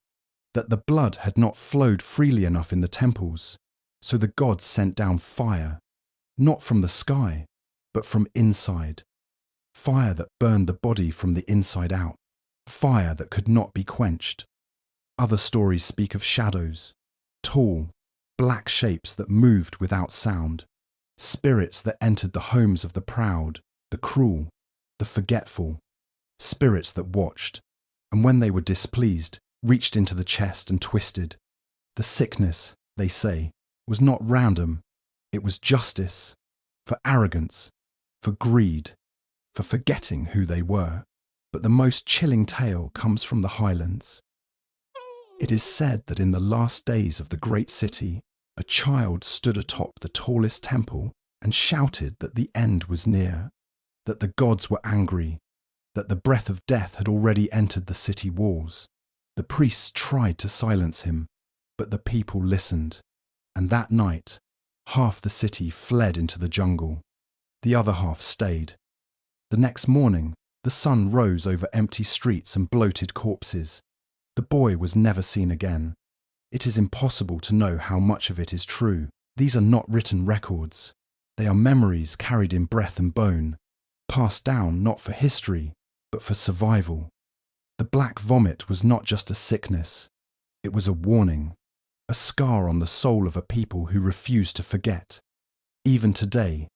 that the blood had not flowed freely enough in the temples, so the gods sent down fire, not from the sky, but from inside. Fire that burned the body from the inside out, fire that could not be quenched. Other stories speak of shadows, tall, black shapes that moved without sound, spirits that entered the homes of the proud, the cruel, the forgetful, spirits that watched, and when they were displeased, reached into the chest and twisted. The sickness, they say, was not random, it was justice, for arrogance, for greed, for forgetting who they were. But the most chilling tale comes from the highlands. It is said that in the last days of the great city, a child stood atop the tallest temple and shouted that the end was near, that the gods were angry, that the breath of death had already entered the city walls. The priests tried to silence him, but the people listened, and that night, half the city fled into the jungle. The other half stayed. The next morning, the sun rose over empty streets and bloated corpses. The boy was never seen again. It is impossible to know how much of it is true. These are not written records. They are memories carried in breath and bone, passed down not for history, but for survival. The black vomit was not just a sickness. It was a warning, a scar on the soul of a people who refused to forget. Even today,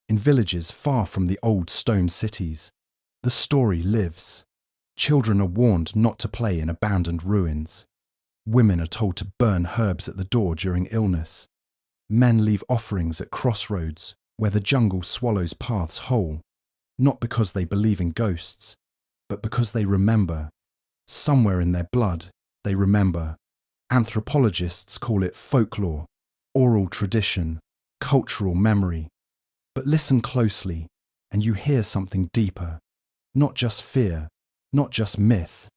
in villages far from the old stone cities, the story lives. Children are warned not to play in abandoned ruins. Women are told to burn herbs at the door during illness. Men leave offerings at crossroads where the jungle swallows paths whole, not because they believe in ghosts, but because they remember. Somewhere in their blood, they remember. Anthropologists call it folklore, oral tradition, cultural memory. But listen closely, and you hear something deeper. Not just fear, not just myth,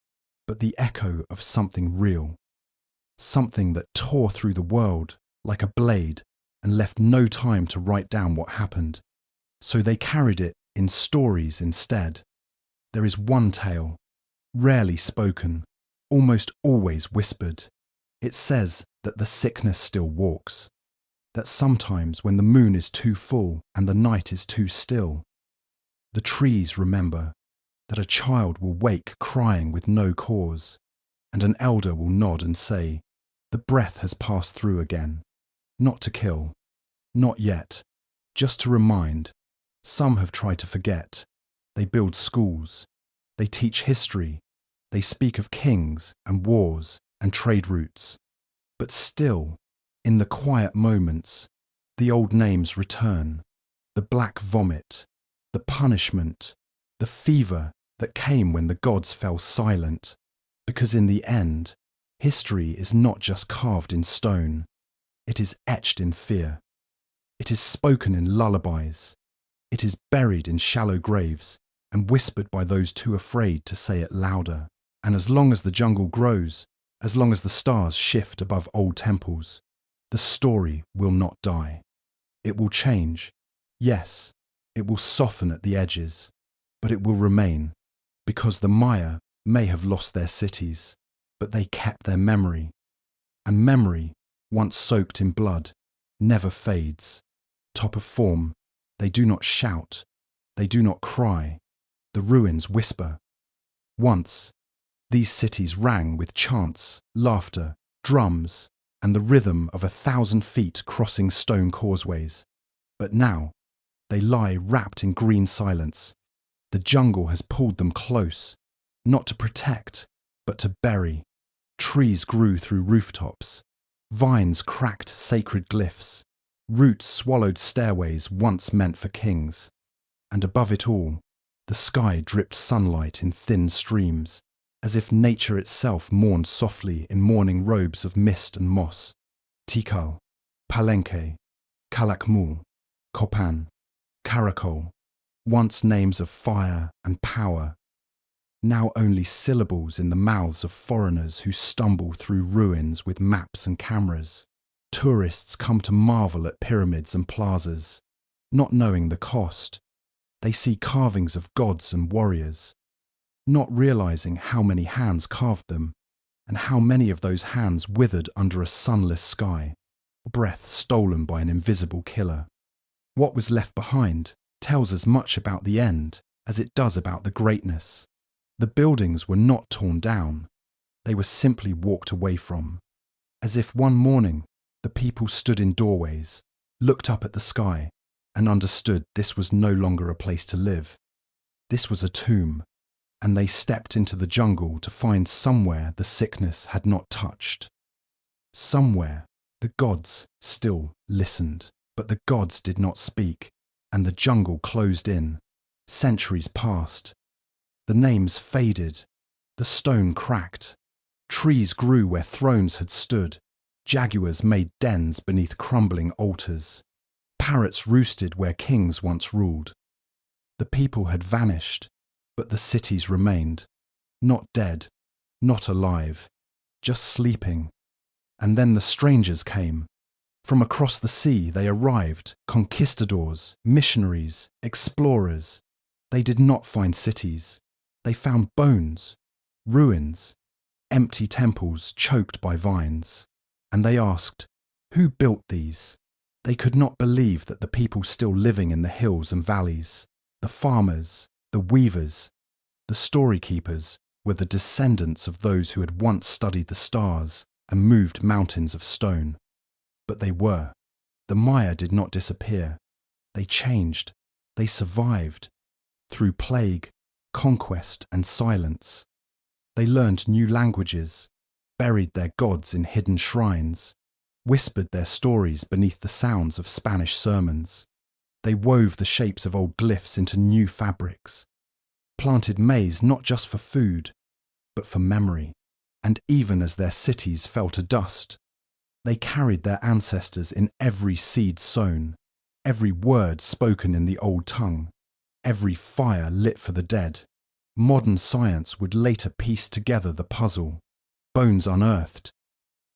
but the echo of something real. Something that tore through the world like a blade and left no time to write down what happened. So they carried it in stories instead. There is one tale, rarely spoken, almost always whispered. It says that the sickness still walks, that sometimes when the moon is too full and the night is too still, the trees remember, that a child will wake crying with no cause, and an elder will nod and say, the breath has passed through again, not to kill, not yet, just to remind. Some have tried to forget. They build schools, they teach history, they speak of kings and wars and trade routes. But still, in the quiet moments, the old names return, the black vomit, the punishment, the fever that came when the gods fell silent, because in the end, history is not just carved in stone, it is etched in fear. It is spoken in lullabies. It is buried in shallow graves and whispered by those too afraid to say it louder. And as long as the jungle grows, as long as the stars shift above old temples, the story will not die. It will change. Yes, it will soften at the edges, but it will remain, because the Maya may have lost their cities, but they kept their memory. And memory, once soaked in blood, never fades. Top of form, they do not shout, they do not cry, the ruins whisper. Once, these cities rang with chants, laughter, drums, and the rhythm of 1,000 feet crossing stone causeways. But now, they lie wrapped in green silence. The jungle has pulled them close, not to protect, but to bury. Trees grew through rooftops. Vines cracked sacred glyphs. Roots swallowed stairways once meant for kings. And above it all, the sky dripped sunlight in thin streams, as if nature itself mourned softly in mourning robes of mist and moss. Tikal, Palenque, Calakmul, Copan, Caracol, once names of fire and power, now only syllables in the mouths of foreigners who stumble through ruins with maps and cameras. Tourists come to marvel at pyramids and plazas, not knowing the cost. They see carvings of gods and warriors, not realizing how many hands carved them, and how many of those hands withered under a sunless sky, breath stolen by an invisible killer. What was left behind tells as much about the end as it does about the greatness. The buildings were not torn down, they were simply walked away from, as if one morning the people stood in doorways, looked up at the sky, and understood this was no longer a place to live. This was a tomb, and they stepped into the jungle to find somewhere the sickness had not touched. Somewhere the gods still listened, but the gods did not speak, and the jungle closed in. Centuries passed. The names faded. The stone cracked. Trees grew where thrones had stood. Jaguars made dens beneath crumbling altars. Parrots roosted where kings once ruled. The people had vanished, but the cities remained. Not dead, not alive, just sleeping. And then the strangers came. From across the sea they arrived, conquistadors, missionaries, explorers. They did not find cities. They found bones, ruins, empty temples choked by vines. And they asked, who built these? They could not believe that the people still living in the hills and valleys, the farmers, the weavers, the story keepers, were the descendants of those who had once studied the stars and moved mountains of stone. But they were. The Maya did not disappear. They changed. They survived. Through plague, conquest, and silence. They learned new languages, buried their gods in hidden shrines, whispered their stories beneath the sounds of Spanish sermons. They wove the shapes of old glyphs into new fabrics, planted maize not just for food, but for memory. And even as their cities fell to dust, they carried their ancestors in every seed sown, every word spoken in the old tongue, every fire lit for the dead. Modern science would later piece together the puzzle, bones unearthed,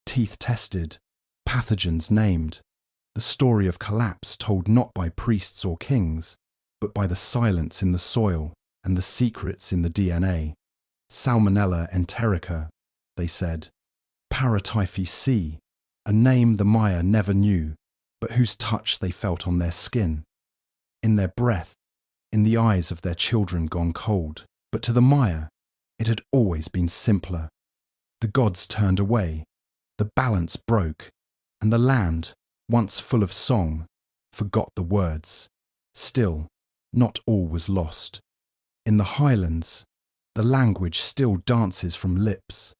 teeth tested, pathogens named, the story of collapse told not by priests or kings, but by the silence in the soil and the secrets in the DNA. Salmonella enterica, they said. Paratyphi C, a name the Maya never knew, but whose touch they felt on their skin, in their breath, in the eyes of their children gone cold. But to the Maya, it had always been simpler. The gods turned away, the balance broke, and the land, once full of song, forgot the words. Still, not all was lost. In the highlands, the language still dances from lips.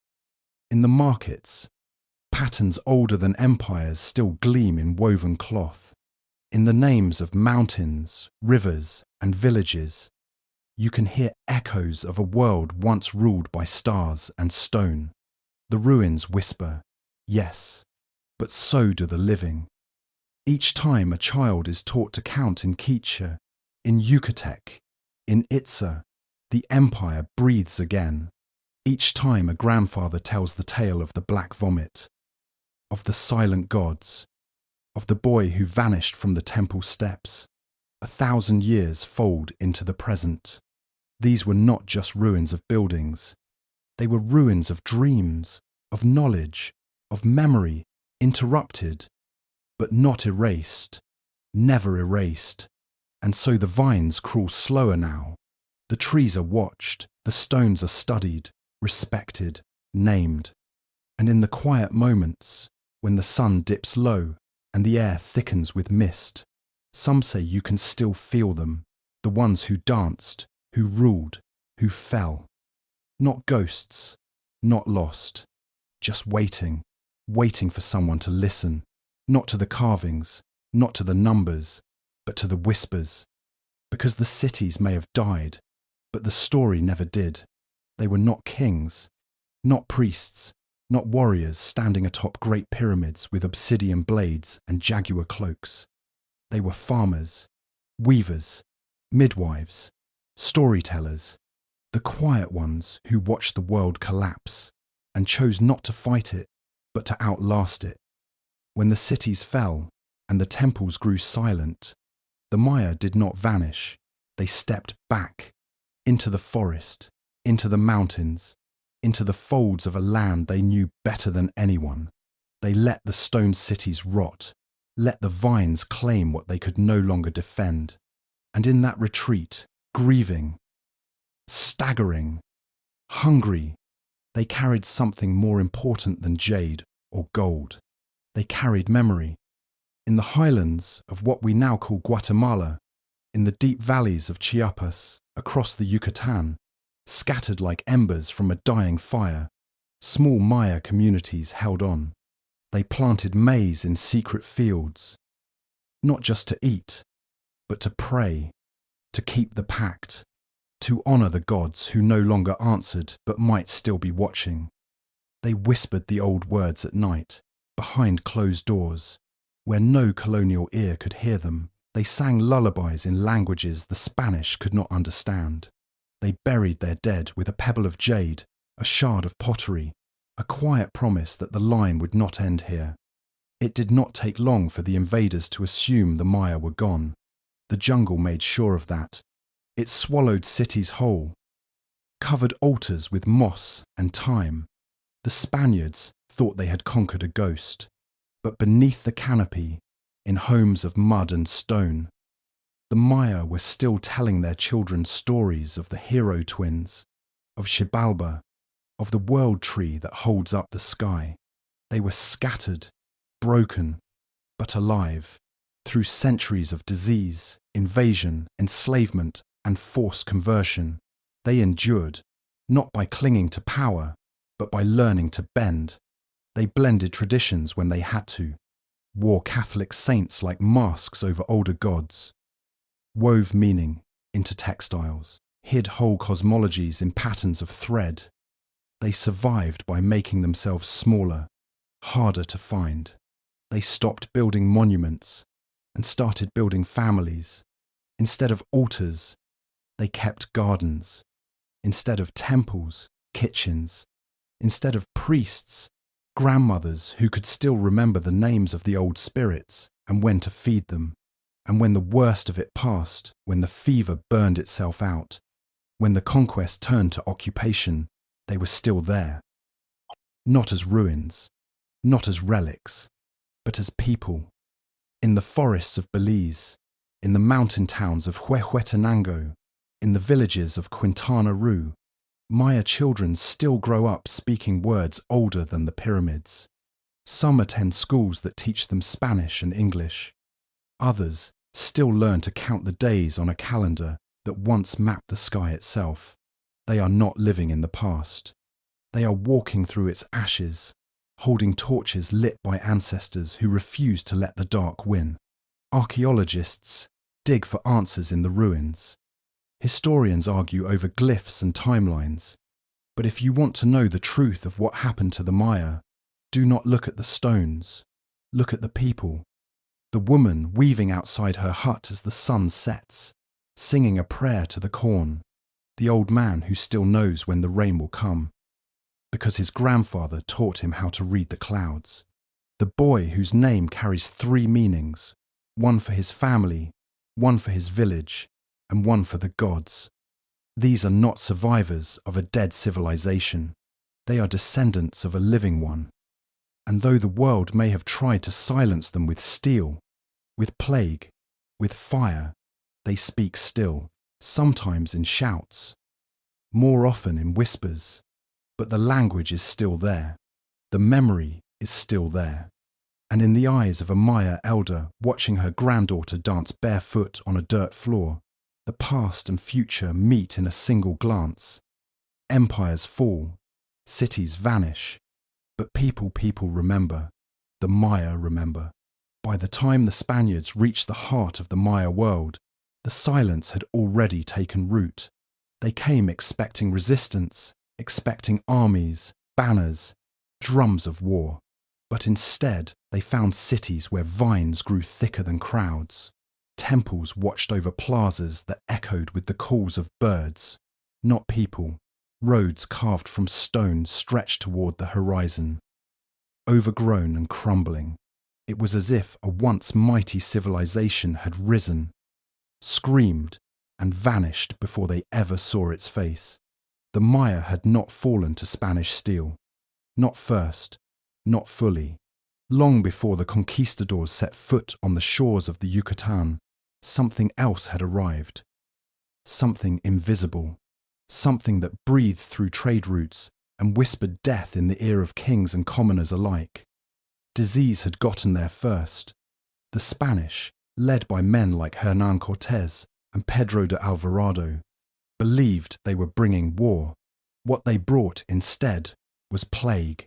In the markets, patterns older than empires still gleam in woven cloth. In the names of mountains, rivers, and villages, you can hear echoes of a world once ruled by stars and stone. The ruins whisper, yes, but so do the living. Each time a child is taught to count in Quiche, in Yucatec, in Itza, the empire breathes again. Each time a grandfather tells the tale of the black vomit, of the silent gods, of the boy who vanished from the temple steps. 1,000 years fold into the present. These were not just ruins of buildings. They were ruins of dreams, of knowledge, of memory, interrupted, but not erased, never erased. And so the vines crawl slower now. The trees are watched, the stones are studied, respected, named. And in the quiet moments, when the sun dips low and the air thickens with mist, some say you can still feel them, the ones who danced, who ruled, who fell. Not ghosts, not lost, just waiting, waiting for someone to listen, not to the carvings, not to the numbers, but to the whispers. Because the cities may have died, but the story never did. They were not kings, not priests, not warriors standing atop great pyramids with obsidian blades and jaguar cloaks. They were farmers, weavers, midwives, storytellers, the quiet ones who watched the world collapse and chose not to fight it, but to outlast it. When the cities fell and the temples grew silent, the Maya did not vanish. They stepped back into the forest, into the mountains, into the folds of a land they knew better than anyone. They let the stone cities rot, let the vines claim what they could no longer defend. And in that retreat, grieving, staggering, hungry, they carried something more important than jade or gold. They carried memory. In the highlands of what we now call Guatemala, in the deep valleys of Chiapas, across the Yucatan, scattered like embers from a dying fire, small Maya communities held on. They planted maize in secret fields, not just to eat, but to pray, to keep the pact, to honor the gods who no longer answered but might still be watching. They whispered the old words at night, behind closed doors, where no colonial ear could hear them. They sang lullabies in languages the Spanish could not understand. They buried their dead with a pebble of jade, a shard of pottery, a quiet promise that the line would not end here. It did not take long for the invaders to assume the Maya were gone. The jungle made sure of that. It swallowed cities whole, covered altars with moss and thyme. The Spaniards thought they had conquered a ghost, but beneath the canopy, in homes of mud and stone, the Maya were still telling their children stories of the hero twins, of Xibalba, of the world tree that holds up the sky. They were scattered, broken, but alive, through centuries of disease, invasion, enslavement, and forced conversion. They endured, not by clinging to power, but by learning to bend. They blended traditions when they had to, wore Catholic saints like masks over older gods, wove meaning into textiles, hid whole cosmologies in patterns of thread. They survived by making themselves smaller, harder to find. They stopped building monuments and started building families. Instead of altars, they kept gardens. Instead of temples, kitchens. Instead of priests, grandmothers who could still remember the names of the old spirits and when to feed them. And when the worst of it passed, when the fever burned itself out, when the conquest turned to occupation, they were still there. Not as ruins, not as relics, but as people. In the forests of Belize, in the mountain towns of Huehuetenango, in the villages of Quintana Roo, Maya children still grow up speaking words older than the pyramids. Some attend schools that teach them Spanish and English. Others still learn to count the days on a calendar that once mapped the sky itself. They are not living in the past. They are walking through its ashes, holding torches lit by ancestors who refuse to let the dark win. Archaeologists dig for answers in the ruins. Historians argue over glyphs and timelines. But if you want to know the truth of what happened to the Maya, do not look at the stones. Look at the people. The woman weaving outside her hut as the sun sets, singing a prayer to the corn. The old man who still knows when the rain will come, because his grandfather taught him how to read the clouds. The boy whose name carries 3 meanings, one for his family, one for his village, and one for the gods. These are not survivors of a dead civilization. They are descendants of a living one. And though the world may have tried to silence them with steel, with plague, with fire, they speak still, sometimes in shouts, more often in whispers. But the language is still there. The memory is still there. And in the eyes of a Maya elder watching her granddaughter dance barefoot on a dirt floor, the past and future meet in a single glance. Empires fall, cities vanish, but people remember. The Maya remember. By the time the Spaniards reached the heart of the Maya world, the silence had already taken root. They came expecting resistance, expecting armies, banners, drums of war. But instead, they found cities where vines grew thicker than crowds. Temples watched over plazas that echoed with the calls of birds, not people. Roads carved from stone stretched toward the horizon. Overgrown and crumbling, it was as if a once mighty civilization had risen, screamed, and vanished before they ever saw its face. The Maya had not fallen to Spanish steel. Not first, not fully. Long before the conquistadors set foot on the shores of the Yucatan, something else had arrived. Something invisible. Something that breathed through trade routes and whispered death in the ear of kings and commoners alike. Disease had gotten there first. The Spanish, led by men like Hernán Cortés and Pedro de Alvarado, believed they were bringing war. What they brought instead was plague,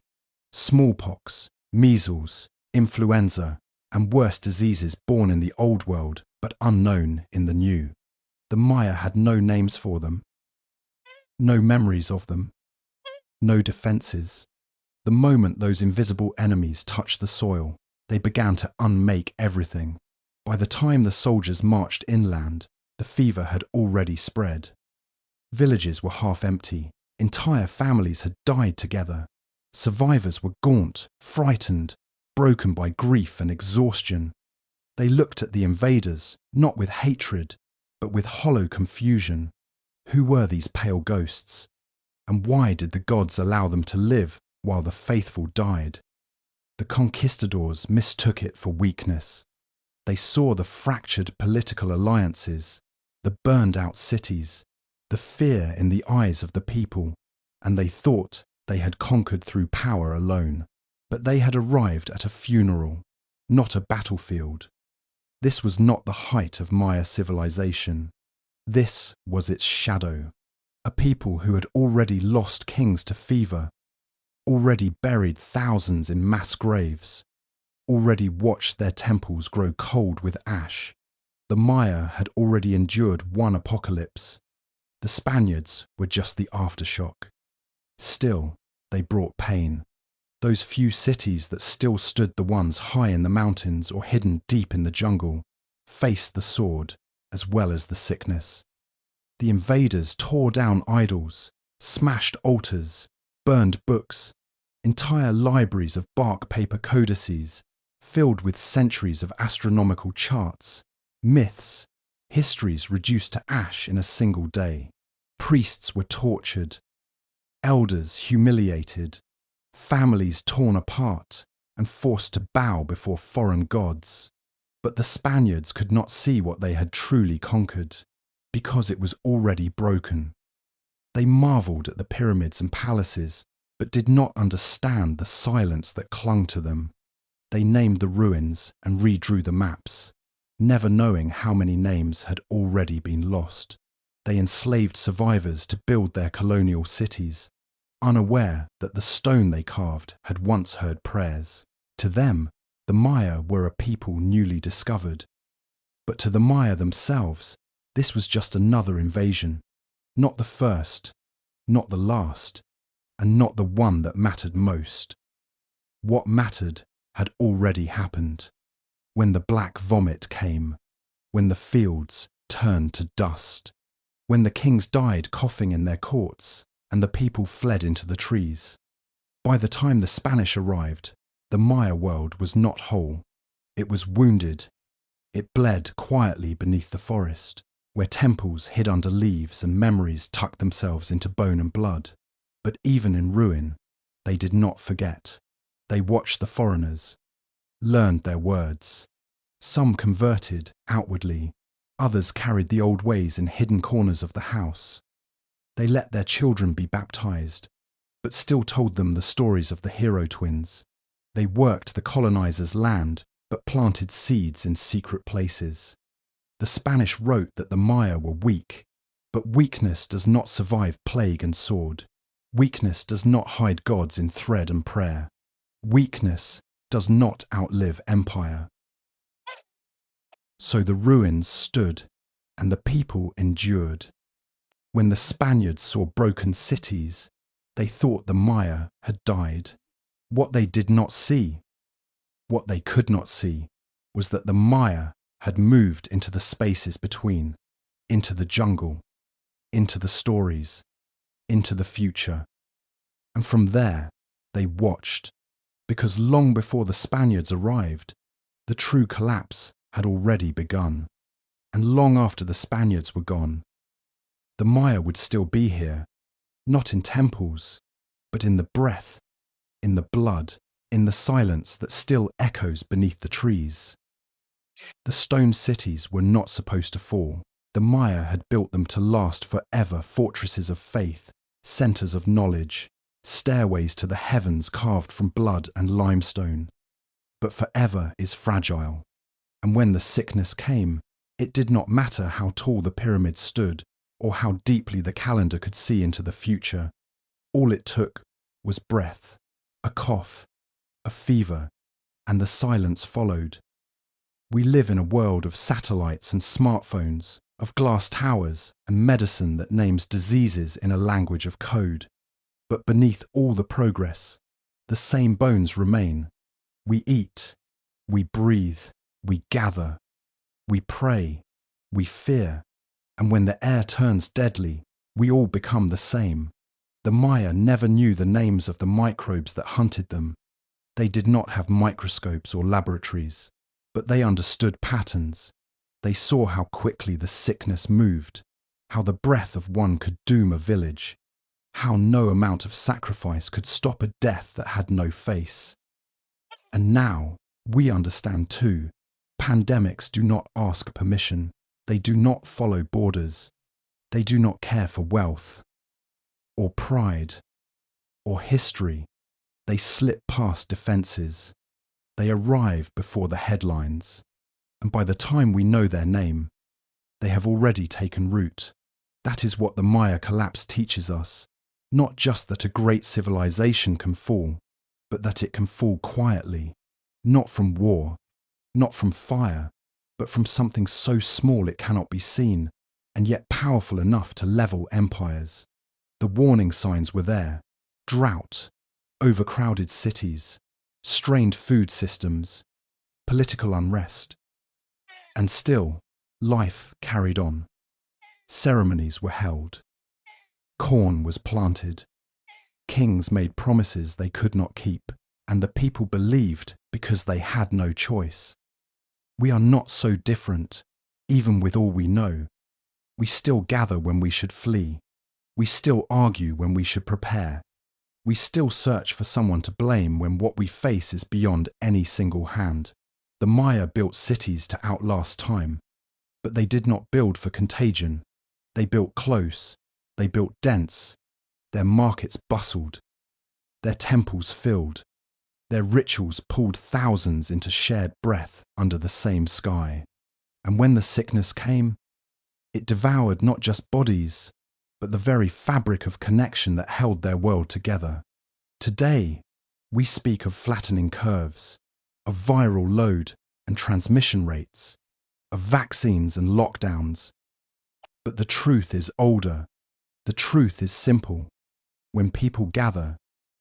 smallpox, measles, influenza, and worse diseases born in the old world but unknown in the new. The Maya had no names for them, no memories of them, no defences. The moment those invisible enemies touched the soil, they began to unmake everything. By the time the soldiers marched inland, the fever had already spread. Villages were half empty. Entire families had died together. Survivors were gaunt, frightened, broken by grief and exhaustion. They looked at the invaders, not with hatred, but with hollow confusion. Who were these pale ghosts? And why did the gods allow them to live while the faithful died? The conquistadors mistook it for weakness. They saw the fractured political alliances, the burned-out cities, the fear in the eyes of the people, and they thought they had conquered through power alone. But they had arrived at a funeral, not a battlefield. This was not the height of Maya civilization. This was its shadow, a people who had already lost kings to fever, already buried thousands in mass graves, already watched their temples grow cold with ash. The Maya had already endured one apocalypse. The Spaniards were just the aftershock. Still, they brought pain. Those few cities that still stood, the ones high in the mountains or hidden deep in the jungle, faced the sword as well as the sickness. The invaders tore down idols, smashed altars, burned books, entire libraries of bark paper codices filled with centuries of astronomical charts, myths, histories reduced to ash in a single day. Priests were tortured, elders humiliated, families torn apart and forced to bow before foreign gods. But the Spaniards could not see what they had truly conquered, because it was already broken. They marvelled at the pyramids and palaces, but did not understand the silence that clung to them. They named the ruins and redrew the maps, never knowing how many names had already been lost. They enslaved survivors to build their colonial cities, unaware that the stone they carved had once heard prayers. To them, the Maya were a people newly discovered. But to the Maya themselves, this was just another invasion, not the first, not the last, and not the one that mattered most. What mattered had already happened. When the black vomit came, when the fields turned to dust, when the kings died coughing in their courts, and the people fled into the trees. By the time the Spanish arrived, the Maya world was not whole. It was wounded. It bled quietly beneath the forest, where temples hid under leaves and memories tucked themselves into bone and blood. But even in ruin, they did not forget. They watched the foreigners, learned their words. Some converted outwardly, others carried the old ways in hidden corners of the house. They let their children be baptized, but still told them the stories of the hero twins. They worked the colonizers' land, but planted seeds in secret places. The Spanish wrote that the Maya were weak, but weakness does not survive plague and sword. Weakness does not hide gods in thread and prayer. Weakness does not outlive empire. So the ruins stood, and the people endured. When the Spaniards saw broken cities, they thought the Maya had died. What they did not see, what they could not see, was that the Maya had moved into the spaces between, into the jungle, into the stories, into the future. And from there, they watched, because long before the Spaniards arrived, the true collapse had already begun. And long after the Spaniards were gone, the Maya would still be here, not in temples, but in the breath, in the blood, in the silence that still echoes beneath the trees. The stone cities were not supposed to fall. The Maya had built them to last forever, fortresses of faith, centers of knowledge, stairways to the heavens carved from blood and limestone. But forever is fragile, and when the sickness came, it did not matter how tall the pyramids stood or how deeply the calendar could see into the future. All it took was breath, a cough, a fever, and the silence followed. We live in a world of satellites and smartphones, of glass towers and medicine that names diseases in a language of code. But beneath all the progress, the same bones remain. We eat, we breathe, we gather, we pray, we fear, and when the air turns deadly, we all become the same. The Maya never knew the names of the microbes that hunted them. They did not have microscopes or laboratories, but they understood patterns. They saw how quickly the sickness moved, how the breath of one could doom a village, how no amount of sacrifice could stop a death that had no face. And now we understand too. Pandemics do not ask permission. They do not follow borders. They do not care for wealth, or pride, or history. They slip past defences. They arrive before the headlines. And by the time we know their name, they have already taken root. That is what the Maya collapse teaches us. Not just that a great civilization can fall, but that it can fall quietly, not from war, not from fire, but from something so small it cannot be seen, and yet powerful enough to level empires. The warning signs were there: drought, overcrowded cities, strained food systems, political unrest. And still, life carried on. Ceremonies were held. Corn was planted. Kings made promises they could not keep, and the people believed because they had no choice. We are not so different, even with all we know. We still gather when we should flee. We still argue when we should prepare. We still search for someone to blame when what we face is beyond any single hand. The Maya built cities to outlast time, but they did not build for contagion. They built close. They built dense. Their markets bustled. Their temples filled. Their rituals pulled thousands into shared breath under the same sky. And when the sickness came, it devoured not just bodies, but the very fabric of connection that held their world together. Today, we speak of flattening curves, of viral load and transmission rates, of vaccines and lockdowns. But the truth is older. The truth is simple. When people gather,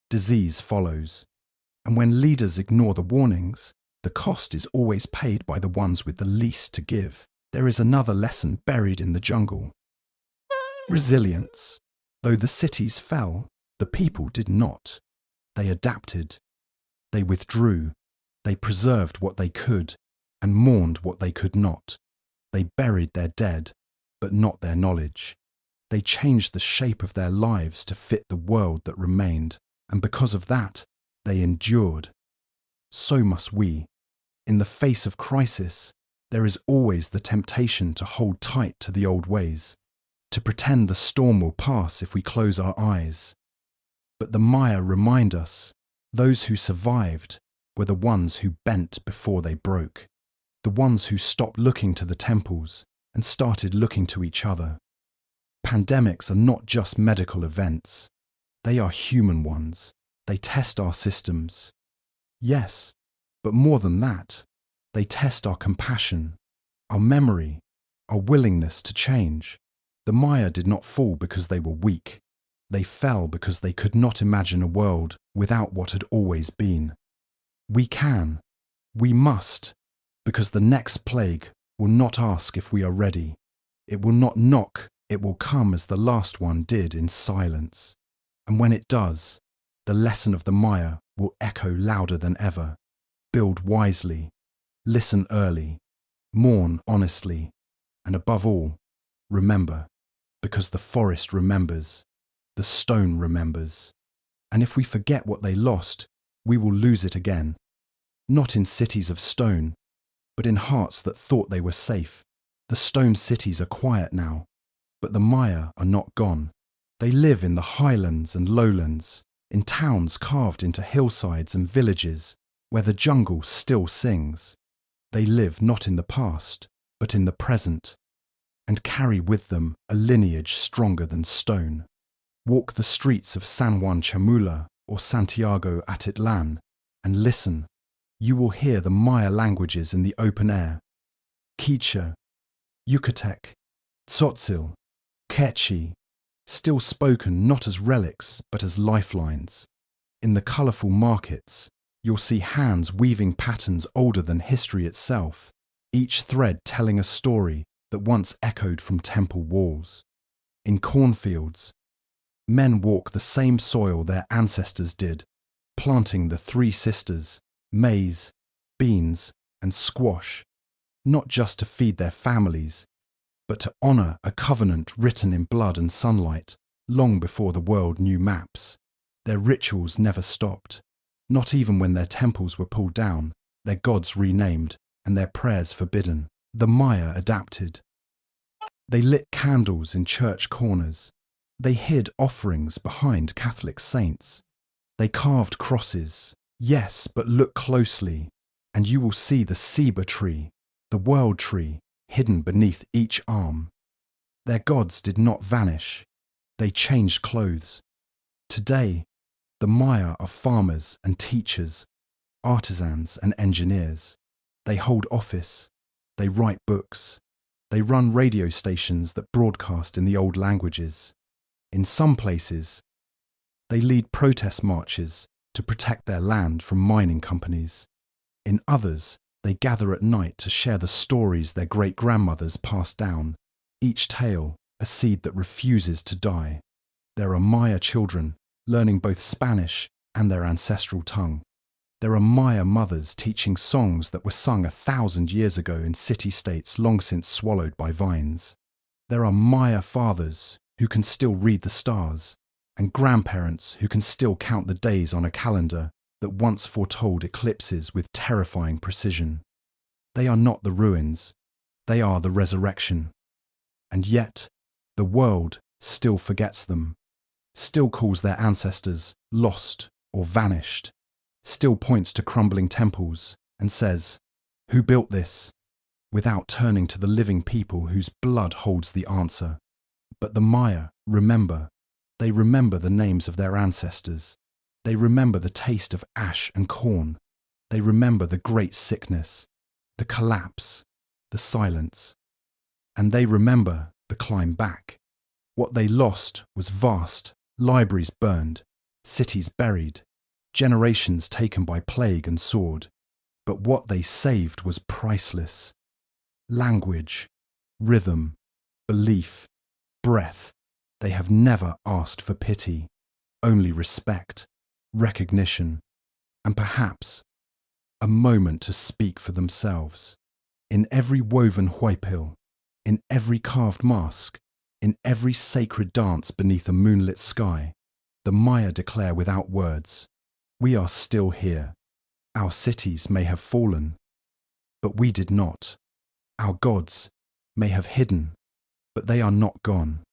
disease follows. And when leaders ignore the warnings, the cost is always paid by the ones with the least to give. There is another lesson buried in the jungle. Resilience. Though the cities fell, the people did not. They adapted. They withdrew. They preserved what they could and mourned what they could not. They buried their dead, but not their knowledge. They changed the shape of their lives to fit the world that remained, and because of that, they endured. So must we. In the face of crisis, there is always the temptation to hold tight to the old ways, to pretend the storm will pass if we close our eyes. But the Maya remind us, those who survived were the ones who bent before they broke, the ones who stopped looking to the temples and started looking to each other. Pandemics are not just medical events. They are human ones. They test our systems. Yes, but more than that, they test our compassion, our memory, our willingness to change. The Maya did not fall because they were weak. They fell because they could not imagine a world without what had always been. We can, we must, because the next plague will not ask if we are ready. It will not knock, it will come as the last one did in silence. And when it does, the lesson of the Maya will echo louder than ever. Build wisely, listen early, mourn honestly, and above all, remember, because the forest remembers, the stone remembers. And if we forget what they lost, we will lose it again. Not in cities of stone, but in hearts that thought they were safe. The stone cities are quiet now, but the Maya are not gone. They live in the highlands and lowlands, in towns carved into hillsides and villages where the jungle still sings. They live not in the past, but in the present. and carry with them a lineage stronger than stone. Walk the streets of San Juan Chamula or Santiago Atitlan and listen. You will hear the Maya languages in the open air. Quichua, Yucatec, Tzotzil, Quechua, still spoken not as relics but as lifelines. In the colourful markets, you'll see hands weaving patterns older than history itself, each thread telling a story that once echoed from temple walls. In cornfields, men walk the same soil their ancestors did, planting the three sisters, maize, beans, and squash, not just to feed their families, but to honour a covenant written in blood and sunlight long before the world knew maps. Their rituals never stopped, not even when their temples were pulled down, their gods renamed, and their prayers forbidden. The Maya adapted. They lit candles in church corners. They hid offerings behind Catholic saints. They carved crosses. Yes, but look closely, and you will see the ceiba tree, the world tree, hidden beneath each arm. Their gods did not vanish. They changed clothes. Today, the Maya are farmers and teachers, artisans and engineers. They hold office. They write books. They run radio stations that broadcast in the old languages. In some places, they lead protest marches to protect their land from mining companies. In others, they gather at night to share the stories their great-grandmothers passed down, each tale a seed that refuses to die. There are Maya children learning both Spanish and their ancestral tongue. There are Maya mothers teaching songs that were sung 1,000 years ago in city-states long since swallowed by vines. There are Maya fathers who can still read the stars, and grandparents who can still count the days on a calendar that once foretold eclipses with terrifying precision. They are not the ruins, they are the resurrection. And yet, the world still forgets them, still calls their ancestors lost or vanished, still points to crumbling temples and says, "Who built this?" without turning to the living people whose blood holds the answer. But the Maya remember. They remember the names of their ancestors. They remember the taste of ash and corn. They remember the great sickness, the collapse, the silence. And they remember the climb back. What they lost was vast, libraries burned, cities buried, generations taken by plague and sword. But what they saved was priceless. Language, rhythm, belief, breath. They have never asked for pity, only respect, recognition, and perhaps a moment to speak for themselves. In every woven huipil, in every carved mask, in every sacred dance beneath a moonlit sky, the Maya declare without words, "We are still here. Our cities may have fallen, but we did not. Our gods may have hidden, but they are not gone.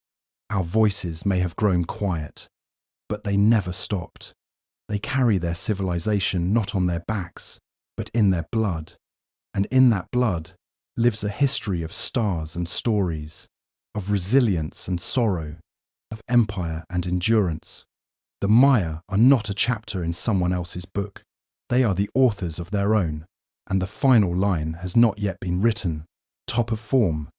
Our voices may have grown quiet, but they never stopped. They carry their civilization not on their backs, but in their blood. And in that blood lives a history of stars and stories, of resilience and sorrow, of empire and endurance. The Maya are not a chapter in someone else's book. They are the authors of their own, and the final line has not yet been written. Top of form,